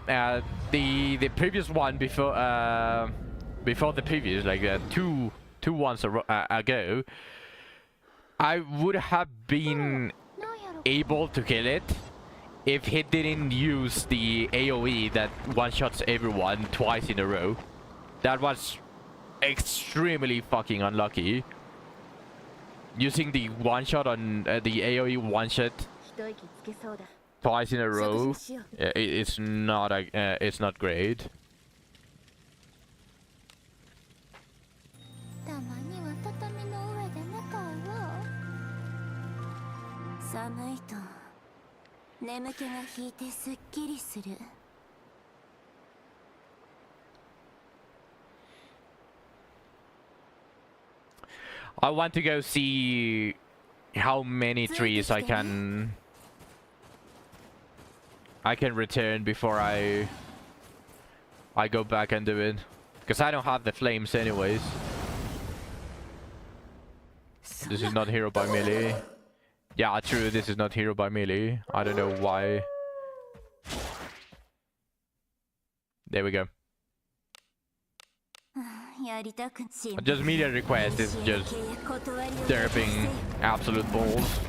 Speaker 1: The previous one before the previous, like two ones ago, I would have been able to kill it if he didn't use the AoE that one-shots everyone twice in a row. That was extremely fucking unlucky. Using the one-shot on the AoE one-shot twice in a row, it's not great.
Speaker 3: たまには畳の上で寝たいわ。寒いと眠気が引いてすっきりする。
Speaker 1: I want to go see how many trees I can return before I go back and do it, because I don't have the flames anyways. This is not hero by melee. Yeah, true, this is not hero by melee. I don't know why. There we go. Just media request is just derping absolute balls.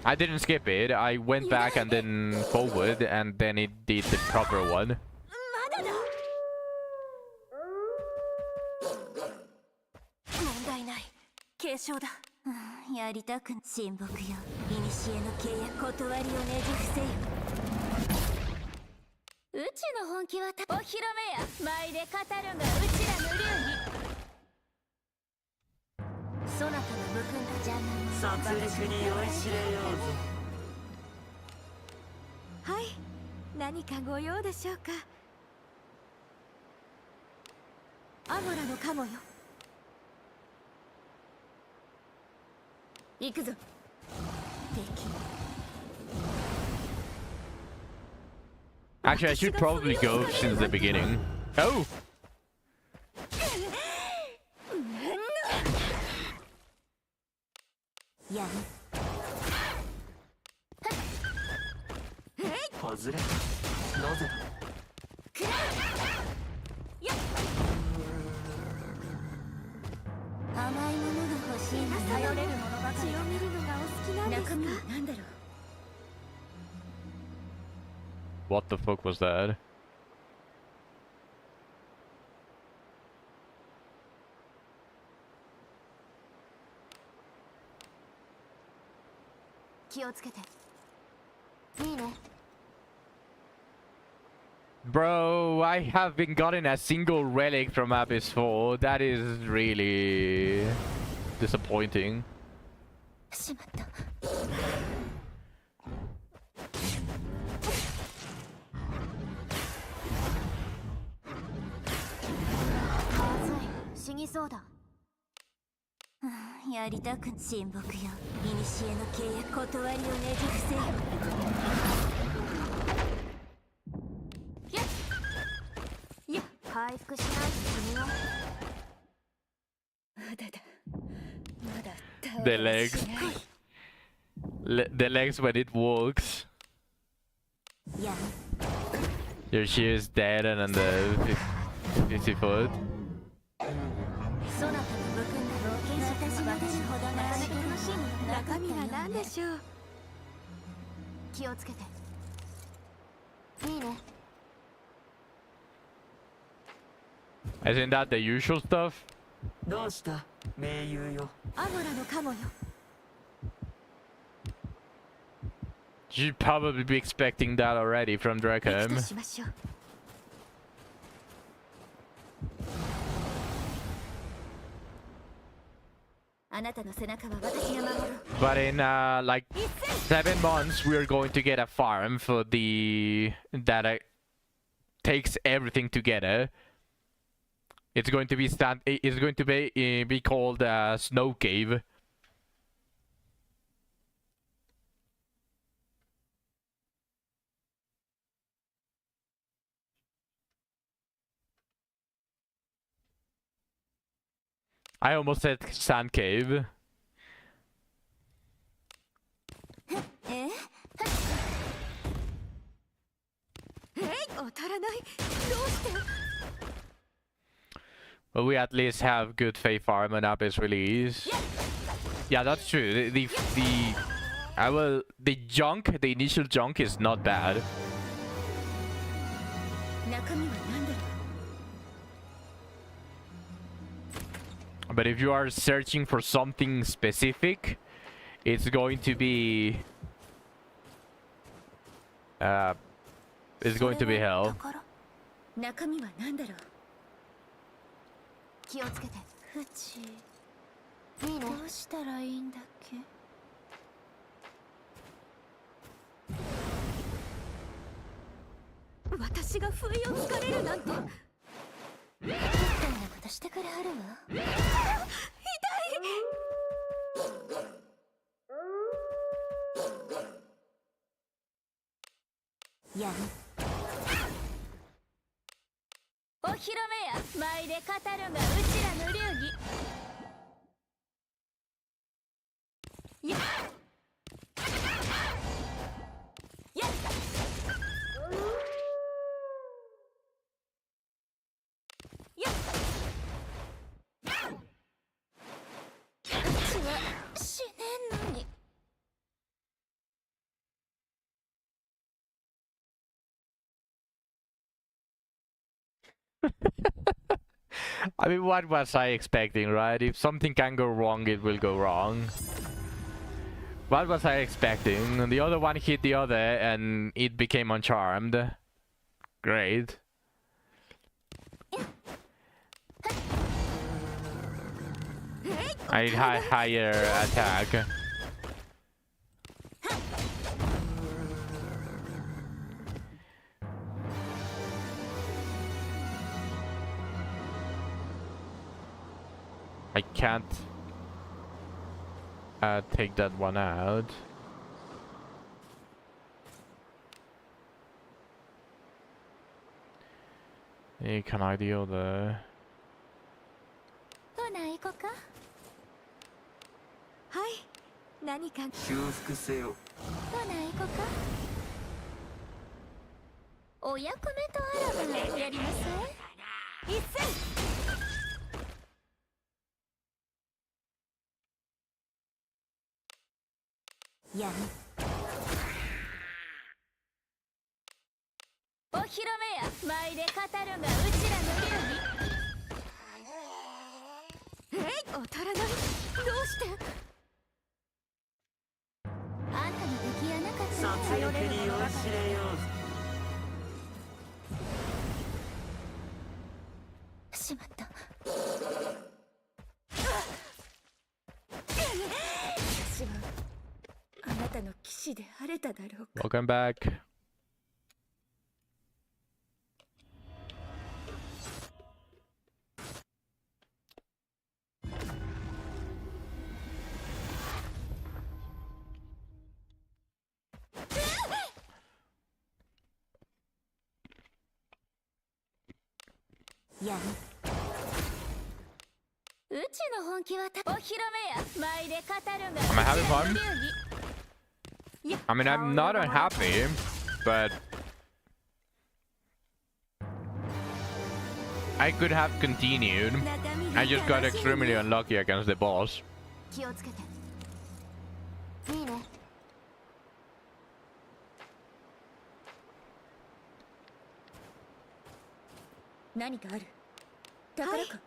Speaker 1: I didn't skip it. I went back and then forward, and then it did the proper one.
Speaker 3: 継承だ。やりたく親睦よ。古の契約断りをねじ伏せよ。うちの本気はお披露目や。舞で語るがうちらの流儀。そなたのむくんだ邪魔
Speaker 5: 殺戮に酔いしれようぞ。
Speaker 7: はい、何かご用でしょうか。アゴラのカモよ。 行くぞ。
Speaker 1: Actually, I should probably go since the beginning. Oh!
Speaker 3: Yeah.
Speaker 5: 外れ。なぜだ。
Speaker 3: 甘いものが欲しいな。頼れるものばかり。
Speaker 7: 血を見るのがお好きなんですか。
Speaker 3: 中身は何だろう。
Speaker 1: What the fuck was that?
Speaker 3: 気をつけて。いいね。
Speaker 1: Bro, I haven't gotten a single relic from Abyss 4. That is really disappointing.
Speaker 3: しまった。まずい、死にそうだ。やりたく親睦よ。古の契約断りをねじ伏せよ。 回復しないと死ぬよ。まだだ。まだ。
Speaker 1: The legs. The legs when it walks.
Speaker 3: Yeah.
Speaker 1: Your shear is dead and on the 50 foot.
Speaker 3: そなたの武君の冒険者たちが私ほどなかなか欲しいものなかったよね。
Speaker 7: 中身は何でしょう。
Speaker 3: 気をつけて。いいね。
Speaker 1: Isn't that the usual stuff?
Speaker 5: どうした盟友よ。
Speaker 7: アゴラのカモよ。
Speaker 1: You'd probably be expecting that already from
Speaker 7: 行くと
Speaker 1: Drakem.
Speaker 7: しましょう。
Speaker 3: あなたの背中は私が守る。
Speaker 1: But in like 7 months, we're going to get a farm for the that takes everything together. It's going to be It's going to be called Snow Cave. I almost said Sand Cave.
Speaker 3: え当たらないどうして
Speaker 1: But we at least have good faith farm and Abyss release. Yeah, that's true. The initial junk is not bad.
Speaker 3: 中身は何だろ
Speaker 1: But if you are searching for something specific, it's going to be it's going to be hell.
Speaker 3: 中身は何だろう気をつけてフチいいねどうしたらいいんだっけ私が不意をつかれるなんてみたいなことしてくれはるわ痛いやるお披露目や舞で語るがうちらの流儀やっやっやっうちは死ねんのに
Speaker 1: I mean, what was I expecting, right? If something can go wrong, it will go wrong. What was I expecting? The other one hit the other and it became uncharmed. Great. I had higher attack. I can't take that one out. Hey, can I deal the...
Speaker 3: ほな行こかはい何か
Speaker 5: 修復せよ。
Speaker 3: ほな行こかお役目とあらばやりません一斉やるお披露目や舞で語るがうちらの流儀当たらないどうしてあんたの敵やなかったら
Speaker 5: 殺戮に酔いしれよう。
Speaker 3: しまった私はあなたの騎士であれただろうか
Speaker 1: Welcome back.
Speaker 3: Yeah. うちの本気はお披露目や舞で語るが
Speaker 1: Am I having fun?
Speaker 3: 流儀
Speaker 1: I mean, I'm not unhappy, but... I could have continued. I just got extremely unlucky against the boss.
Speaker 3: 気をつけていいね何かある宝か、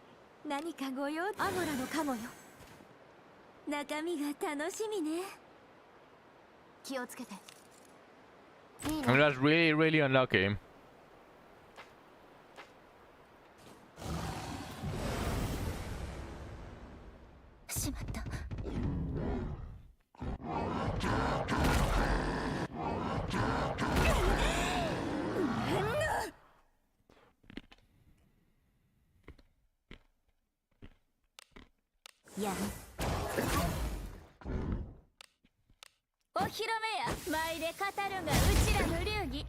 Speaker 3: 何かご用アゴラのカモよ中身が楽しみね気をつけていい
Speaker 1: I mean,
Speaker 3: ね
Speaker 1: that's really, really unlucky.
Speaker 3: しまったやむお披露目や舞で語るがうちらの流儀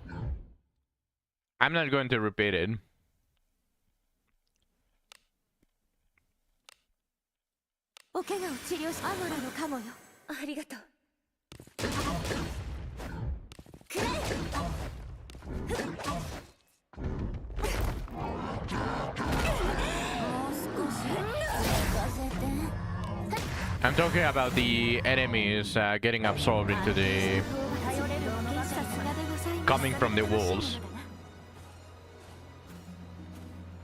Speaker 1: I'm not going to repeat it.
Speaker 3: お怪我を治療しアムロのカモよありがとうくらえもう少し寝かせて
Speaker 1: I'm talking about the enemies getting absorbed into the coming from the walls.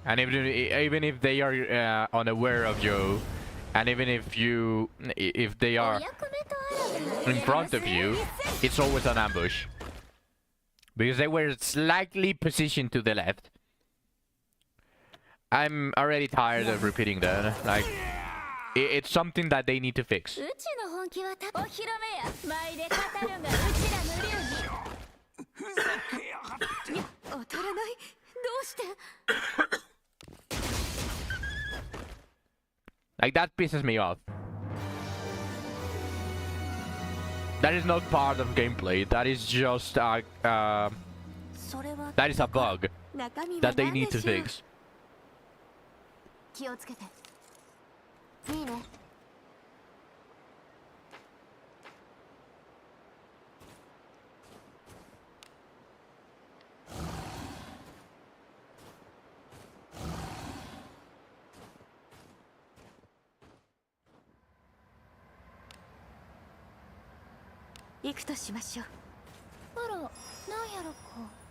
Speaker 1: And even if they are unaware of you, and even if they are in front of you, it's always an ambush. Because they were slightly positioned to the left. I'm already tired of repeating that. Like, it's something that they need to fix.
Speaker 3: うちの本気はお披露目や舞で語るがうちらの流儀いや当たらないどうして
Speaker 1: Like, that pisses me off. That is not part of gameplay. That is just that is a bug that they need to fix.
Speaker 3: 気をつけていいね行くとしましょうあら、なんやろか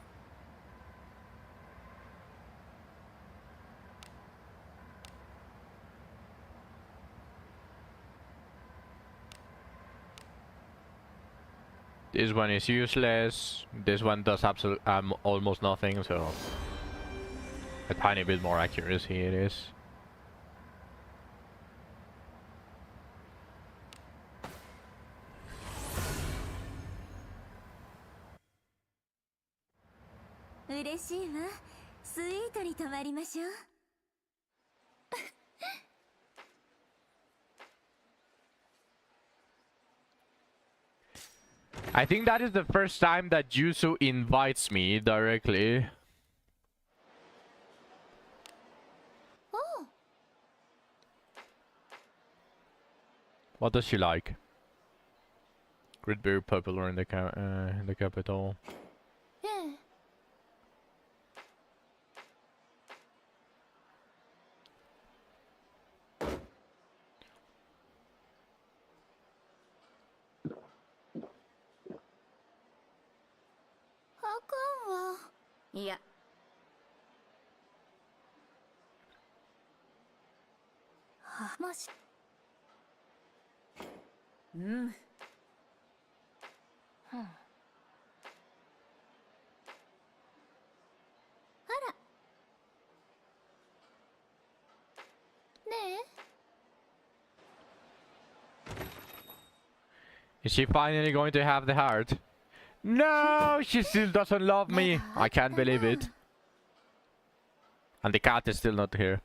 Speaker 1: This one is useless. This one does almost nothing, so a tiny bit more accuracy it is. I think that is the first time that Yuzu invites me directly.
Speaker 3: Oh.
Speaker 1: What does she like? Grid very popular in the capital.
Speaker 3: Yeah. いやもしうんはああらねえ
Speaker 1: Is she finally going to have the heart? No, she still doesn't love me. I can't believe it. And the cat is still not here.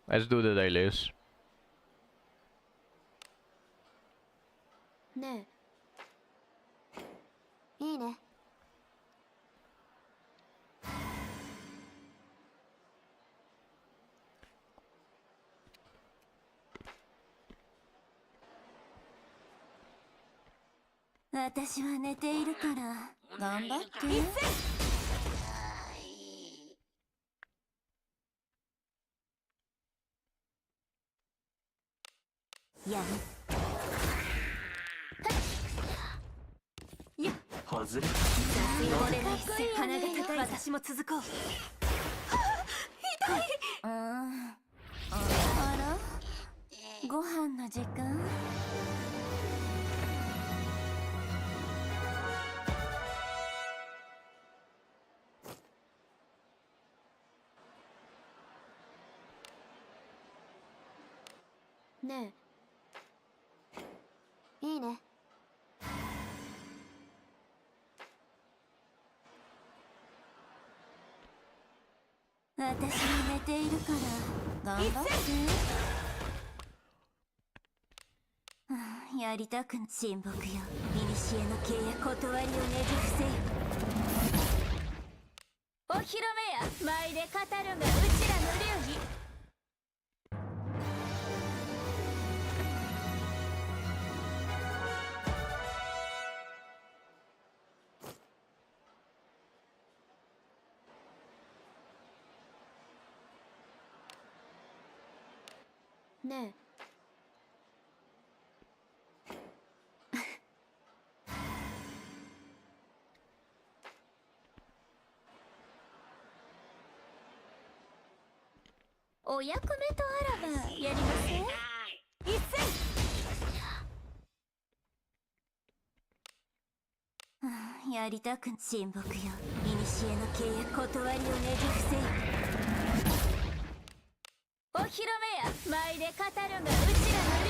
Speaker 1: Let's do the dailies.
Speaker 3: ねえいいね私は寝ているから頑張ってやむ
Speaker 5: 外れ
Speaker 3: 俺の一戦鼻が高い私も続こう痛いあらご飯の時間ねえいいね私も寝ているから頑張って。やりたくん親睦よ。古の契約断りをねじ伏せよ。お披露目や舞で語るがうちらの流儀。ねえ。お役目とあらばやりません？一斉。やりたく親睦よ。古の契約断りをねじ伏せよ。お披露目や舞で語るがうちらの流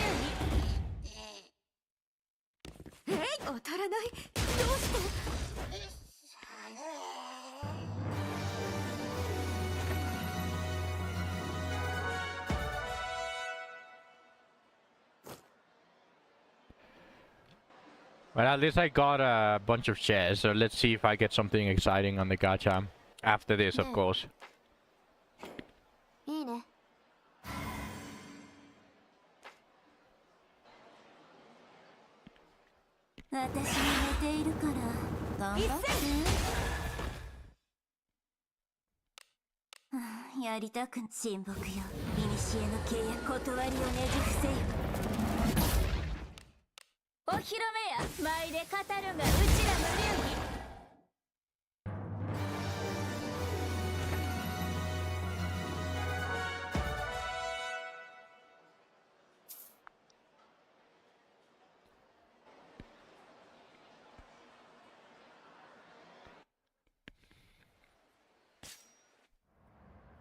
Speaker 3: 儀。当たらない。どうして？Well,
Speaker 1: at least I got a bunch of shares, so let's see if I get something exciting on the gacha. After this, of course.
Speaker 3: いいね。私も寝ているから頑張って。やりたく親睦よ。古の契約断りをねじ伏せよ。お披露目や舞で語るがうちらの流儀。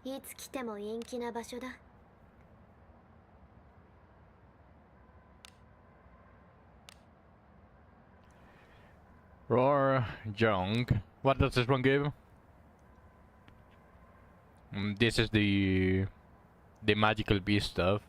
Speaker 3: いつ来ても陰気な場所だ。
Speaker 1: Roar Junk. What does this one give? This is the magical beast stuff.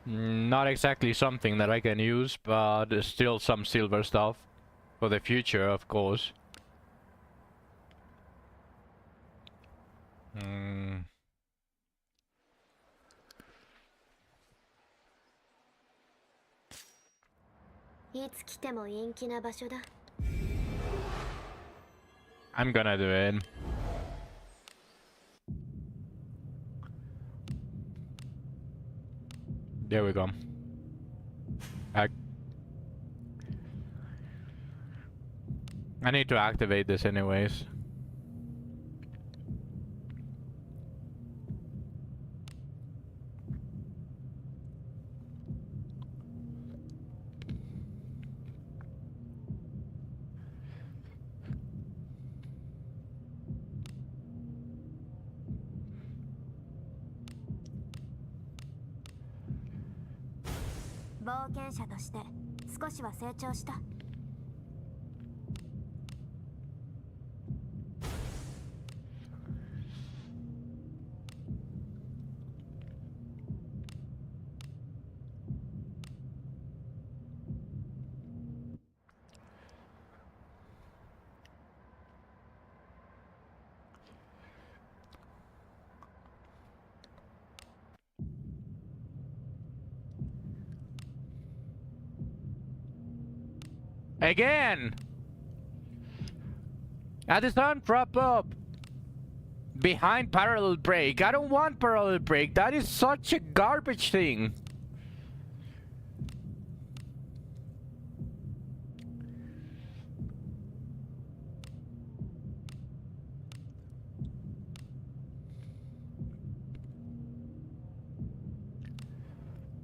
Speaker 1: Not exactly something that I can use, but still some silver stuff for the future, of course. I'm gonna do it. There we go. I need to activate this anyways. Again! At the sun, prop up. Behind parallel break. I don't want parallel break. That is such a garbage thing.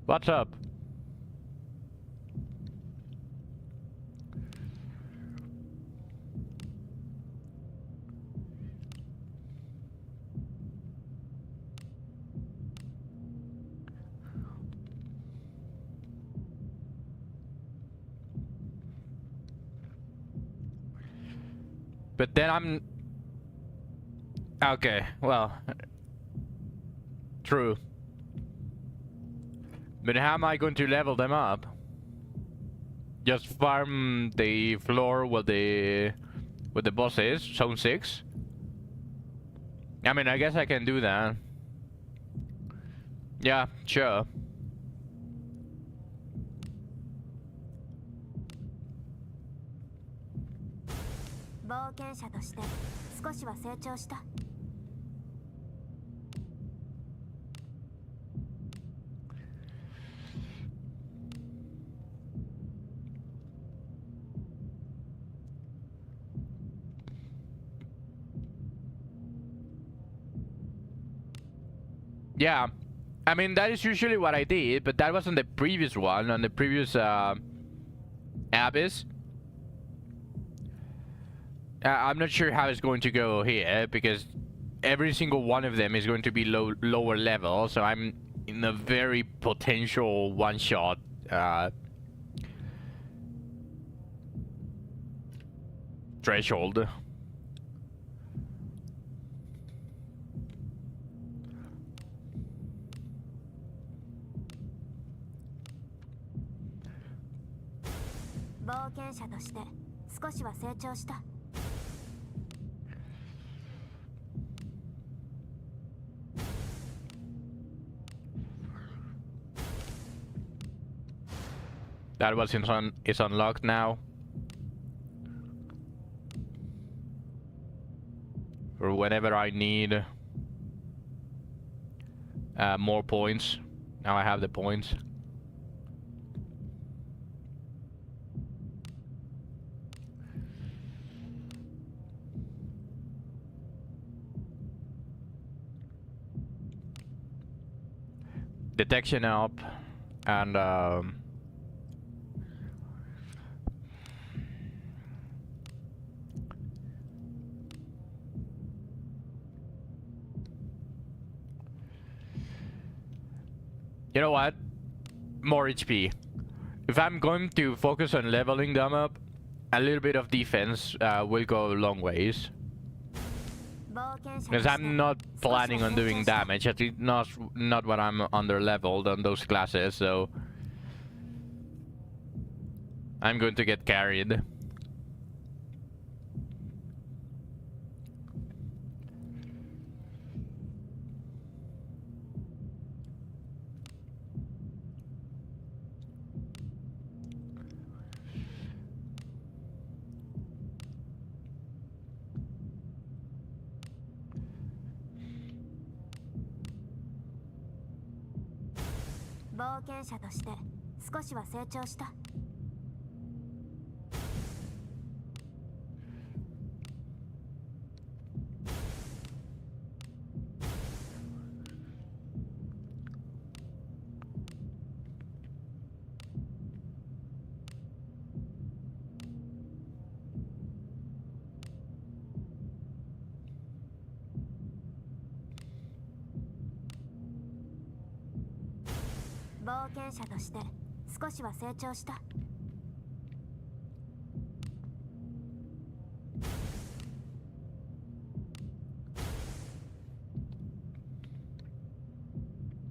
Speaker 1: What's up? But then I'm... Okay, well... True. But how am I going to level them up? Just farm the floor with the boss is, zone 6? I mean, I guess I can do that. Yeah, sure. Yeah, I mean, that is usually what I did, but that wasn't the previous one, on the previous Abyss. I'm not sure how it's going to go here, because every single one of them is going to be lower level, so I'm in a very potential one-shot threshold. That was is unlocked now. For whenever I need more points. Now I have the points. Detection up, and you know what? More HP. If I'm going to focus on leveling them up, a little bit of defense will go a long ways. Because I'm not planning on doing damage, at least not when I'm under leveled on those classes, so I'm going to get carried.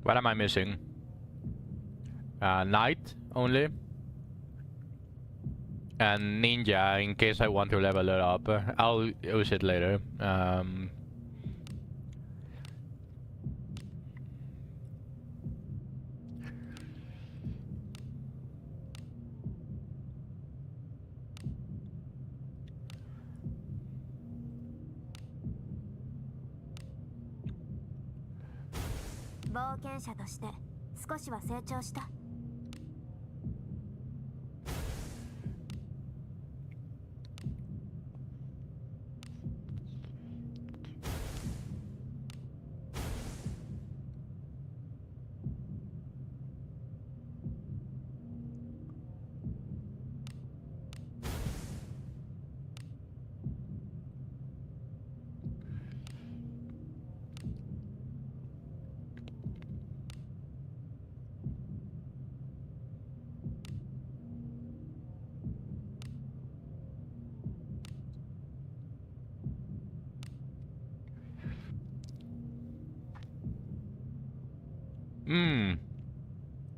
Speaker 1: What am I missing? Knight only. And ninja in case I want to level it up. I'll use it later.
Speaker 3: 冒険者として少しは成長した。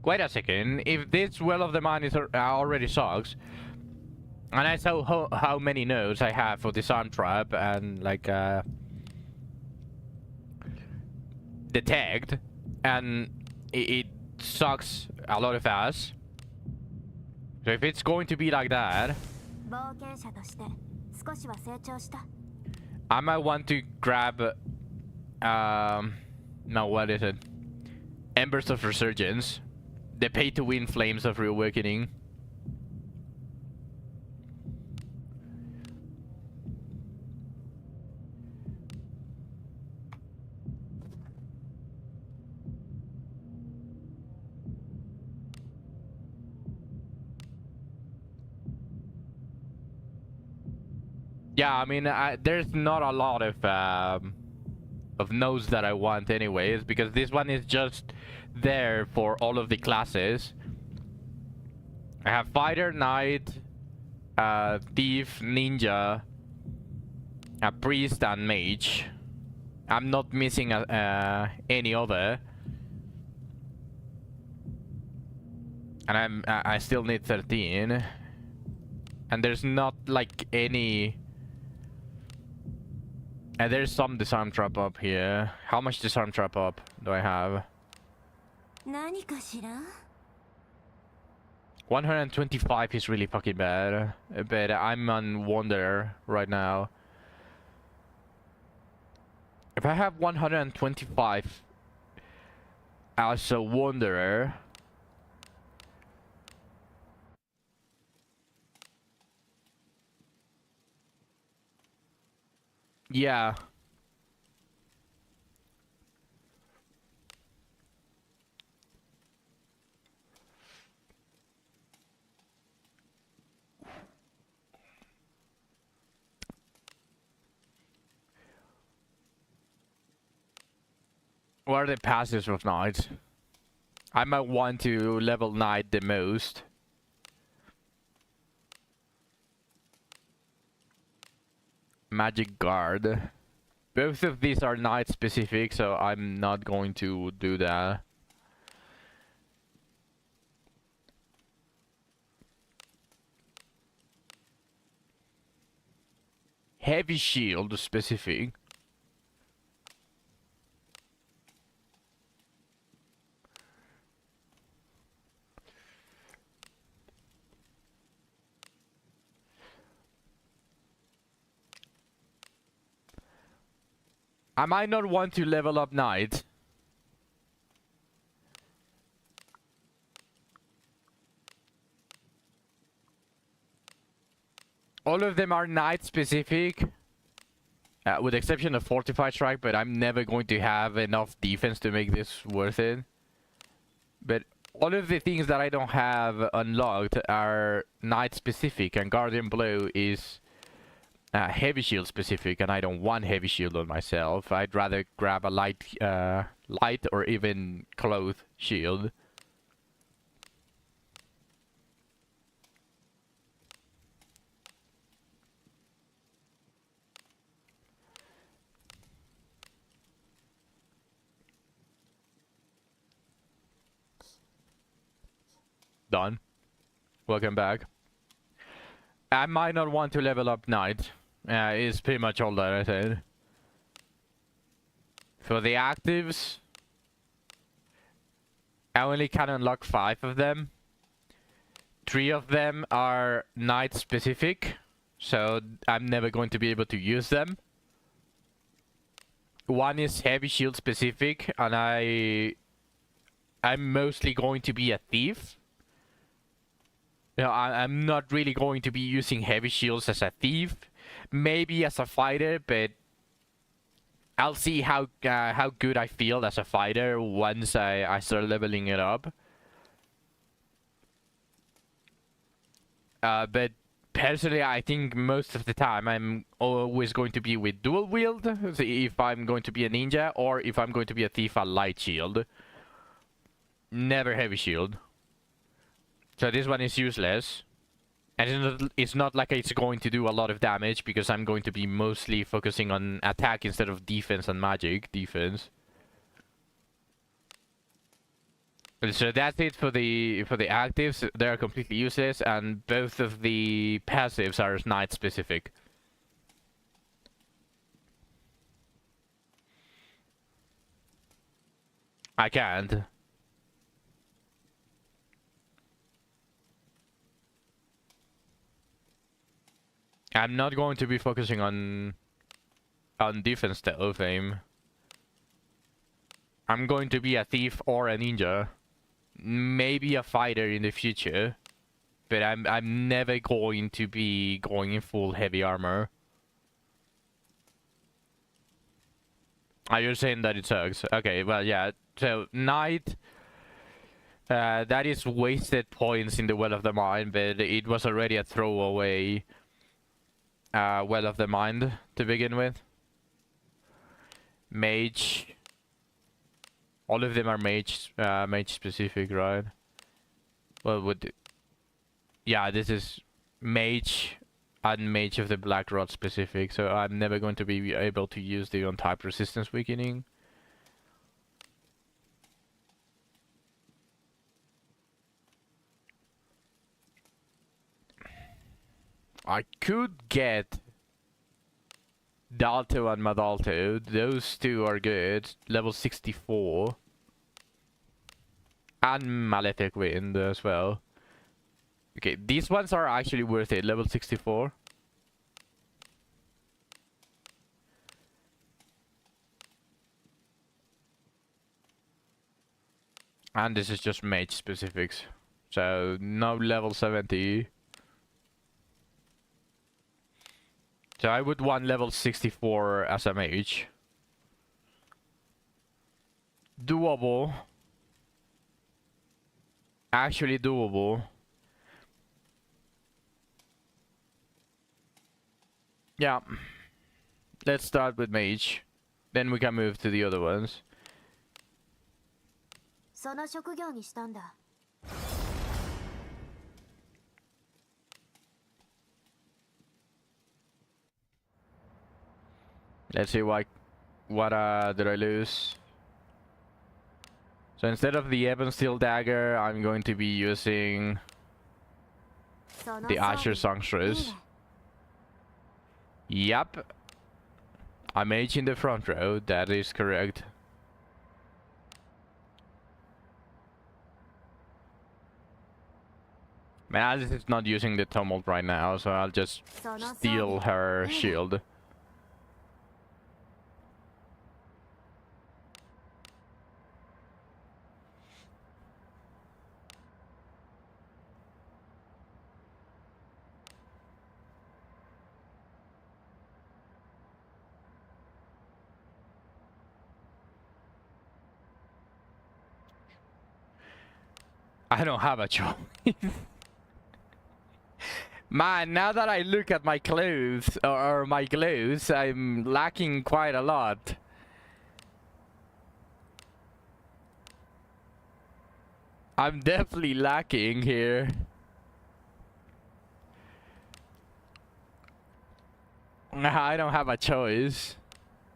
Speaker 1: Wait a second. If this Well of the Mind is already sucks, and I saw how many nodes I have for Disarm Trap and like Detect, and it sucks a lot of ass. So if it's going to be like that,
Speaker 3: 冒険者として少しは成長した。
Speaker 1: I might want to grab no, what is it? Embers of Resurgence. The pay-to-win Flames of Reawakening. Yeah, I mean, there's not a lot of nodes that I want anyways, because this one is just there for all of the classes. I have Fighter, Knight, Thief, Ninja, a Priest, and Mage. I'm not missing any other. And I still need 13. And there's not like any... And there's some Disarm Trap up here. How much Disarm Trap up do I have?
Speaker 3: 何かしら?
Speaker 1: 125 is really fucking bad. But I'm on Wanderer right now. If I have 125 as a Wanderer... Yeah. What are the passives of Knight? I might want to level Knight the most. Magic Guard. Both of these are Knight specific, so I'm not going to do that. Heavy Shield specific. I might not want to level up Knight. All of them are Knight specific. With the exception of Fortified Strike, but I'm never going to have enough defense to make this worth it. But all of the things that I don't have unlocked are Knight specific, and Guardian Blow is Heavy Shield specific, and I don't want Heavy Shield on myself. I'd rather grab a light or even Cloth Shield. Done. Welcome back. I might not want to level up Knight. It's pretty much all that I said. For the actives, I only can unlock 5 of them. 3 of them are Knight specific, so I'm never going to be able to use them. 1 is Heavy Shield specific, and I I'm mostly going to be a thief. You know, I'm not really going to be using heavy shields as a thief. Maybe as a fighter, but I'll see how good I feel as a fighter once I start leveling it up. But personally, I think most of the time I'm always going to be with dual wield. So if I'm going to be a ninja, or if I'm going to be a thief, a light shield. Never heavy shield. So this one is useless. And it's not like it's going to do a lot of damage, because I'm going to be mostly focusing on attack instead of defense and magic defense. So that's it for the actives. They are completely useless, and both of the passives are knight specific. I can't. I'm not going to be focusing on defense though, fame. I'm going to be a thief or a ninja. Maybe a fighter in the future. But I'm never going to be going in full heavy armor. Are you saying that it sucks? Okay, well yeah. So knight, that is wasted points in the Well of the Mind, but it was already a throwaway Well of the Mind to begin with. Mage. All of them are mage specific, right? Well, yeah, this is mage and Mage of the Black Rod specific, so I'm never going to be able to use the on-type resistance weakening. I could get Dalto and Madalto. Those two are good. Level 64. And Malefic Wind as well. Okay, these ones are actually worth it. Level 64. And this is just mage specifics. So, no level 70. So I would want level 64 as a mage. Doable. Actually doable. Yeah. Let's start with mage. Then we can move to the other ones.
Speaker 3: その職業にしたんだ。
Speaker 1: Let's see what did I lose? So instead of the Ebon Steel Dagger, I'm going to be using the Asher Songstress. Yep. I'm mage in the front row, that is correct. Man, Alice is not using the Tumult right now, so I'll just steal her shield. I don't have a choice. Man, now that I look at my clothes, or my gloves, I'm lacking quite a lot. I'm definitely lacking here. I don't have a choice.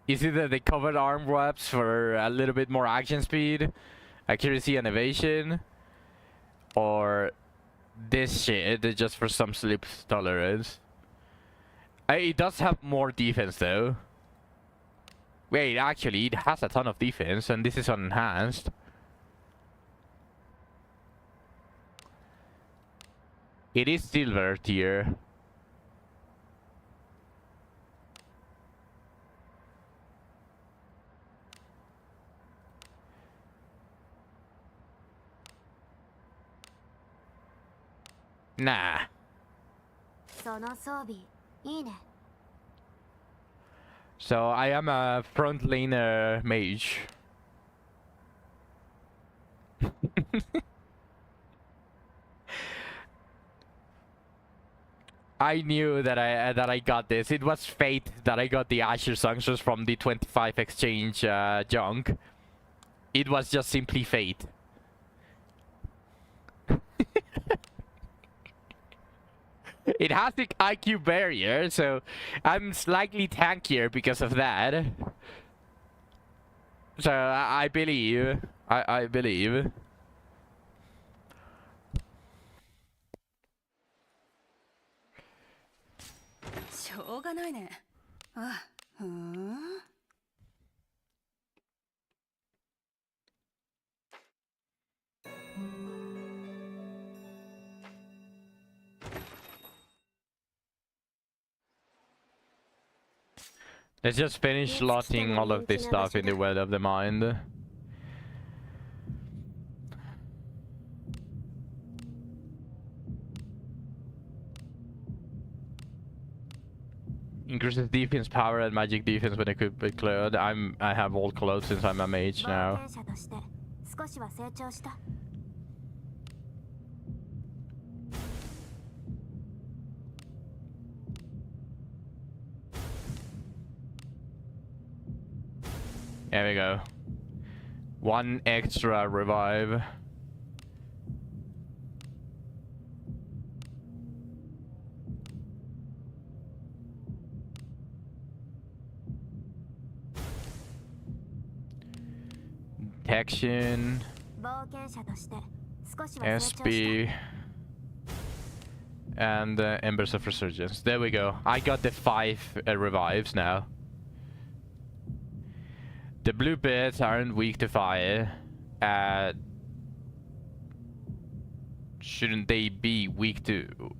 Speaker 1: Is either the covered arm wraps for a little bit more action speed, accuracy and evasion, or this shit just for some sleep tolerance. It does have more defense though. Wait, actually it has a ton of defense and this is enhanced. It is silver tier. Nah.
Speaker 3: その装備いいね。
Speaker 1: So I am a front laner mage. I knew that I got this. It was fate that I got the Asher Sunctions from the 25 exchange junk. It was just simply fate. It has the IQ barrier, so I'm slightly tankier because of that. So I believe. I believe.
Speaker 3: しょうがないね。あ、ふーん。
Speaker 1: Let's just finish slotting all of this stuff in the well of the mind. Increases defense power and magic defense when equipped with cloud. I have all cloud since I'm a mage now.
Speaker 3: 冒険者として少しは成長した。
Speaker 1: There we go. One extra revive. Detection.
Speaker 3: 冒険者として少しは成長した。
Speaker 1: SB. And Embers of Resurgence. There we go. I got the 5 revives now. The blue bits aren't weak to fire. Shouldn't they be weak to...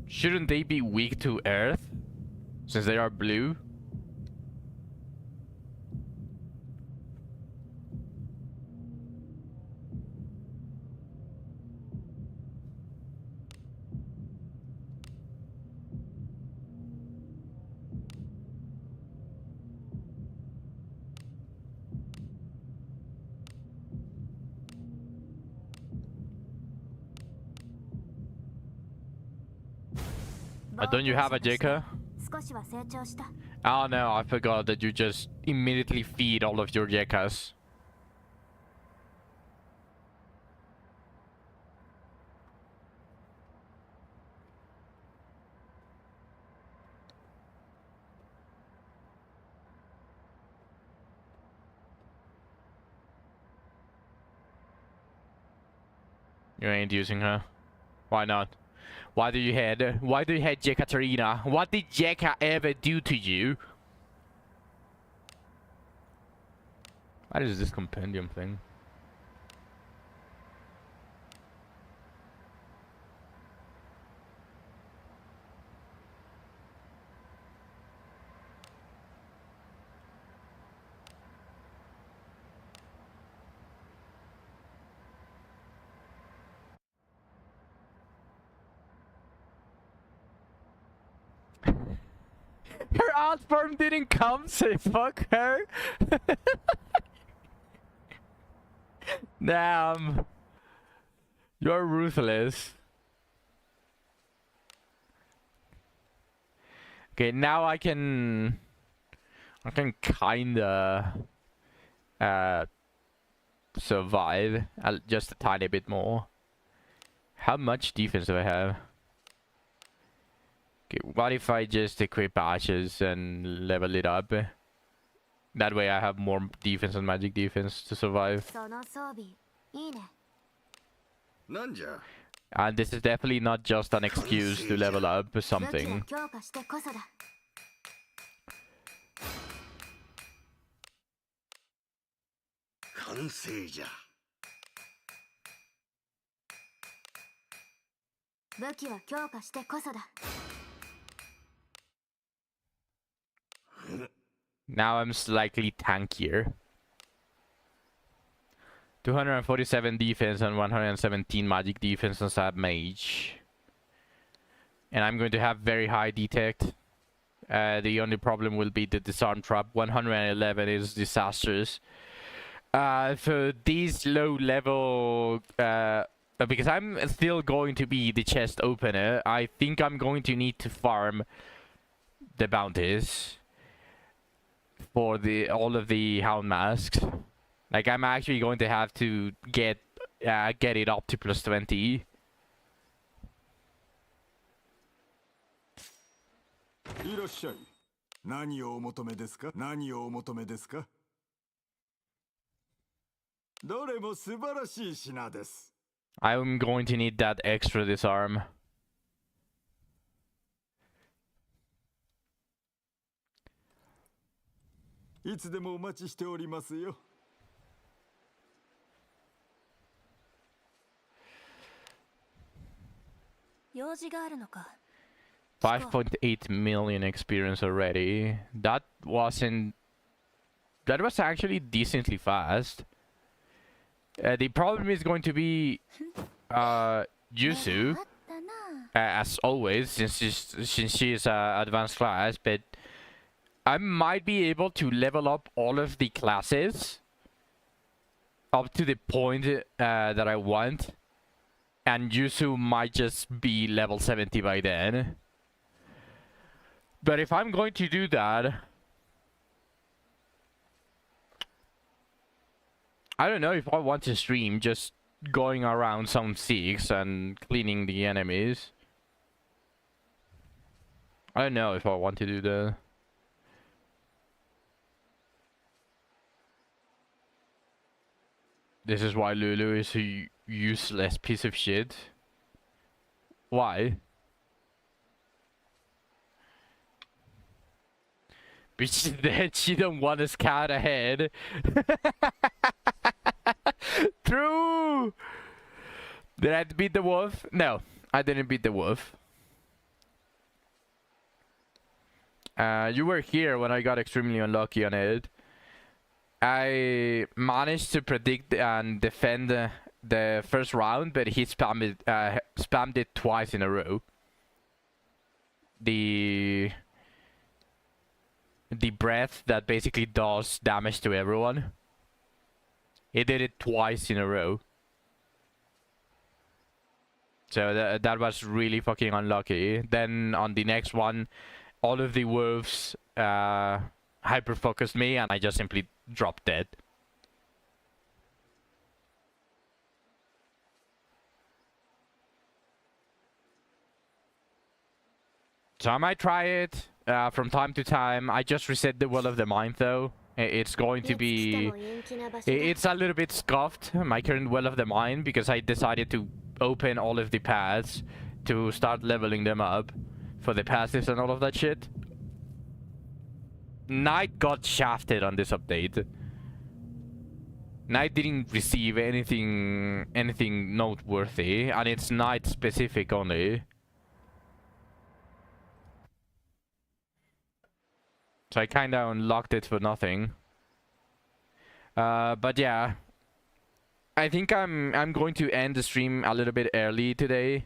Speaker 1: Shouldn't they be weak to earth? Since they are blue? Don't you have a Jeka?
Speaker 3: 少しは成長した。
Speaker 1: Oh no, I forgot that you just immediately feed all of your Jekas. You ain't using her. Why not? Why do you hate Jekaterina? What did Jeka ever do to you? What is this compendium thing? Her art form didn't come, so fuck her. Damn. You're ruthless. Okay, now I can kinda survive just a tiny bit more. How much defense do I have? Okay, what if I just equip Ashes and level it up? That way I have more defense and magic defense to survive.
Speaker 3: その装備いいね。
Speaker 2: なんじゃ
Speaker 1: And this is definitely not just an excuse to level up
Speaker 3: 武器を
Speaker 1: something.
Speaker 3: 強化してこそだ。
Speaker 2: 完成じゃ
Speaker 3: 武器は強化してこそだ。
Speaker 1: Now I'm slightly tankier. 247 defense and 117 magic defense on Sab Mage. And I'm going to have very high detect. The only problem will be the disarm trap. 111 is disastrous. For these low level... because I'm still going to be the chest opener, I think I'm going to need to farm the bounties for all of the Hound Masks. Like, I'm actually going to have to get it up to plus 20.
Speaker 2: いらっしゃい。何をお求めですか？何をお求めですか？どれも素晴らしい品です。
Speaker 1: I'm going to need that extra disarm.
Speaker 2: いつでもお待ちしておりますよ。
Speaker 3: 用事があるのか。
Speaker 1: 5.8 million experience already. That was actually decently fast. The problem is going to be Yuzu, as always, since she is advanced class. But I might be able to level up all of the classes up to the point that I want, and Yuzu might just be level 70 by then. But if I'm going to do that, I don't know if I want to stream just going around Zone 6 and cleaning the enemies. I don't know if I want to do that. This is why Lulu is a useless piece of shit. Why? Bitch dead, she don't want to scout ahead. True! Did I beat the wolf? No, I didn't beat the wolf. You were here when I got extremely unlucky on it. I managed to predict and defend the first round, but he spammed it twice in a row. The breath that basically does damage to everyone. He did it twice in a row. So that was really fucking unlucky. Then on the next one, all of the wolves hyper-focused me and I just simply dropped dead. So I might try it from time to time. I just reset the Well of the Mind though. It's going to be... It's a little bit scuffed, my current Well of the Mind, because I decided to open all of the paths to start leveling them up for the passives and all of that shit. Knight got shafted on this update. Knight didn't receive anything noteworthy, and it's Knight specific only. So I kinda unlocked it for nothing. But yeah, I think I'm going to end the stream a little bit early today.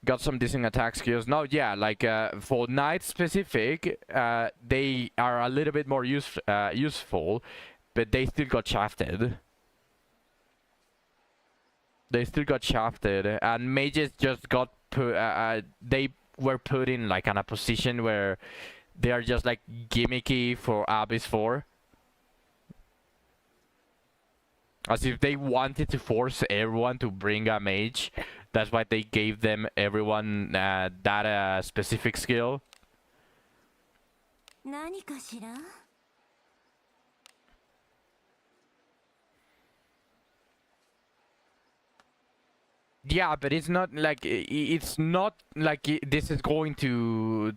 Speaker 1: Got some decent attack skills. No, yeah, like for Knight specific, they are a little bit more useful, but they still got shafted. They still got shafted, and mages just got put. They were put in like in a position where they are just like gimmicky for Abyss 4. As if they wanted to force everyone to bring a mage. That's why they gave them everyone that specific skill. Yeah, but it's not like this is going to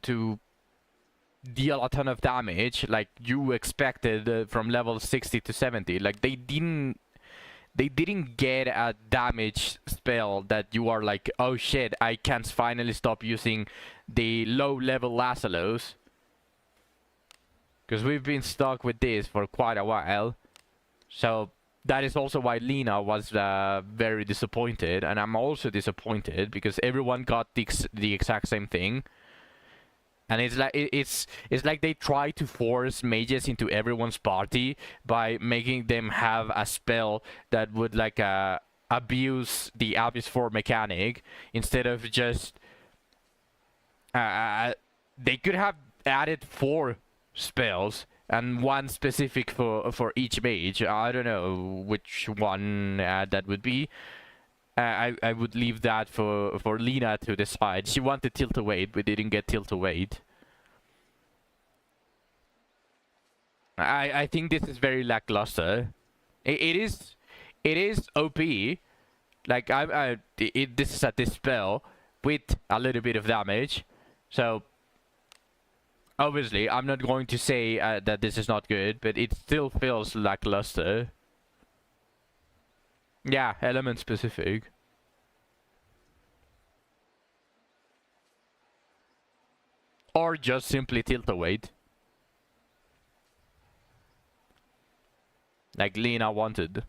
Speaker 1: deal a ton of damage like you expected from level 60 to 70. Like they didn't get a damage spell that you are like, oh shit, I can finally stop using the low level Lazalos, because we've been stuck with this for quite a while. So that is also why Lena was very disappointed, and I'm also disappointed because everyone got the exact same thing. And it's like it's like they try to force mages into everyone's party by making them have a spell that would like abuse the Abyss 4 mechanic instead of just they could have added 4 spells and one specific for each mage. I don't know which one that would be. I would leave that for Lena to decide. She wanted Tilt-A-Wait, but didn't get Tilt-A-Wait. I think this is very lackluster. It is OP. Like this is a dispel with a little bit of damage. So obviously I'm not going to say that this is not good, but it still feels lackluster. Yeah, element specific. Or just simply Tilt-A-Wait. Like Lena wanted.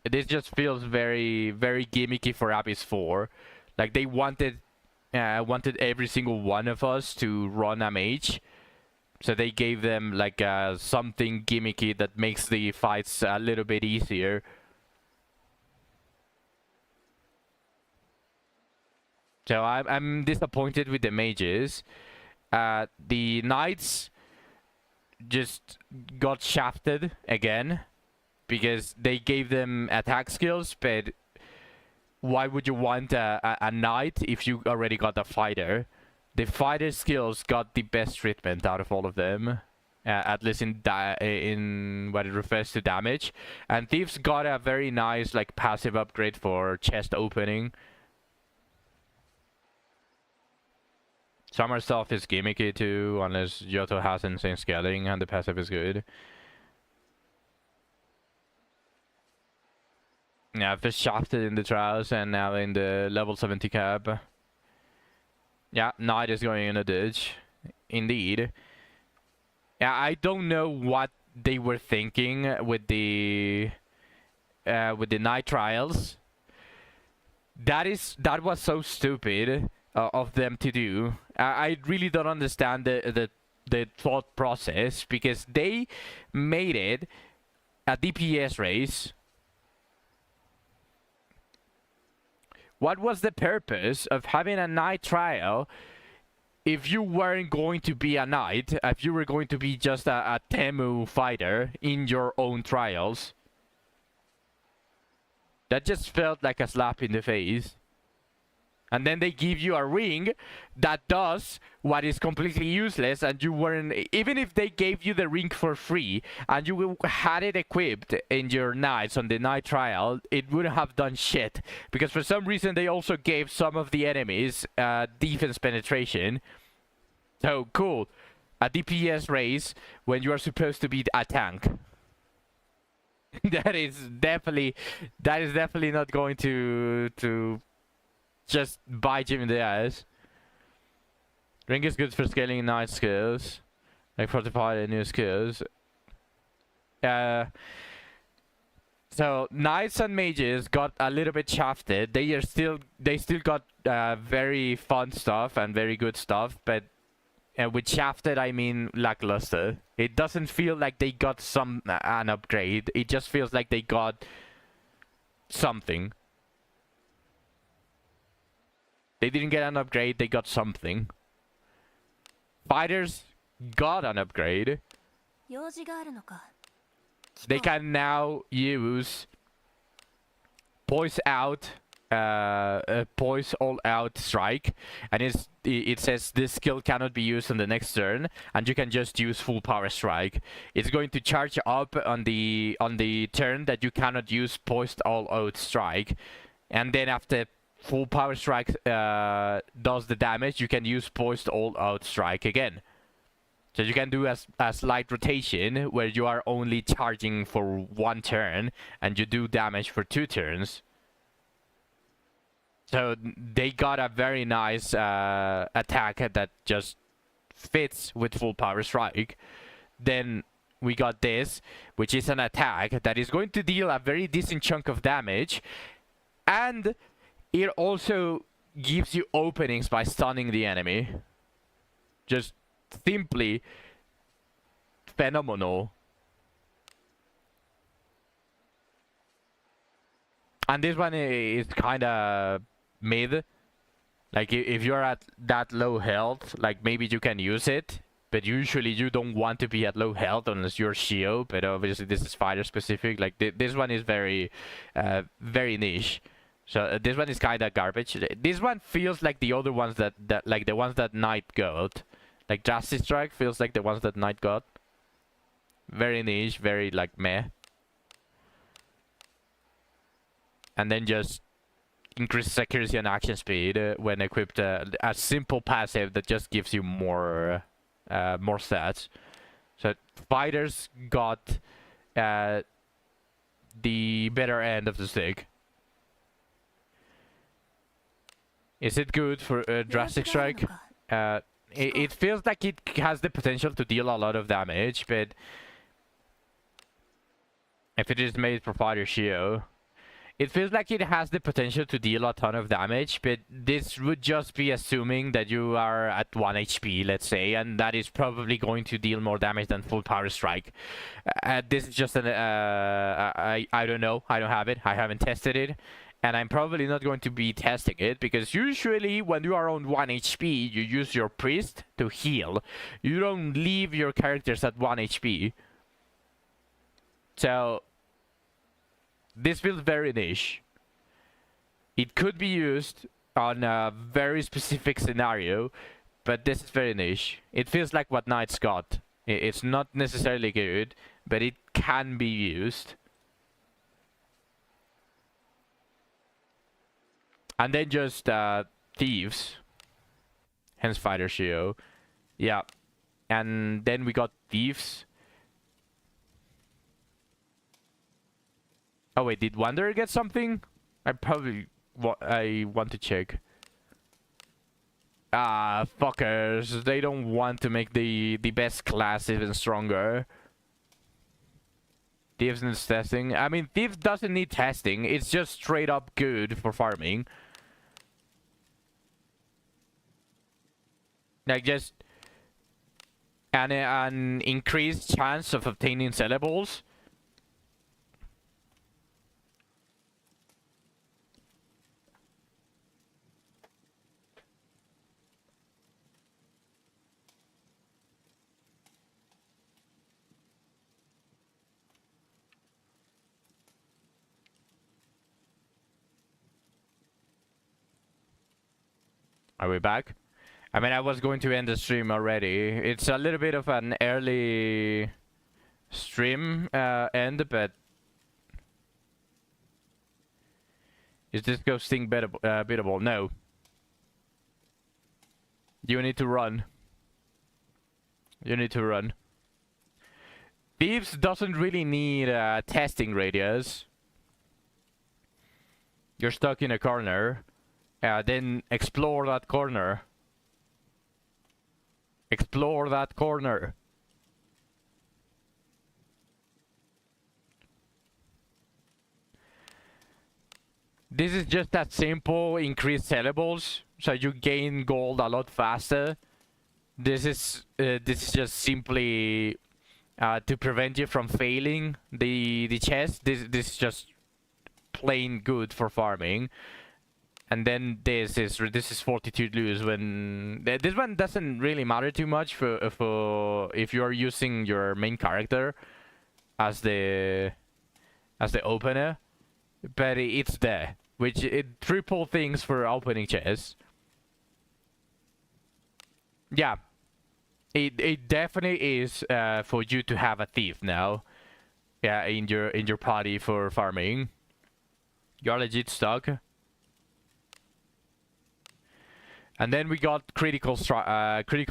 Speaker 1: This just feels very, very gimmicky for Abyss 4. Like they wanted every single one of us to run a mage. So they gave them like something gimmicky that makes the fights a little bit easier. So I'm disappointed with the mages. The knights just got shafted again because they gave them attack skills, but why would you want a knight if you already got a fighter? The fighter skills got the best treatment out of all of them, at least in what it refers to damage. And Thieves got a very nice like passive upgrade for chest opening. Summer stuff is gimmicky too, unless Johto has insane scaling and the passive is good. Yeah, first shafted in the trials and now in the level 70 cap. Yeah, Knight is going in a ditch. Indeed. Yeah, I don't know what they were thinking with the Knight trials. That was so stupid of them to do. I really don't understand the thought process, because they made it a DPS race. What was the purpose of having a knight trial if you weren't going to be a knight, if you were going to be just a Temu fighter in your own trials? That just felt like a slap in the face. And then they give you a ring that does what is completely useless, and you weren't... Even if they gave you the ring for free and you had it equipped in your knights on the night trial, it wouldn't have done shit. Because for some reason they also gave some of the enemies defense penetration. So, cool. A DPS race when you are supposed to be a tank. That is definitely not going to just bite you in the ass. Ring is good for scaling knight skills, like fortified and new skills. So knights and mages got a little bit shafted. They still got very fun stuff and very good stuff, but with shafted I mean lackluster. It doesn't feel like they got an upgrade. It just feels like they got something. They didn't get an upgrade, they got something. Fighters got an upgrade. They can now use Poise Out, Poise All Out Strike, and it says this skill cannot be used on the next turn, and you can just use Full Power Strike. It's going to charge up on the turn that you cannot use Poised All Out Strike, and then after Full Power Strike does the damage, you can use Poised All Out Strike again. So you can do a slight rotation where you are only charging for 1 turn and you do damage for 2 turns. So they got a very nice attack that just fits with Full Power Strike. Then we got this, which is an attack that is going to deal a very decent chunk of damage, and it also gives you openings by stunning the enemy. Just simply phenomenal. And this one is kind of mid. Like, if you're at that low health, like, maybe you can use it. But usually you don't want to be at low health unless you're Shio. But obviously this is fighter specific. Like, this one is very, very niche. So this one is kind of garbage. This one feels like the other ones that like the ones that Knight got. Like, Justice Strike feels like the ones that Knight got. Very niche, very, like, meh. And then just increase accuracy and action speed when equipped. A simple passive that just gives you more stats. So fighters got the better end of the stick. Is it good for Drastic Strike? It feels like it has the potential to deal a lot of damage, but if it is made for fighter Shio, it feels like it has the potential to deal a ton of damage, but this would just be assuming that you are at 1 HP, let's say, and that is probably going to deal more damage than full power strike. This is just an I don't know. I don't have it. I haven't tested it. And I'm probably not going to be testing it, because usually when you are on 1 HP, you use your priest to heal. You don't leave your characters at 1 HP. So this feels very niche. It could be used on a very specific scenario, but this is very niche. It feels like what Knight's got. It's not necessarily good, but it can be used. And then just Thieves. Hence Fighter Shio. Yeah. And then we got Thieves. Oh wait, did Wanderer get something? I want to check. Ah, fuckers. They don't want to make the best class even stronger. Thieves needs testing. I mean, Thieves doesn't need testing. It's just straight up good for farming. Like, just an increased chance of obtaining sellables. Are we back? I mean, I was going to end the stream already. It's a little bit of an early stream end, but is this ghosting biddable? No. You need to run. You need to run. Thieves doesn't really need a testing radius. You're stuck in a corner. Then explore that corner. Explore that corner. This is just that simple increased sellables, so you gain gold a lot faster. This is just simply to prevent you from failing the chest. This is just plain good for farming. And then this is Fortitude lose when this one doesn't really matter too much for if you are using your main character as the opener, but it's there, which it triple things for opening chests. Yeah, it definitely is for you to have a thief now. Yeah, in your party for farming. You're legit stuck. And then we got critical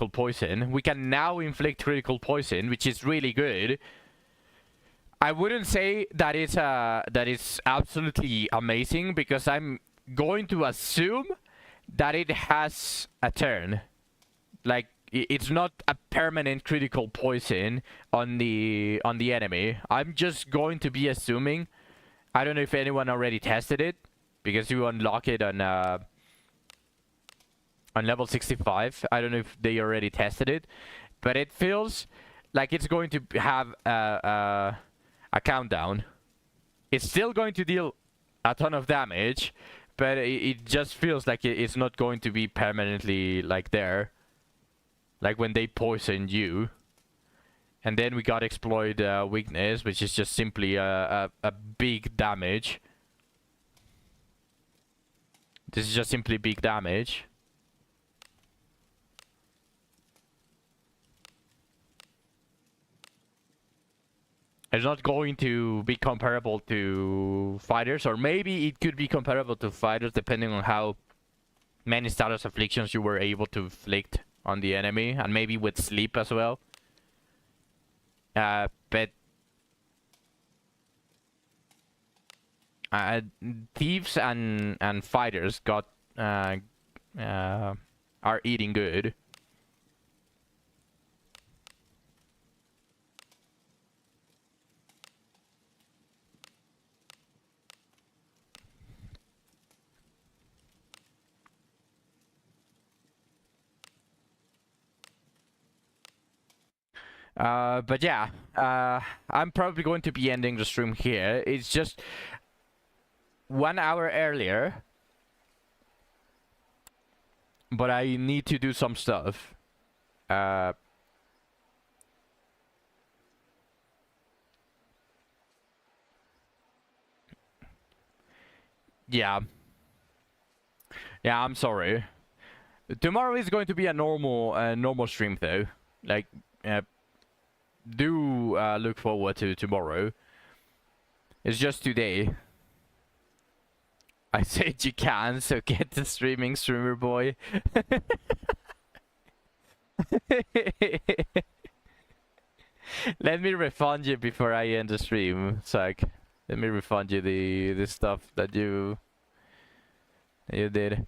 Speaker 1: poison. We can now inflict critical poison, which is really good. I wouldn't say that it's absolutely amazing, because I'm going to assume that it has a turn. Like, it's not a permanent critical poison on the enemy. I'm just going to be assuming. I don't know if anyone already tested it, because you unlock it on level 65. I don't know if they already tested it, but it feels like it's going to have a countdown. It's still going to deal a ton of damage, but it just feels like it's not going to be permanently like there. Like when they poisoned you. And then we got exploit weakness, which is just simply a big damage. This is just simply big damage. It's not going to be comparable to fighters, or maybe it could be comparable to fighters depending on how many status afflictions you were able to inflict on the enemy, and maybe with sleep as well. But thieves and fighters got are eating good. But yeah, I'm probably going to be ending the stream here. It's just 1 hour earlier, but I need to do some stuff. Yeah. Yeah, I'm sorry. Tomorrow is going to be a normal stream though. Like, do look forward to tomorrow. It's just today. I said you can, so get the streamer boy. Let me refund you before I end the stream, Zach. Let me refund you the stuff that you did.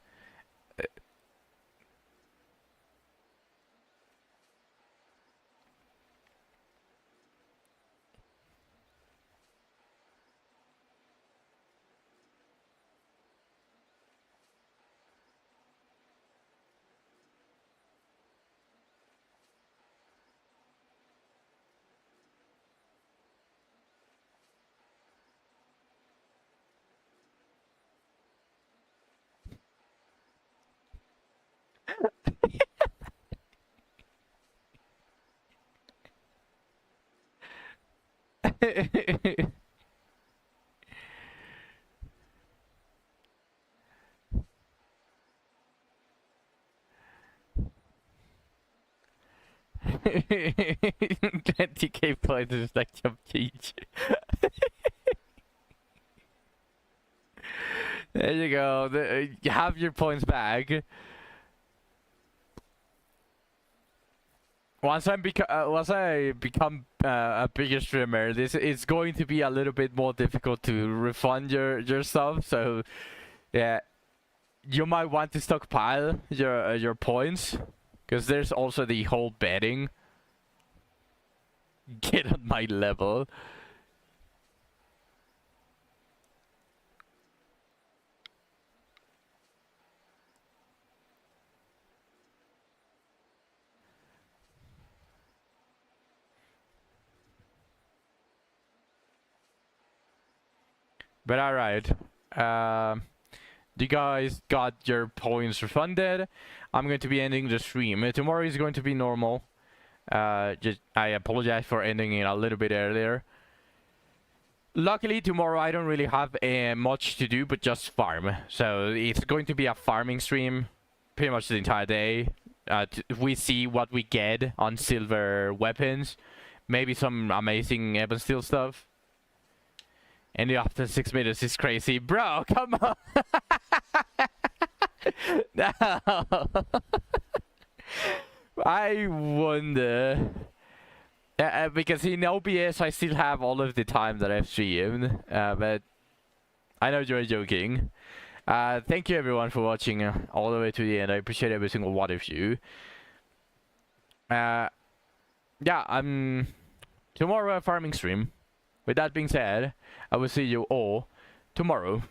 Speaker 1: $20k points is like jump change. There you go. You have your points back. Once I become a bigger streamer, this is going to be a little bit more difficult to refund your stuff. So, yeah, you might want to stockpile your points, because there's also the whole betting. Get on my level. But alright, you guys got your points refunded. I'm going to be ending the stream. Tomorrow is going to be normal. I apologize for ending it a little bit earlier. Luckily, tomorrow I don't really have much to do, but just farm. So it's going to be a farming stream pretty much the entire day. We see what we get on silver weapons. Maybe some amazing Ebon Steel stuff. And after 6 minutes is crazy. Bro, come on! No! I wonder... because in OBS I still have all of the time that I've streamed. But I know you're joking. Thank you everyone for watching all the way to the end. I appreciate every single one of you. Yeah, tomorrow a farming stream. With that being said, I will see you all tomorrow.